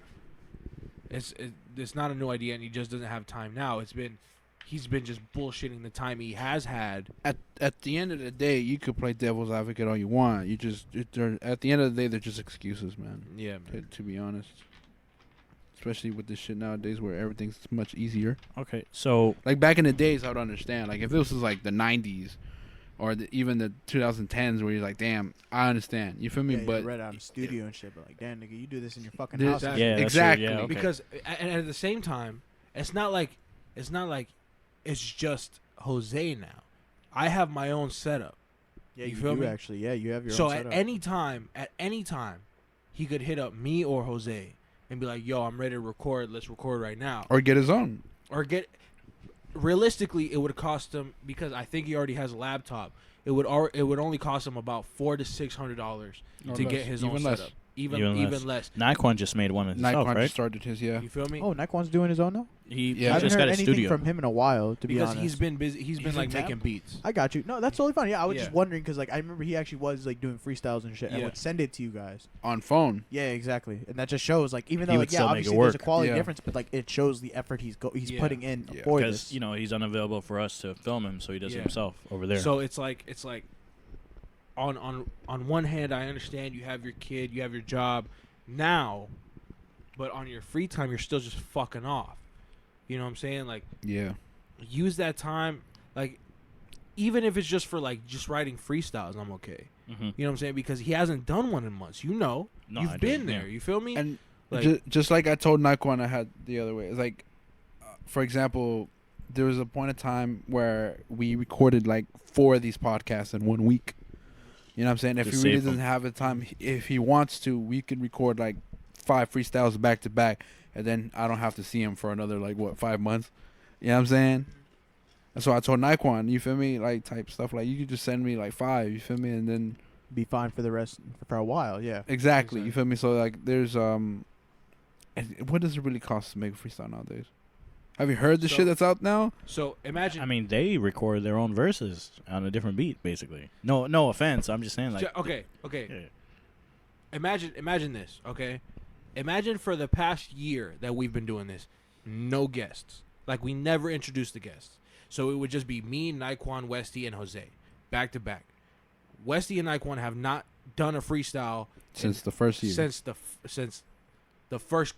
It's not a new idea and he just doesn't have time now. He's been just bullshitting the time he has had. At the end of the day, you could play devil's advocate all you want. At the end of the day, they're just excuses, man. Yeah, man. To be honest, especially with this shit nowadays, where everything's much easier. Okay, so Like back in the days, I would understand. Like if this was like the '90s or even the 2010s, where you're like, damn, I understand. You feel me? Yeah, But right out in the studio and shit. But like, damn, nigga, you do this in your fucking This- house. and yeah, shit. that's true, exactly. yeah, okay. Because and at the same time, it's not like it's just Jose now. I have my own setup. Yeah, You you feel do me? actually. Yeah, you have your So own at setup. any time, he could hit up me or Jose and be like, "Yo, I'm ready to record. Let's record right now." or get his own. Or get. Realistically, it would cost him because I think he already has a laptop. It would only cost him about $400 to $600 Or to less. get his Even own less. setup. Even less. Naquan just made one himself, Nikon right? just started his, yeah. You feel me? Oh, Naquan's doing his own now. He Yeah. I haven't just heard got a anything studio. from him in a while, to be because honest. he's been busy. He's been He's like in town? making beats. I got you. No, that's totally fine. Yeah, I was Yeah. just wondering because like I remember he actually was like doing freestyles and shit and Yeah. would send it to you guys. On phone. Yeah, exactly. And that just shows like even He though would like yeah, still make it obviously there's a work. quality Yeah. difference, but like it shows the effort he's Yeah. putting in Yeah. for Because this. you know he's unavailable for us to film him, so he does Yeah. it himself over there. So it's like on one hand, I understand you have your kid, you have your job now, but on your free time, you're still just fucking off. You know what I'm saying? Like, Yeah. use that time, like, even if it's just for like just writing freestyles, I'm okay. Mhm. You know what I'm saying? Because he hasn't done one in months. You know, No, you've I been do, there. yeah. You feel me? And Like- just like I told Naquan I had the other way. It's like, for example, there was a point of time where we recorded like 4 of these podcasts in 1 week. You know what I'm saying? If Just he really save 'em. doesn't have the time, if he wants to, we can record like 5 freestyles back to back, and then I don't have to see him for another like 5 months. You know what I'm saying? And so I told Naquan, you feel me, like type stuff like you could just send me like 5, you feel me, and then Be fine for the rest for a while. Yeah. exactly, you feel me. So like there's and what does it really cost to make a freestyle nowadays? Have you heard the So- shit that's out now? so imagine. I mean, they record their own verses on a different beat, basically. No offense. I'm just saying, like, okay. yeah. Imagine this, okay? Imagine for the past year that we've been doing this, no guests. Like, we never introduced the guests. So it would just be me, Naquan, Westy, and Jose, back to back. Westy and Naquan have not done a freestyle Since the first year, since the first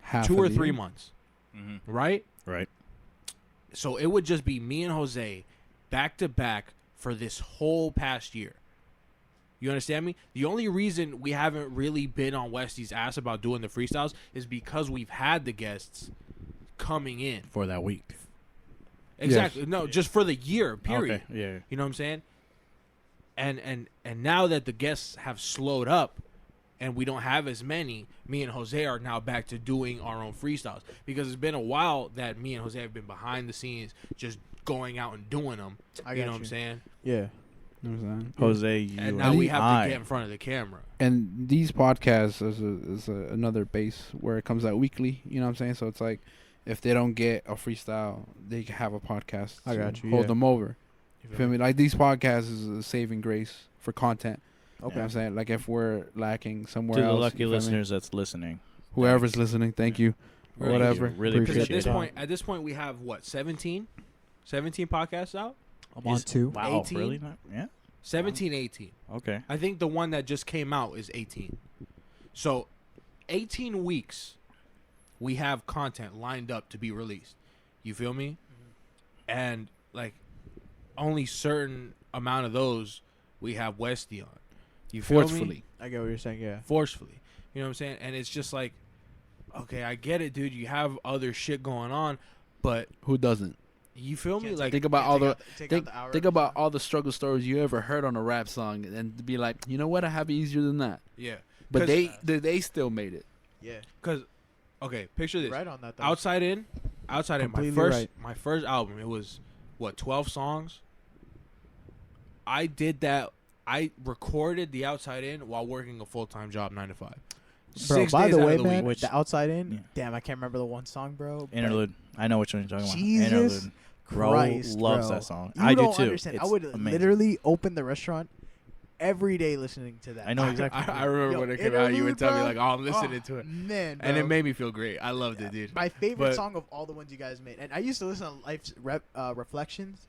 half 2 of or the 3 year. months, Mhm. right? Right. So it would just be me and Jose back to back for this whole past year. You understand me? The only reason we haven't really been on Westy's ass about doing the freestyles is because we've had the guests coming in. For that week. Exactly. No, just for the year, period. Okay. Yeah. You know what I'm saying? And now that the guests have slowed up and we don't have as many, me and Jose are now back to doing our own freestyles. Because it's been a while that me and Jose have been behind the scenes just going out and doing them. I You know got what I'm saying? Yeah. You know what I'm saying? Jose, you And now we have I. to get in front of the camera. And these podcasts is another base where it comes out weekly. You know what I'm saying? So it's like if they don't get a freestyle, they can have a podcast. I to got you, hold yeah. them over. You Feel me? Like these podcasts is a saving grace for content. You know Okay. what I'm saying? Like if we're lacking somewhere To the else, lucky you feel me? listeners that's listening. Whoever's listening, thank you. Or Thank whatever. Really Appreciate appreciate Because it. at this point, we have what 17 podcasts out. I'm on 2. Wow, 18? really? Not, yeah. 17, 18. Okay. I think the one that just came out is 18. So, 18 weeks, we have content lined up to be released. You feel me? And like, only certain amount of those we have Westy on. You feel me? Forcefully. I get what you're saying. Yeah. Forcefully. You know what I'm saying? And it's just like, okay, I get it, dude. You have other shit going on, but Who doesn't? you feel me? Like, Think about all the think think about all the struggle stories you ever heard on a rap song, and be like, you know what? I have it easier than that. yeah. But 'Cause- they still made it. Yeah. Because, okay, picture this. Right on that. Though. Outside In, Completely my right. first album, it was what 12 songs. I did that. I recorded the Outside In while working a full-time job, 9 to 5. Bro, 6 by days the out way, of the man, week. the Outside In. Yeah. Damn, I can't remember the one song, bro. but Interlude. I know which one you're talking about. Jesus Interlude. Christ, Raul loves bro. that song. You I do don't too. understand. I It's would amazing. literally open the restaurant every day listening to that. I know exactly. I remember Yo, when it came out, you would Interlude, tell me bro. like, "Oh, I'm listening Oh, to it," man, and it bro. made me feel great. I loved it, dude. My favorite But- song of all the ones you guys made, and I used to listen to Life's Reflections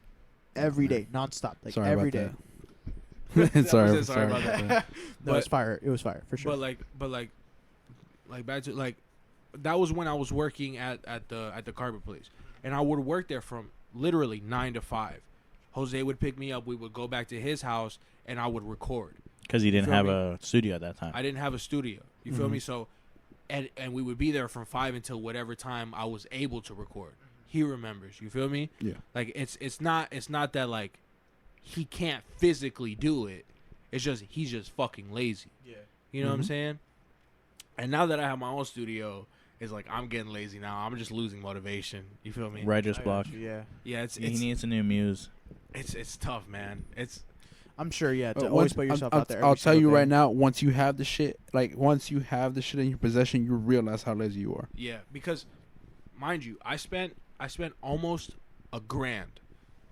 every day, nonstop, like Sorry every about day. that. sorry, Sorry about that. No, But- it's fire. It was fire for sure. But like back to like, that was when I was working at the carpet place, and I would work there from literally 9 to 5. Jose would pick me up. We would go back to his house, and I would record. Because he didn't feel have me? a studio at that time. I didn't have a studio. You feel me? So, and we would be there from 5 until whatever time I was able to record. He remembers. You feel me? Yeah. Like it's not that like he can't physically do it. It's just he's just fucking lazy. yeah. You know what I'm saying? And now that I have my own studio, it's like I'm getting lazy now. I'm just losing motivation. You feel me? Writer's I got block. you, yeah. Yeah, He needs a new muse. it's tough, man. It's I'm sure. Yeah. To But always once- put yourself I'll, out there. I'll every tell single you day. right now. Once you have the shit in your possession, you realize how lazy you are. yeah, because mind you, I spent almost $1,000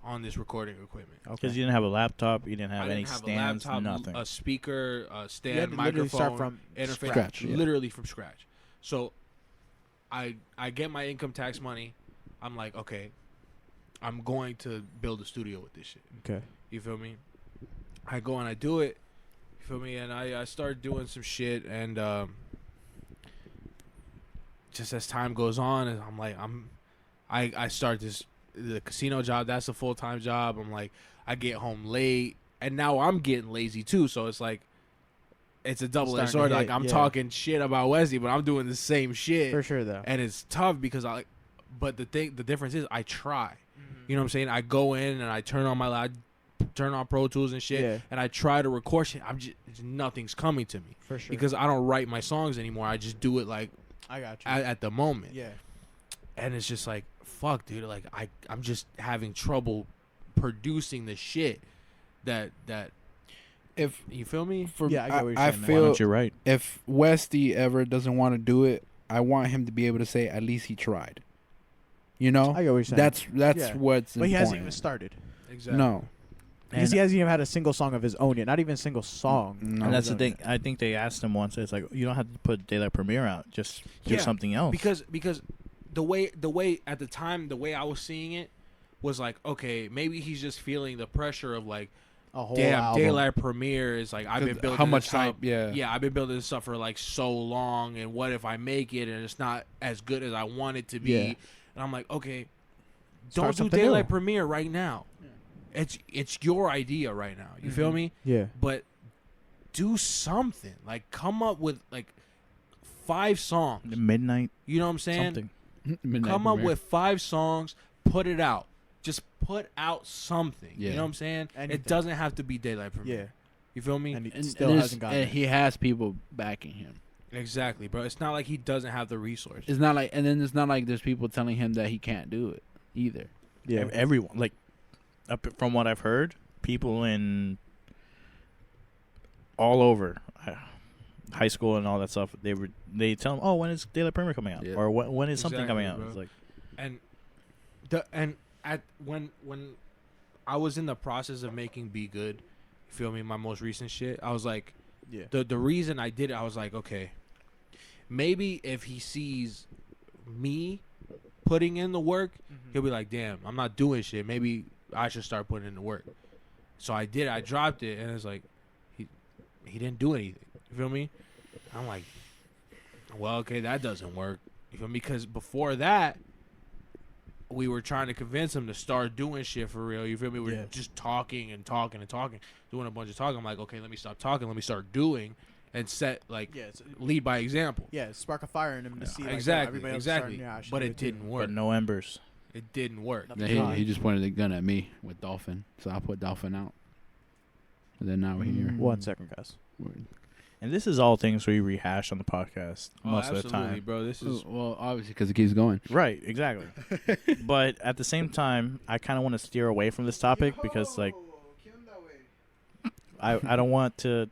on this recording equipment. Because you didn't have a laptop, you didn't have I any didn't have stands, a laptop, nothing. a speaker, a You stand, had to literally microphone, start from interface, scratch, yeah. literally from scratch. So, I get my income tax money. I'm like, okay, I'm going to build a studio with this shit. Okay. You feel me? I go and I do it. You feel me? And I start doing some shit, and just as time goes on, and I'm like, I start the casino job. That's a full-time job. I'm like, I get home late, and now I'm getting lazy too. So it's like, it's a double-edged Starting to sword. Like hit, I'm yeah. talking shit about Wesley, but I'm doing the same shit, For sure, though. and it's tough because but the difference is I try. You know what I'm saying? I go in and I turn on my lap, turn on Pro Tools and shit, Yeah. and I try to record shit. Nothing's coming to me For sure. because I don't write my songs anymore. I just do it like I got you. at the moment, Yeah. and it's just like fuck, dude. Like I'm just having trouble producing the shit that If you feel me? for Yeah, I get what you're I saying, man. Why feel don't you write? if Westy ever doesn't want to do it, I want him to be able to say at least he tried. You know, I get what you're saying. that's Yeah. what's But he hasn't even important. started. Exactly. No, Because he hasn't even had a single song of his own yet. Not even a single song. no. And that's the thing. I think they asked him once. It's like you don't have to put Daylight Premiere out. Just do Yeah, something else. because the way at the time the way I was seeing it was like, okay, maybe he's just feeling the pressure of like, A whole damn, album. Daylight Premiere is like I've been building how much this up. hype? Yeah, Yeah, I've been building this up for like so long, and what if I make it and it's not as good as I want it to be? Yeah. And I'm like, okay, Start don't do something Daylight new. Premiere right now. It's your idea right now. You feel me? Yeah. But do something. Like come up with like 5 songs. Midnight You know what I'm saying? something. Midnight Come up Premiere. with 5 songs, put it out. Just put out something. Yeah. You know what I'm saying? Anything. It doesn't have to be Daylight Premiere. Yeah. You feel me? And he And still there's- hasn't gotten and it. he has people backing him. Exactly, bro. It's not like he doesn't have the resources. It's not like, and then it's not like there's people telling him that he can't do it either. Yeah. Everyone, like, from what I've heard, people in all over high school and all that stuff, they tell him, "Oh, when is Daylight Premiere coming out?" Yeah. Or when is something Exactly, coming out? bro. It's like, And when I was in the process of making Be Good. You feel me? My most recent shit. I was like, Yeah. the reason I did it, I was like, okay, maybe if he sees me putting in the work, he'll be like, damn, I'm not doing shit. Maybe I should start putting in the work. So I did. I dropped it, and it's like, he didn't do anything. You feel me? I'm like, well, okay, that doesn't work. You feel me? Because before that, we were trying to convince him to start doing shit for real. You feel me? We're just talking and talking and talking, doing a bunch of talking. I'm like, okay, let me stop talking. Let me start doing and set, like, lead by example. Yeah, spark a fire in him to see. Like, Exactly, everybody else exactly. starting, I should But do it didn't too. work. But no embers. It didn't work. He just pointed the gun at me with Dolphin, so I put Dolphin out. And then now we're here. 1 second, guys. And this is all things we rehash on the podcast most of the absolutely, time. bro. This is Well, obviously, because it keeps going. Right, exactly. But at the same time, I kind of want to steer away from this topic because, like, I don't want to.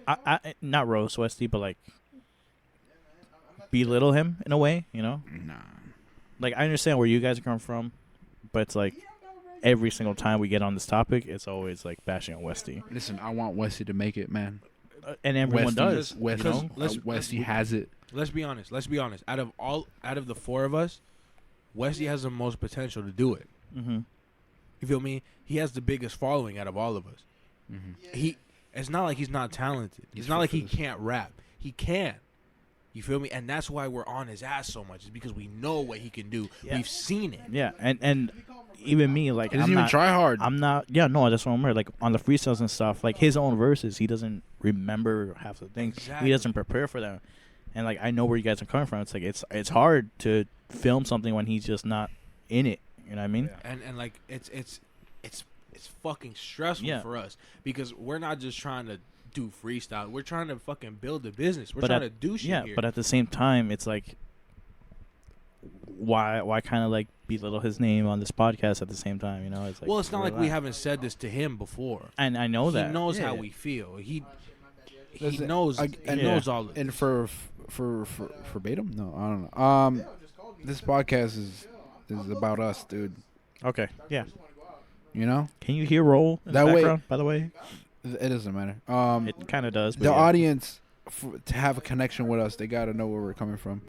I not roast Westy, but like belittle him in a way, you know. Nah. Like, I understand where you guys are coming from, but it's like every single time we get on this topic, it's always like bashing on Westy, Listen, I want Wesley to make it, man. and everyone Westy, does. Wesley, You know? Wesley has it. let's be honest. Let's be honest. Out of the four of us, Wesley has the most potential to do it. Mm-hmm. You feel me? He has the biggest following out of all of us. Mm-hmm. It's not like he's not talented. It's He's not like he fruitless. can't rap. He can. You feel me? And that's why we're on his ass so much. Is because we know what he can do. Yeah. We've seen it. Yeah, and even me, like, He doesn't I'm even not, try hard. I'm not. Yeah, no, that's what I'm weird. Like on the freestyles and stuff, like his own verses, he doesn't remember half the things. Exactly. He doesn't prepare for them. And like I know where you guys are coming from. It's like it's hard to film something when he's just not in it. You know what I mean? And like it's fucking stressful for us because we're not just trying to do freestyle. We're trying to fucking build a business. We're trying to do shit here. But at the same time, it's like why kind of like belittle his name on this podcast at the same time? You know, it's like, well, it's not like we relax. haven't said this to him before. And I know that He knows Yeah. how we feel. He Listen, knows. He knows all of And this. for verbatim? No, I don't know. This podcast is about us, dude. Okay, yeah. You know, Can you hear Raul in That the way- background? By the way, it doesn't matter. it kind of does. But The yeah. audience, to have a connection with us, they got to know where we're coming from.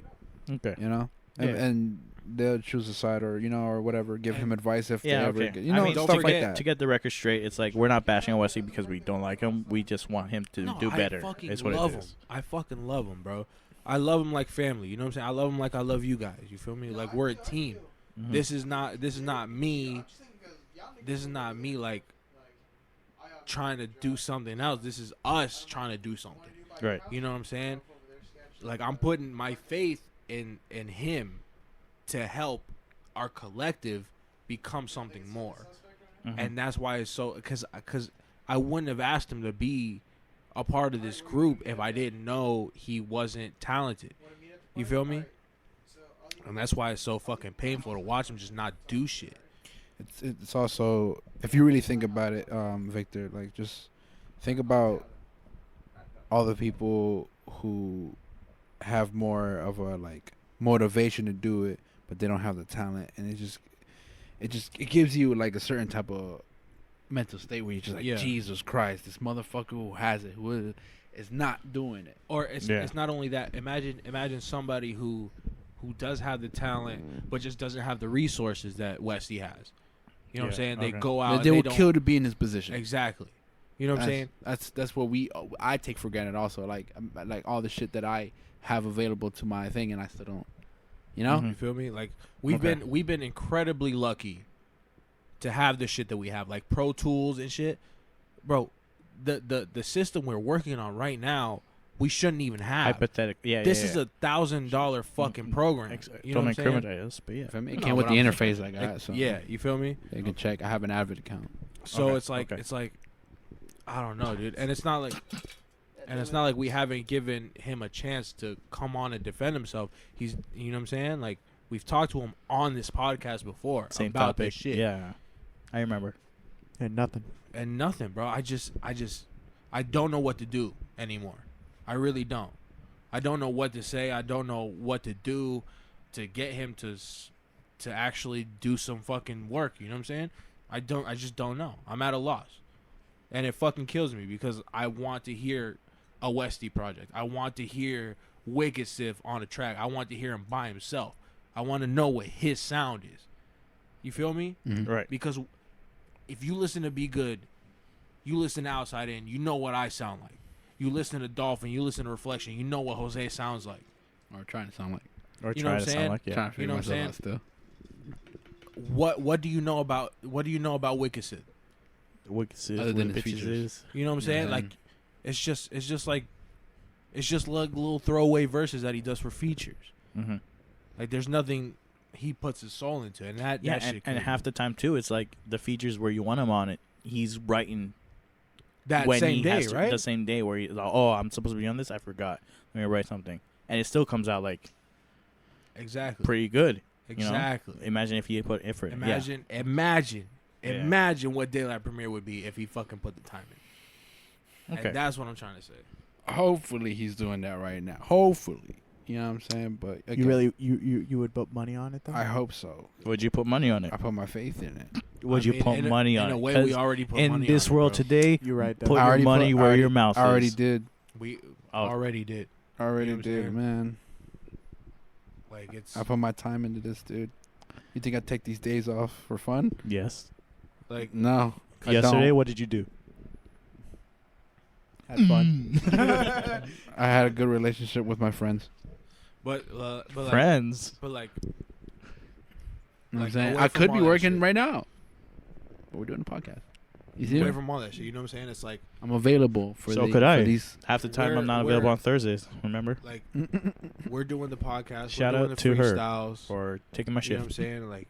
Okay. You know, and, Yeah. and they'll choose a side or or whatever. Give him advice if Yeah, they ever, okay. get, I mean, stuff to like get, that. To get the record straight, it's like we're not bashing on Wesley because we don't like him. We just want him to No, do better. I fucking Is what love it him. is. I fucking love him, bro. I love him like family. You know what I'm saying? I love him like I love you guys. You feel me? Like we're a team. Mhm. This is not me. This is not me like trying to do something else. This is us trying to do something. Right. You know what I'm saying? Like I'm putting my faith in him to help our collective become something more. Mhm. And that's why it's so because I wouldn't have asked him to be a part of this group if I didn't know he wasn't talented. You feel me? And that's why it's so fucking painful to watch him just not do shit. It's also, if you really think about it, Victor, like just think about all the people who have more of a like motivation to do it, but they don't have the talent, and it gives you like a certain type of mental state where you're just like, Yeah. Jesus Christ, this motherfucker who has it, who is not doing it. Or it's not only that. Imagine somebody who does have the talent but just doesn't have the resources that Westy has. You know what I'm saying? They okay. go out. They will don't, kill to be in his position. Exactly. You know what I'm saying? That's what I take for granted also. Like all the shit that I have available to my thing, and I still don't. You know? Mhm. You feel me? Like we've been incredibly lucky to have the shit that we have, like Pro Tools and shit. Bro, the system we're working on right now, we shouldn't even have. Hypothetic. Yeah. This yeah, is a $1,000 fucking program. You know Don't what I'm saying? incriminate us, but yeah. Feel me? It No, came with but the I'm interface I got. So Yeah, you feel me? they can check. I have an Avid account. So Okay, it's like okay. I don't know, dude. And it's not like we haven't given him a chance to come on and defend himself. He's, you know what I'm saying? Like we've talked to him on this podcast before Same about topic. this shit. Yeah. I remember. And nothing. And nothing, bro. I don't know what to do anymore. I really don't. I don't know what to say. I don't know what to do to get him to actually do some fucking work. You know what I'm saying? I just don't know. I'm at a loss. And it fucking kills me because I want to hear a Westy project. I want to hear Wicked Sif on a track. I want to hear him by himself. I want to know what his sound is. You feel me? Mhm. Right. Because if you listen to Be Good, you listen to Outside In, you know what I sound like. You listen to Dolphin, you listen to Reflection, you know what Jose sounds like. Or trying to sound like. Or You know try what to I'm saying? sound like, yeah. Trying to figure know what I'm myself out still. What do you know about Wicked Sif? Wicked Sif, Other than what his bitches features. is. You know what I'm saying? Yeah. Like it's just like little throwaway verses that he does for features. Mm-hmm. Like there's nothing he puts his soul into, and that Yeah, shit and kills half me. the time too, it's like the features where you want him on it. He's writing that when same he day, has to, right? the same day where he's like, oh, I'm supposed to be on this. I forgot. Let me write something, and it still comes out like Exactly. pretty good. You know? Exactly. Imagine if he had put effort. Imagine Yeah. imagine what Daylight Premiere would be if he fucking put the time in. Okay. And that's what I'm trying to say. Hopefully he's doing that right now. Hopefully. You know what I'm saying? But again, You really you would put money on it though? I hope so. Would you put money on it? I put my faith in it. Would I you mean, put money on in it? a way, 'Cause we already put in money this on it, world bro. today, You're right. put I your already money put- where I your already- mouth I already is. did. We Oh. already did. I already You know what I'm did, saying? man. Like it's I put my time into this, dude. You think I'd take these days off for fun? Yes. like No. I Yesterday, don't. what did you do? Had fun. I had a good relationship with my friends. but like Friends. but like You know what I'm Like, saying? away I from could all be that working shit. right now. But we're doing a podcast. You see away it? from all that shit. You know what I'm saying? It's like I'm available for So the, could for I. these. Half the time Where- I'm not available where- on Thursdays. Remember? like we're doing the podcast. Shout we're doing out the to her freestyles. for taking my You know what I'm shift. saying? Like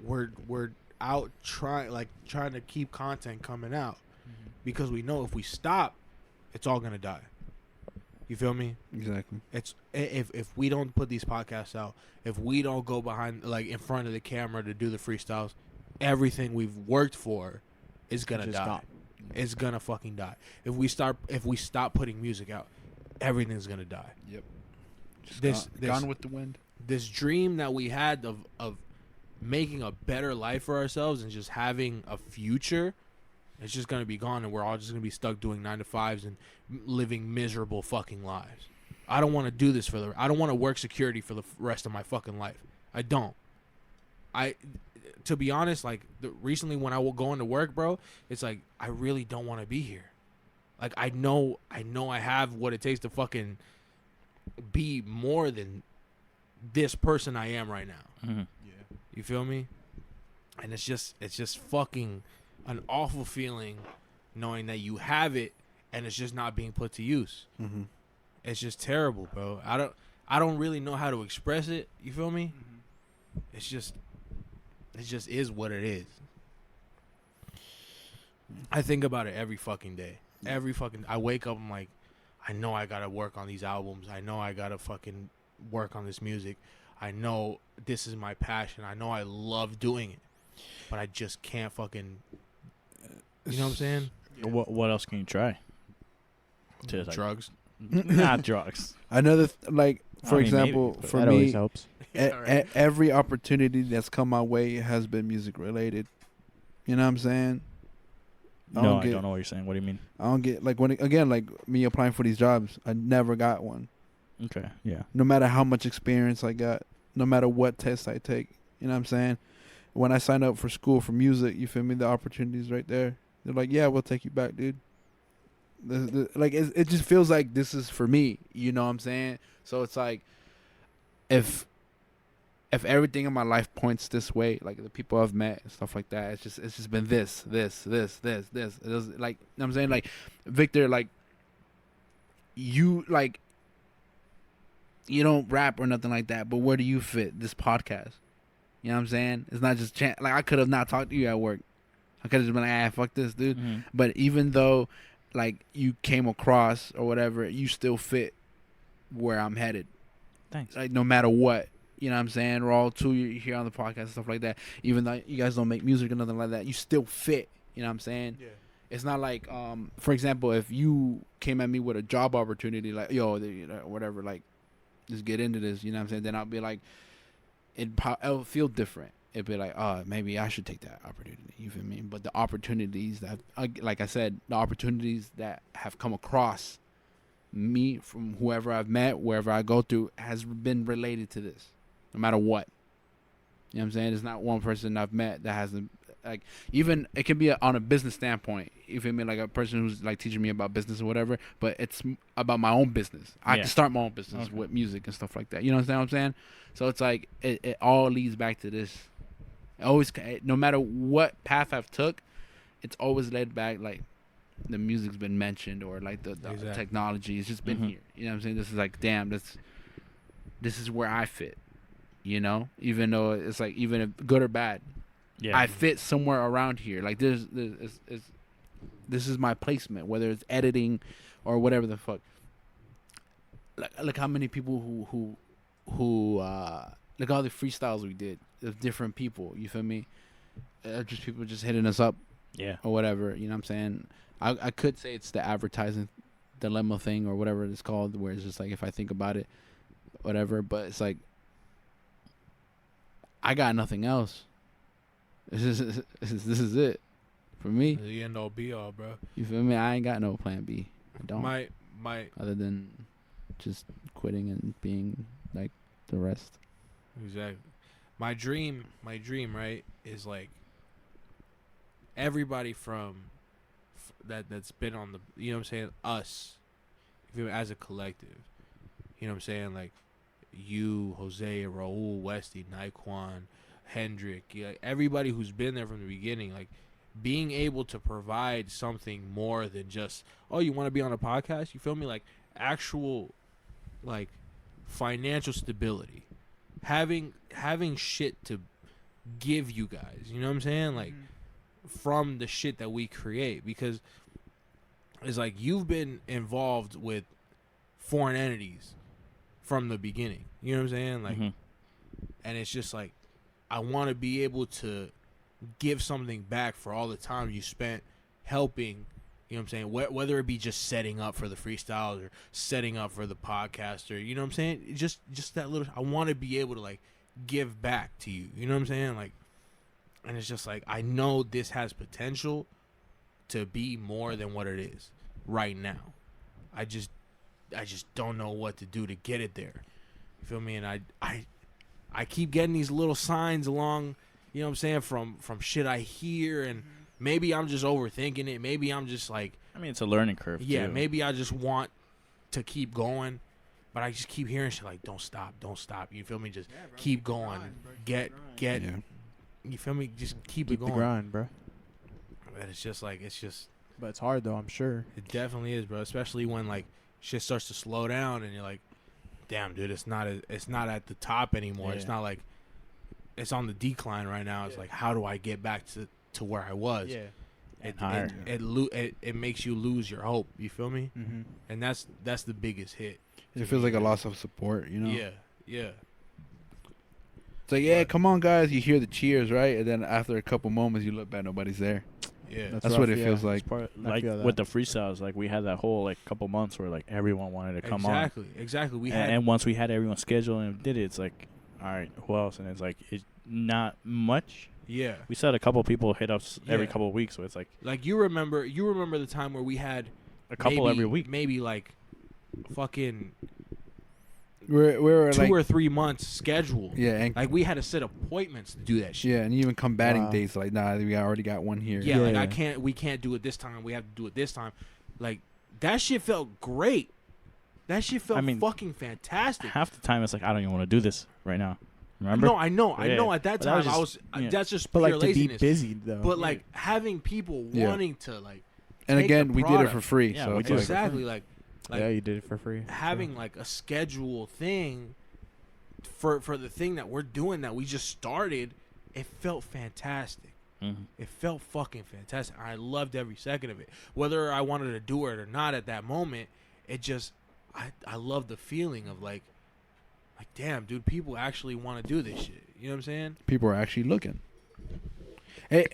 we're out trying to keep content coming out because we know if we stop, it's all gonna die. You feel me? Exactly. It's if we don't put these podcasts out, if we don't go behind like in front of the camera to do the freestyles, everything we've worked for is gonna Just die. stop. It's gonna fucking die. If we stop putting music out, everything's gonna die. Yep. Just This- gone with the wind. This dream that we had of making a better life for ourselves and just having a future, it's just gonna be gone, and we're all just gonna be stuck doing 9 to 5s and living miserable fucking lives. I don't want to do this I don't want to work security for the rest of my fucking life. I don't. To be honest, like recently when I will go into work, bro, it's like I really don't want to be here. Like I know I have what it takes to fucking be more than this person I am right now. Mhm. You feel me? And it's just fucking an awful feeling knowing that you have it and it's just not being put to use. Mm-hmm. It's just terrible, bro. I don't really know how to express it. You feel me? It just is what it is. I think about it every fucking day. I wake up, I'm like, I know I gotta work on these albums. I know I gotta fucking work on this music. I know this is my passion. I know I love doing it. But I just can't fucking, you know what I'm saying? What else can you try? To, like, Drugs. Not drugs. Another like I for mean, example, maybe, but for That always me, helps. Alright. every opportunity that's come my way has been music related. You know what I'm saying? No, I don't know what you're saying. What do you mean? I don't get like when again like me applying for these jobs. I never got one. Okay, yeah. No matter how much experience I got, no matter what test I take. You know what I'm saying? When I signed up for school for music, you feel me? The opportunity's right there. They're like, yeah, we'll take you back, dude. Like it just feels like this is for me. You know what I'm saying? So it's like, if everything in my life points this way, like the people I've met and stuff like that, it's just been this. It was like, you know what I'm saying? Like, Victor, like, you don't rap or nothing like that, but where do you fit this podcast? You know what I'm saying? It's not just like I could have not talked to you at work. I could have just been like, fuck this, dude. Mhm. But even though, like, you came across or whatever, you still fit where I'm headed. Thanks. Like, no matter what. You know what I'm saying? We're all two here on the podcast and stuff like that. Even though you guys don't make music or nothing like that, you still fit. You know what I'm saying? Yeah. It's not like, for example, if you came at me with a job opportunity, like, yo, whatever, like, just get into this, you know what I'm saying? Then I'll be like, it'll feel different. it'd be like, oh, maybe I should take that opportunity. You feel me? But the opportunities that, like I said, the opportunities that have come across me from whoever I've met, wherever I go through, has been related to this, no matter what. You know what I'm saying? There's not one person I've met that hasn't, like, even it can be on a business standpoint. You feel me? Like a person who's like teaching me about business or whatever, but it's about my own business. I can start my own business with music and stuff like that. You know what I'm saying? So it's like it all leads back to this. Always, no matter what path I've took, it's always led back, like, the music's been mentioned, or like the technology has just been here. You know what I'm saying? This is like, damn, this is where I fit. You know, even though it's like, even if good or bad, I fit somewhere around here. Like this is my placement, whether it's editing or whatever the fuck. Like, look how many people who look all the freestyles we did of different people. You feel me? Just people just hitting us up, or whatever. You know what I'm saying? I could say it's the advertising dilemma thing or whatever it's called, where it's just like, if I think about it, whatever. But it's like, I got nothing else. This is it for me. The end all be all, bro. You feel me? I ain't got no plan B. I don't. My other than just quitting and being like the rest. Exactly. My dream, right, is like everybody from that's been on the, you know what I'm saying, us, as a collective. You know what I'm saying? Like you, Jose, Raul, Westy, Naquan, Hendrick, like everybody who's been there from the beginning, like being able to provide something more than just, oh, you want to be on a podcast? You feel me? Like actual, like, financial stability, having shit to give you guys. You know what I'm saying? Like from the shit that we create, because it's like you've been involved with foreign entities from the beginning. You know what I'm saying? Like, and it's just like, I want to be able to give something back for all the time you spent helping, you know what I'm saying, whether it be just setting up for the freestyles or setting up for the podcast, or, you know what I'm saying, just that little, I want to be able to, like, give back to you, you know what I'm saying, like, and it's just like, I know this has potential to be more than what it is right now. I just don't know what to do to get it there. You feel me? And I keep getting these little signs along, you know what I'm saying, from shit I hear, and maybe I'm just overthinking it. Maybe I'm just like, I mean, it's a learning curve. Yeah, too. Maybe I just want to keep going, but I just keep hearing shit like, don't stop. You feel me? Just keep going. Get. You feel me? Just keep it going. The grind, bro. But it's just like, But it's hard though, I'm sure. It definitely is, bro. Especially when like shit starts to slow down, and you're like, damn, dude, it's not at the top anymore. Yeah. It's not like it's on the decline right now. It's like, how do I get back to where I was? Yeah. It makes you lose your hope. You feel me? Mm-hmm. And that's the biggest hit. It feels like a loss of support, you know? Yeah. It's like, yeah, come on, guys. You hear the cheers, right? And then after a couple moments, you look back, nobody's there. Yeah. That's what it feels like. Like with the freestyles, like we had that whole like couple months where like everyone wanted to come on. Exactly. And once we had everyone scheduled and did it, it's like, all right, who else? And it's like, it's not much. Yeah. We said a couple people hit us every couple of weeks, so it's like you remember the time where we had a couple every week, maybe like fucking we're 2 like, or 3 months scheduled. Yeah, and like we had to set appointments to do that shit. Yeah, and even combating dates, like, nah, we already got one here. Yeah, like we can't do it this time. We have to do it this time. Like that shit felt great. That shit felt fucking fantastic. Half the time it's like, I don't even want to do this right now. Remember? No, I know. At that time, that's just pure laziness. To be busy though. But like having people wanting to like. And again, we did it for free. Yeah, so we did exactly like yeah, you did it for free. Having like a schedule thing for the thing that we're doing that we just started, it felt fantastic. Mm-hmm. It felt fucking fantastic. I loved every second of it. Whether I wanted to do it or not at that moment, it just I love the feeling of like damn, dude, people actually want to do this shit. You know what I'm saying? People are actually looking.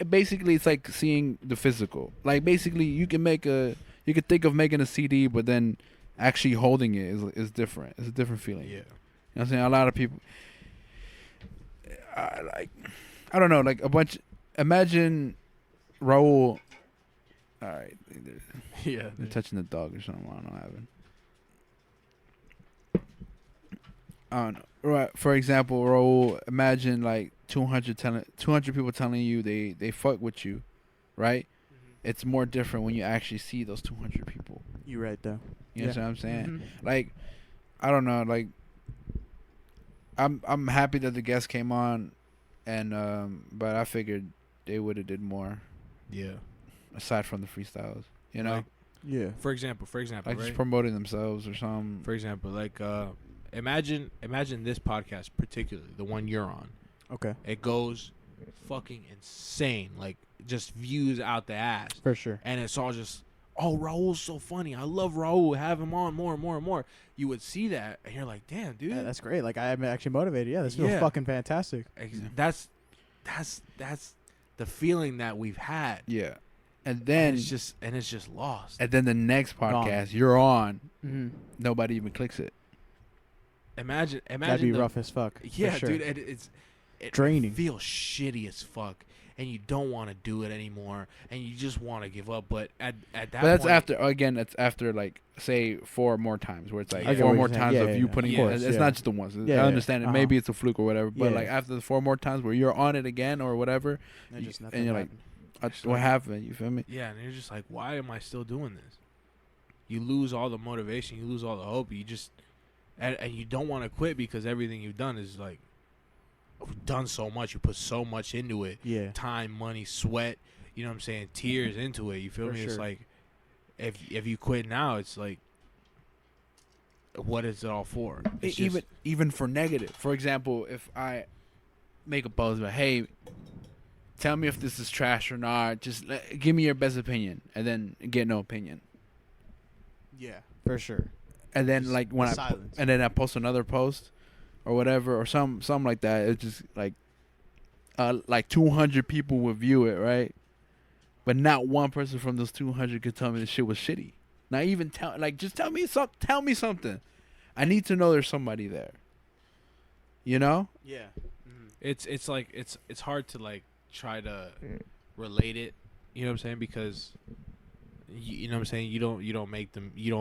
Basically, it's like seeing the physical. Like basically, you can think of making a CD, but then actually holding it is different. It's a different feeling. Yeah. You know what I'm saying? A lot of people, I I don't know, like a bunch. Imagine Raul. All right, Yeah. they're touching the dog or something. I don't know what happened. I don't know. Right. For example, Raul, imagine like 200 people telling you they fuck with you, right? It's more different when you actually see those 200 people. You right though. You know what I'm saying? Mhm. Like, I don't know. Like, I'm happy that the guest came on, and but I figured they would have did more Yeah. aside from the freestyles. You know, Like, Yeah. For example, like right? just promoting themselves or something. For example, like imagine this podcast, particularly the one you're on. Okay. It goes fucking insane, like just views out the ass, For sure. and it's all just, oh, Raul's so funny. I love Raul. Have him on more and more and more. You would see that, and you're like, damn, dude, Yeah, that's great. Like I'm actually motivated. Yeah, this feels Yeah. fucking fantastic. That's the feeling that we've had. Yeah, and And then it's just lost. the next Gone. podcast you're on, Mm-hmm. nobody even clicks it. Imagine That'd be the- rough as fuck. for Yeah, sure. dude, and it Draining. feels shitty as fuck, and you don't want to do it anymore, and you just want to give up. But at that But that's point, that's after like say 4 more times where it's like I get 4 what more you're saying. times Yeah, of yeah, you yeah. putting Of it. course, It's yeah. not just the once. Yeah, I understand it. uh-huh. Maybe it's a fluke or whatever. But Yeah. like after the 4 more times where you're on it again or whatever, And you- just and nothing you're like, happened. what happened? You feel me? yeah, and you're just like, why am I still doing this? You lose all the motivation, you lose all the hope. You just and you don't want to quit because everything you've done is like done so much. You put so much into it. Yeah. Time, money, sweat, you know what I'm saying, tears into it. You feel For me? It's sure. like if you quit now, it's like, what is it all for? It's just- Even for negative. For example, if I make a post about, hey, tell me if this is trash or not. Just give me your best opinion, and then get no opinion. Yeah. For sure. And then Just like when silence. and then I post another post or whatever or something like that. It's just like 200 people would view it, right? But not one person from those 200 could tell me the shit was shitty. Not even just tell me something. I need to know there's somebody there. You know? Yeah. it's like it's hard to like try to relate it, you know what I'm saying, because you know what I'm saying, you don't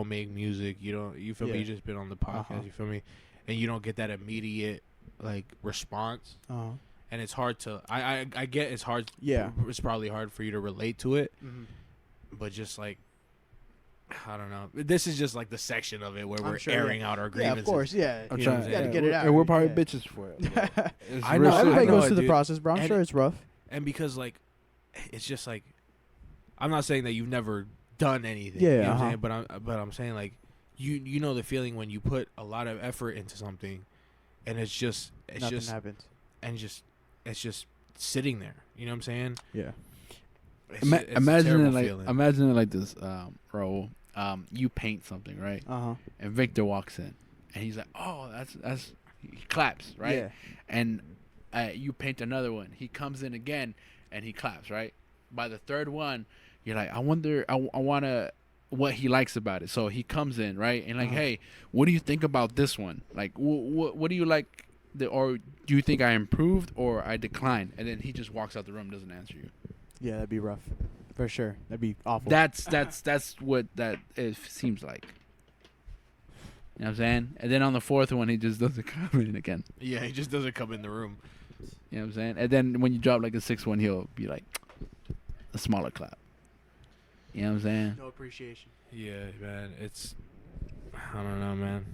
make music, you feel me, Yeah. you just been on the podcast, Uh-huh. you feel me, and you don't get that immediate like response, Uh-huh. and it's hard to I get it's hard, Yeah. it's probably hard for you to relate to it, Mm-hmm. but just like, I don't know, this is just like the section of it where I'm we're sure, airing yeah. out our Yeah, grievances. of course. Yeah. I'm You know trying what I'm gotta saying? get it out. And we're probably Yeah. bitches for it. It's I real know, shit. Everybody know goes it, through the dude. process, bro. I'm And sure it's rough. And because like, it's just like, I'm not saying that you've never done anything. Yeah, you know what uh-huh. I'm saying? But I'm saying like, you know the feeling when you put a lot of effort into something, and it's Nothing happens. it's just sitting there. You know what I'm saying? Yeah. It's a Imagine terrible it feeling. like this, Raul. You paint something, right? Uh-huh. And Victor walks in, and he's like, "Oh, that's." He claps, right? Yeah. And you paint another one. He comes in again, and he claps, right? By the third one, you're like, I wonder, I wanna what he likes about it. So he comes in, right? And like, Uh-huh. hey, what do you think about this one? Like, what do you like? Or do you think I improved or I declined? And then he just walks out the room, doesn't answer you. Yeah, that'd be rough. For sure. That'd be awful. That's what that it seems like. You know what I'm saying? And then on the fourth one, he just doesn't come in again. yeah, he just doesn't come in the room. You know what I'm saying? And then when you drop like a sixth one, he'll be like a smaller clap. You know what I'm saying? no appreciation. Yeah, man. I don't know, man.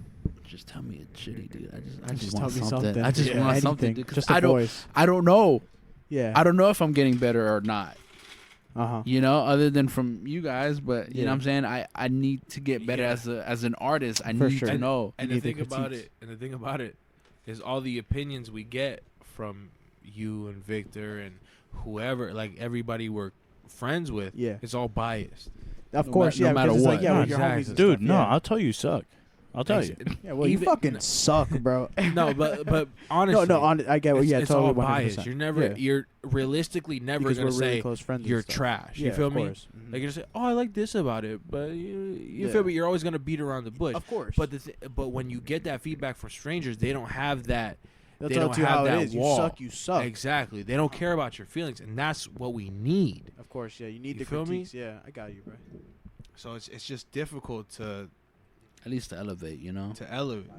Just tell me it's shitty, dude. I just Just want tell me something. something. I just Yeah. want something, Anything. dude. 'Cause Just a I voice. don't know. Yeah. I don't know if I'm getting better or not. Uh-huh. You know, other than from you guys, but you know Yeah. what I'm saying? I need to get better Yeah. as an artist. I For need sure. to know. And You the need the thing about critiques. it, is all the opinions we get from you and Victor and whoever, like everybody we're friends with, Yeah. it's all biased. Of No course, ma- no yeah. matter because it's what. like, yeah, No, we're your homies exactly. and Dude, stuff, no, yeah. I'll tell you suck. I'll tell you. Yeah, well, you Even- fucking suck, bro. No, but honestly, I get what. Yeah, it's totally. all 100%. biased. You're never, Yeah. you're realistically never Because gonna we're really say close friends. and you're stuff. trash. Yeah, You feel of me? course. Mhm. Like you're say, oh, I like this about it, but you Yeah. feel me? You're always gonna beat around the bush. Of course. But but when you get that feedback from strangers, they don't have that They'll they tell don't you have how that it is. wall. You suck. You suck. Exactly. They don't care about your feelings, and that's what we need. Of course, yeah. You need You the feel me? critiques. Yeah, I got you, bro. So it's just difficult to At least to elevate, you know. elevate.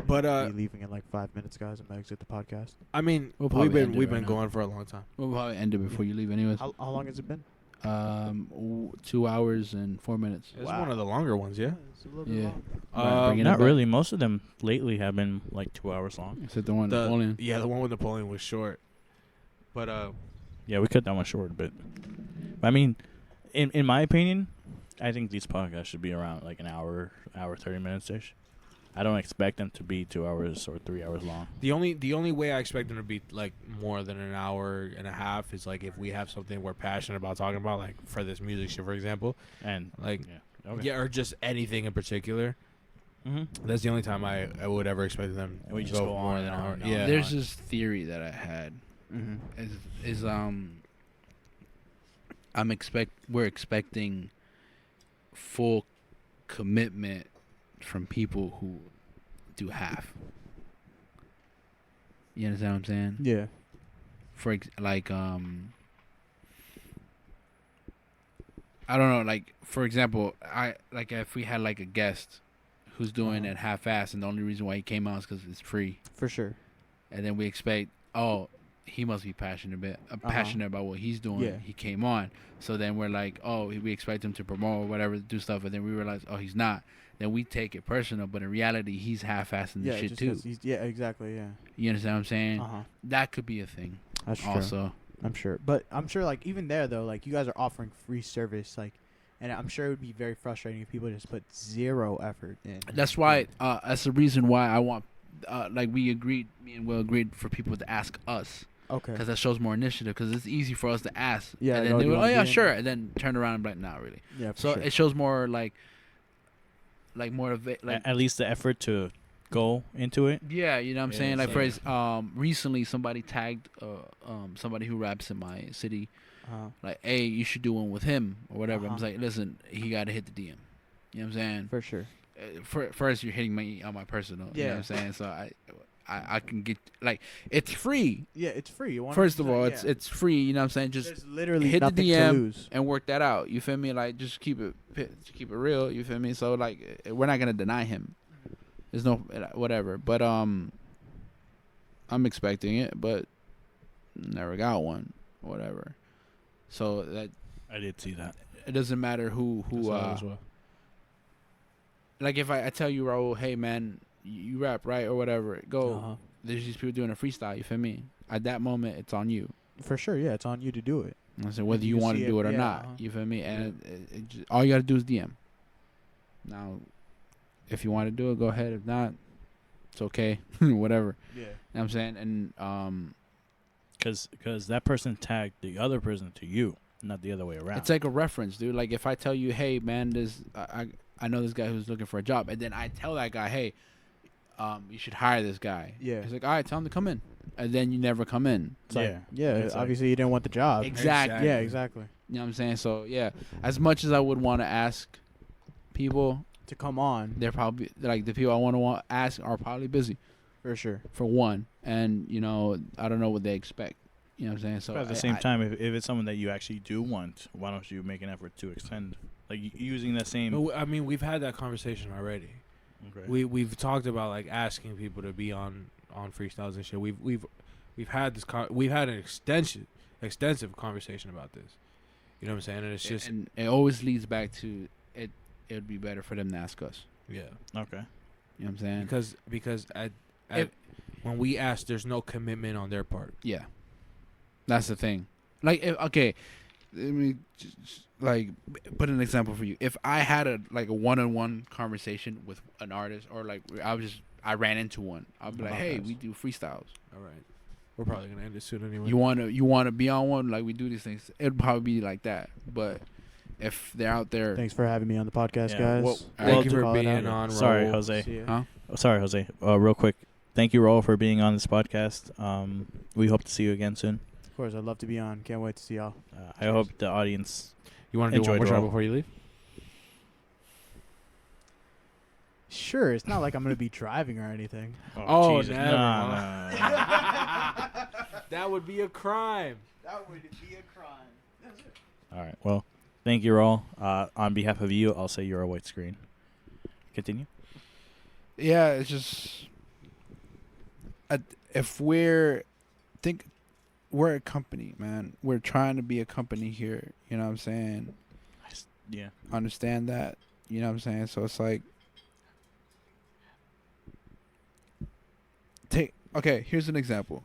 But Be leaving in like 5 minutes, guys. I'm gonna exit the podcast. I mean, We'll probably end it we've right been now. going for a long time. We'll probably end it before you leave, anyways. How long has it been? 2 hours and 4 minutes. It's Wow. one of the longer ones, yeah. It's a little bit Yeah. long. Right, bring it Not back. really. Most of them lately have been like 2 hours long. Except the one The Napoleon. the one with Napoleon was short. But Yeah, we cut that one short, but I mean, in my opinion, I think these podcasts should be around like an hour 30 minutes ish. I don't expect them to be 2 hours or 3 hours long. the only way I expect them to be like more than an hour and a half is like if we have something we're passionate about talking about, like for this music shit, for example, And like yeah, okay. yeah, or just anything in particular. Mm-hmm. That's the only time I would ever expect them. And we to just go more on than and an on hour. and on. Yeah, There's this theory that I had. Mm-hmm. We're expecting full commitment from people who do half. You understand what I'm saying? Yeah. I don't know, like for example, if we had like a guest who's doing Uh-huh. it half-assed, and the only reason why he came out is because it's free, For sure. and then we expect, oh, he must be passionate about what he's doing. Yeah. He came on, so then we're like, oh, we expect him to promote or whatever, do stuff, and then we realize, oh, he's not. Then we take it personal, but in reality, he's half-assing the Yeah. shit just too. 'cause yeah. Exactly. Yeah. You understand what I'm saying? Uh-huh. That could be a thing. That's true. Also, I'm sure. But I'm sure, like, even there, though, like, you guys are offering free service, like, and I'm sure it would be very frustrating if people just put zero effort in. that's why. That's the reason why I want. Me and Will agreed for people to ask us. Okay. Because that shows more initiative. Because it's easy for us to ask. Yeah, And like, then oh, they do go, you oh wanna yeah, be in? sure. And then turn around and be like, not really. Yeah, for So sure. it shows more like motivate. Like At least the effort to go into it. yeah, you know what I'm Yeah, saying. Like so- for instance, recently somebody tagged somebody who raps in my city. Like, hey, you should do one with him or whatever. I'm Uh-huh. like, listen, he got to hit the DM. You know what I'm saying? For sure. First, you're hitting me on my personal. You know Yeah. what I'm saying? So I can get like it's free. Yeah, it's free. You want First of all, it's free. You know what I'm saying? Just There's literally hit the nothing DM to lose. and work that out. You feel me? Like just keep it real. You feel me? So like we're not gonna deny him. There's no whatever. But I'm expecting it, but never got one. Whatever. So that I did see that. it doesn't matter who like if I tell you, Raul, hey man, you rap right or whatever, go. Uh-huh. There's these people doing a freestyle. You feel me? At that moment, it's on you. For sure, yeah, it's on you to do it. I said whether You you want see to do it, it or yeah, not. uh-huh. You feel me? And all you gotta do is DM. Now, if you want to do it, go ahead. If not, it's okay. Whatever. Yeah. You know what I'm saying? And Because that person tagged the other person to you, not the other way around. it's like a reference, dude. Like if I tell you, hey man, I know this guy who's looking for a job, and then I tell that guy, hey, you should hire this guy. Yeah. He's like, all right, tell him to come in, and then you never come in. It's like, Yeah. yeah, It's like- obviously you didn't want the job. Exactly. Yeah, exactly. You know what I'm saying? So yeah, as much as I would want to ask people, To come on, they're probably like the people I want to ask are probably busy for sure. for one, and I don't know what they expect. You know what I'm saying? So But at the same time, if it's someone that you actually do want, why don't you make an effort to extend, like using that same? But I mean, we've had that conversation already. Okay. We've talked about like asking people to be on freestyles and shit. We've had this we've had an extensive conversation about this. You know what I'm saying? And it's just and it always leads back to it. It would be better for them to ask us. yeah, Okay. You know what I'm saying? because If- when we ask, there's no commitment on their part. Yeah, that's the thing. Like, okay, let me just, like put an example for you. If I had a one-on-one conversation with an artist, or like I ran into one, I'd be like, hey, we do freestyles. All right, we're probably gonna end it soon anyway. You wanna be on one? Like we do these things. It'd probably be like that. But if they're out there, Thanks for having me on the podcast, Yeah, guys. well, Thank you for Call it being out. on. Sorry, Raul. Jose. See ya. huh? Oh, sorry, Jose. Real quick. Thank you, Raul, for being on this podcast. We hope to see you again soon. Of course, I'd love to be on. Can't wait to see y'all. I hope the audience. You want to do one Enjoyed more shot Raul. before you leave? Sure, it's not like I'm gonna be driving or anything. Oh, Jesus. never Nah, mind. nah, nah. That would be a crime. That would be a crime. All right. Well, thank you all. On behalf of you, I'll say you're a white screen. Continue. Yeah, it's just if we're a company, man. We're trying to be a company here. You know what I'm saying? Yeah. Understand that. You know what I'm saying? So it's like, okay, here's an example.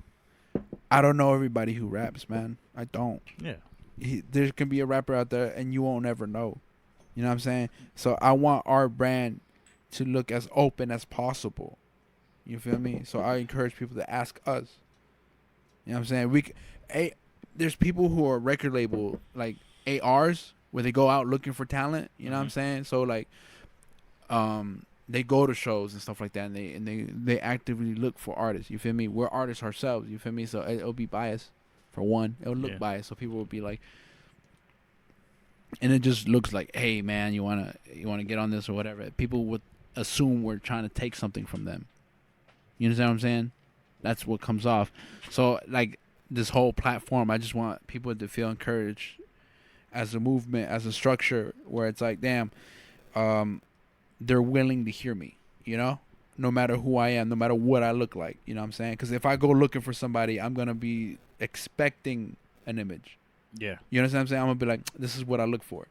I don't know everybody who raps, man. I don't. Yeah. There can be a rapper out there and you won't ever know. You know what I'm saying? So I want our brand to look as open as possible. You feel me? So I encourage people to ask us. You know what I'm saying? There's people who are record label like ARs where they go out looking for talent. You know what I'm saying? So like, they go to shows and stuff like that, and they actively look for artists. You feel me? We're artists ourselves. You feel me? So it'll be biased. For one, it'll look biased. So people will be like, and it just looks like, hey man, you wanna get on this or whatever. People would assume we're trying to take something from them. You understand what I'm saying? That's what comes off. So like this whole platform, I just want people to feel encouraged as a movement, as a structure, where it's like, damn, they're willing to hear me, you know, no matter who I am, no matter what I look like, you know what I'm saying? Because if I go looking for somebody, I'm going to be expecting an image. Yeah. You understand what I'm saying? I'm going to be like, this is what I look for.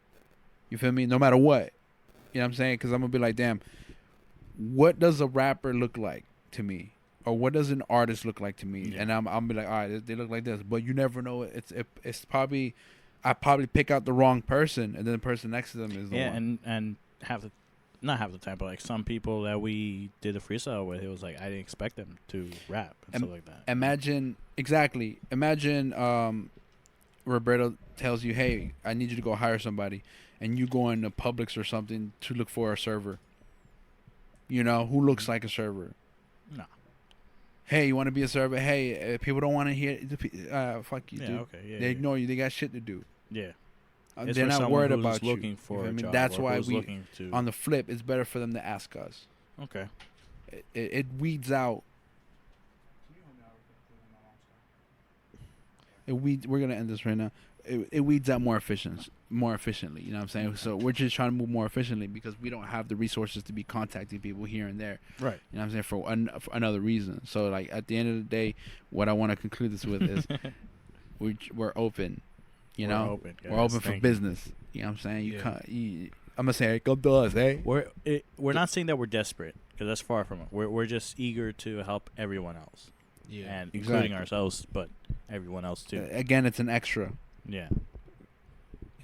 You feel me? No matter what. You know what I'm saying? Because I'm going to be like, damn, what does a rapper look like to me? Or what does an artist look like to me? Yeah. And I'm be like, all right, they look like this. But you never know. It's probably, I probably pick out the wrong person, and then the person next to them is the one. and not half the time, but like some people that we did a freestyle with, it was like I didn't expect them to rap and stuff like that. Imagine Roberto tells you, hey, I need you to go hire somebody, and you go into Publix or something to look for a server. You know, who looks like a server? No. Hey, you want to be a server? Hey, people don't want to hear. Fuck you, dude. Okay, yeah. They ignore you. They got shit to do. Yeah. They're not worried about you. Looking for a job, that's why on the flip, it's better for them to ask us. Okay. It weeds out. We're gonna end this right now. It weeds out more efficiently. You know what I'm saying? So we're just trying to move more efficiently because we don't have the resources to be contacting people here and there. Right. You know what I'm saying? For another reason. So like at the end of the day, what I want to conclude this with is we're open. You know, we're open for business. You know what I'm saying? You can't. I'm gonna say, come to us, hey. We're not saying that we're desperate because that's far from it. We're just eager to help everyone else. Yeah, and including ourselves, but everyone else too. Again, it's an extra. Yeah. You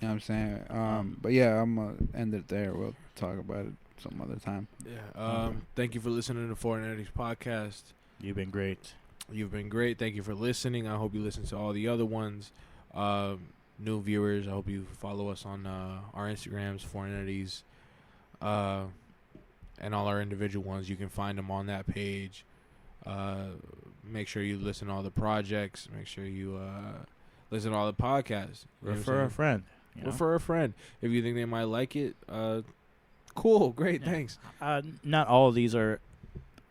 know what I'm saying? But yeah, I'm gonna end it there. We'll talk about it some other time. Yeah. Thank you for listening to Foreign Entities Podcast. You've been great. You've been great. Thank you for listening. I hope you listen to all the other ones. New viewers, I hope you follow us on our Instagrams, Foreign Entities, and all our individual ones. You can find them on that page. Make sure you listen to all the projects. Make sure you listen to all the podcasts. Refer a friend. Refer a friend. If you think they might like it, cool, great, thanks. Not all of these are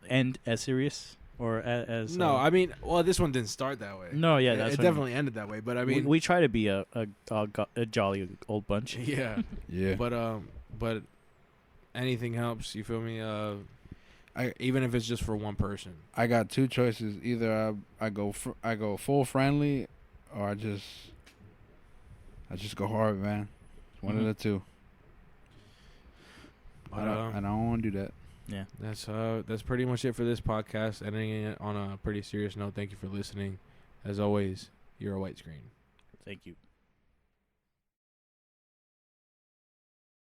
end as serious or as. No, I mean, well, this one didn't start that way. No, yeah, it definitely ended that way. But I mean, we try to be a jolly old bunch. Yeah, yeah. But anything helps. You feel me? Even if it's just for one person. I got two choices. Either I go full friendly, or I just go hard, man. One of the two. But, I don't want to do that. Yeah. That's pretty much it for this podcast. Ending it on a pretty serious note. Thank you for listening. As always, you're a white screen. Thank you.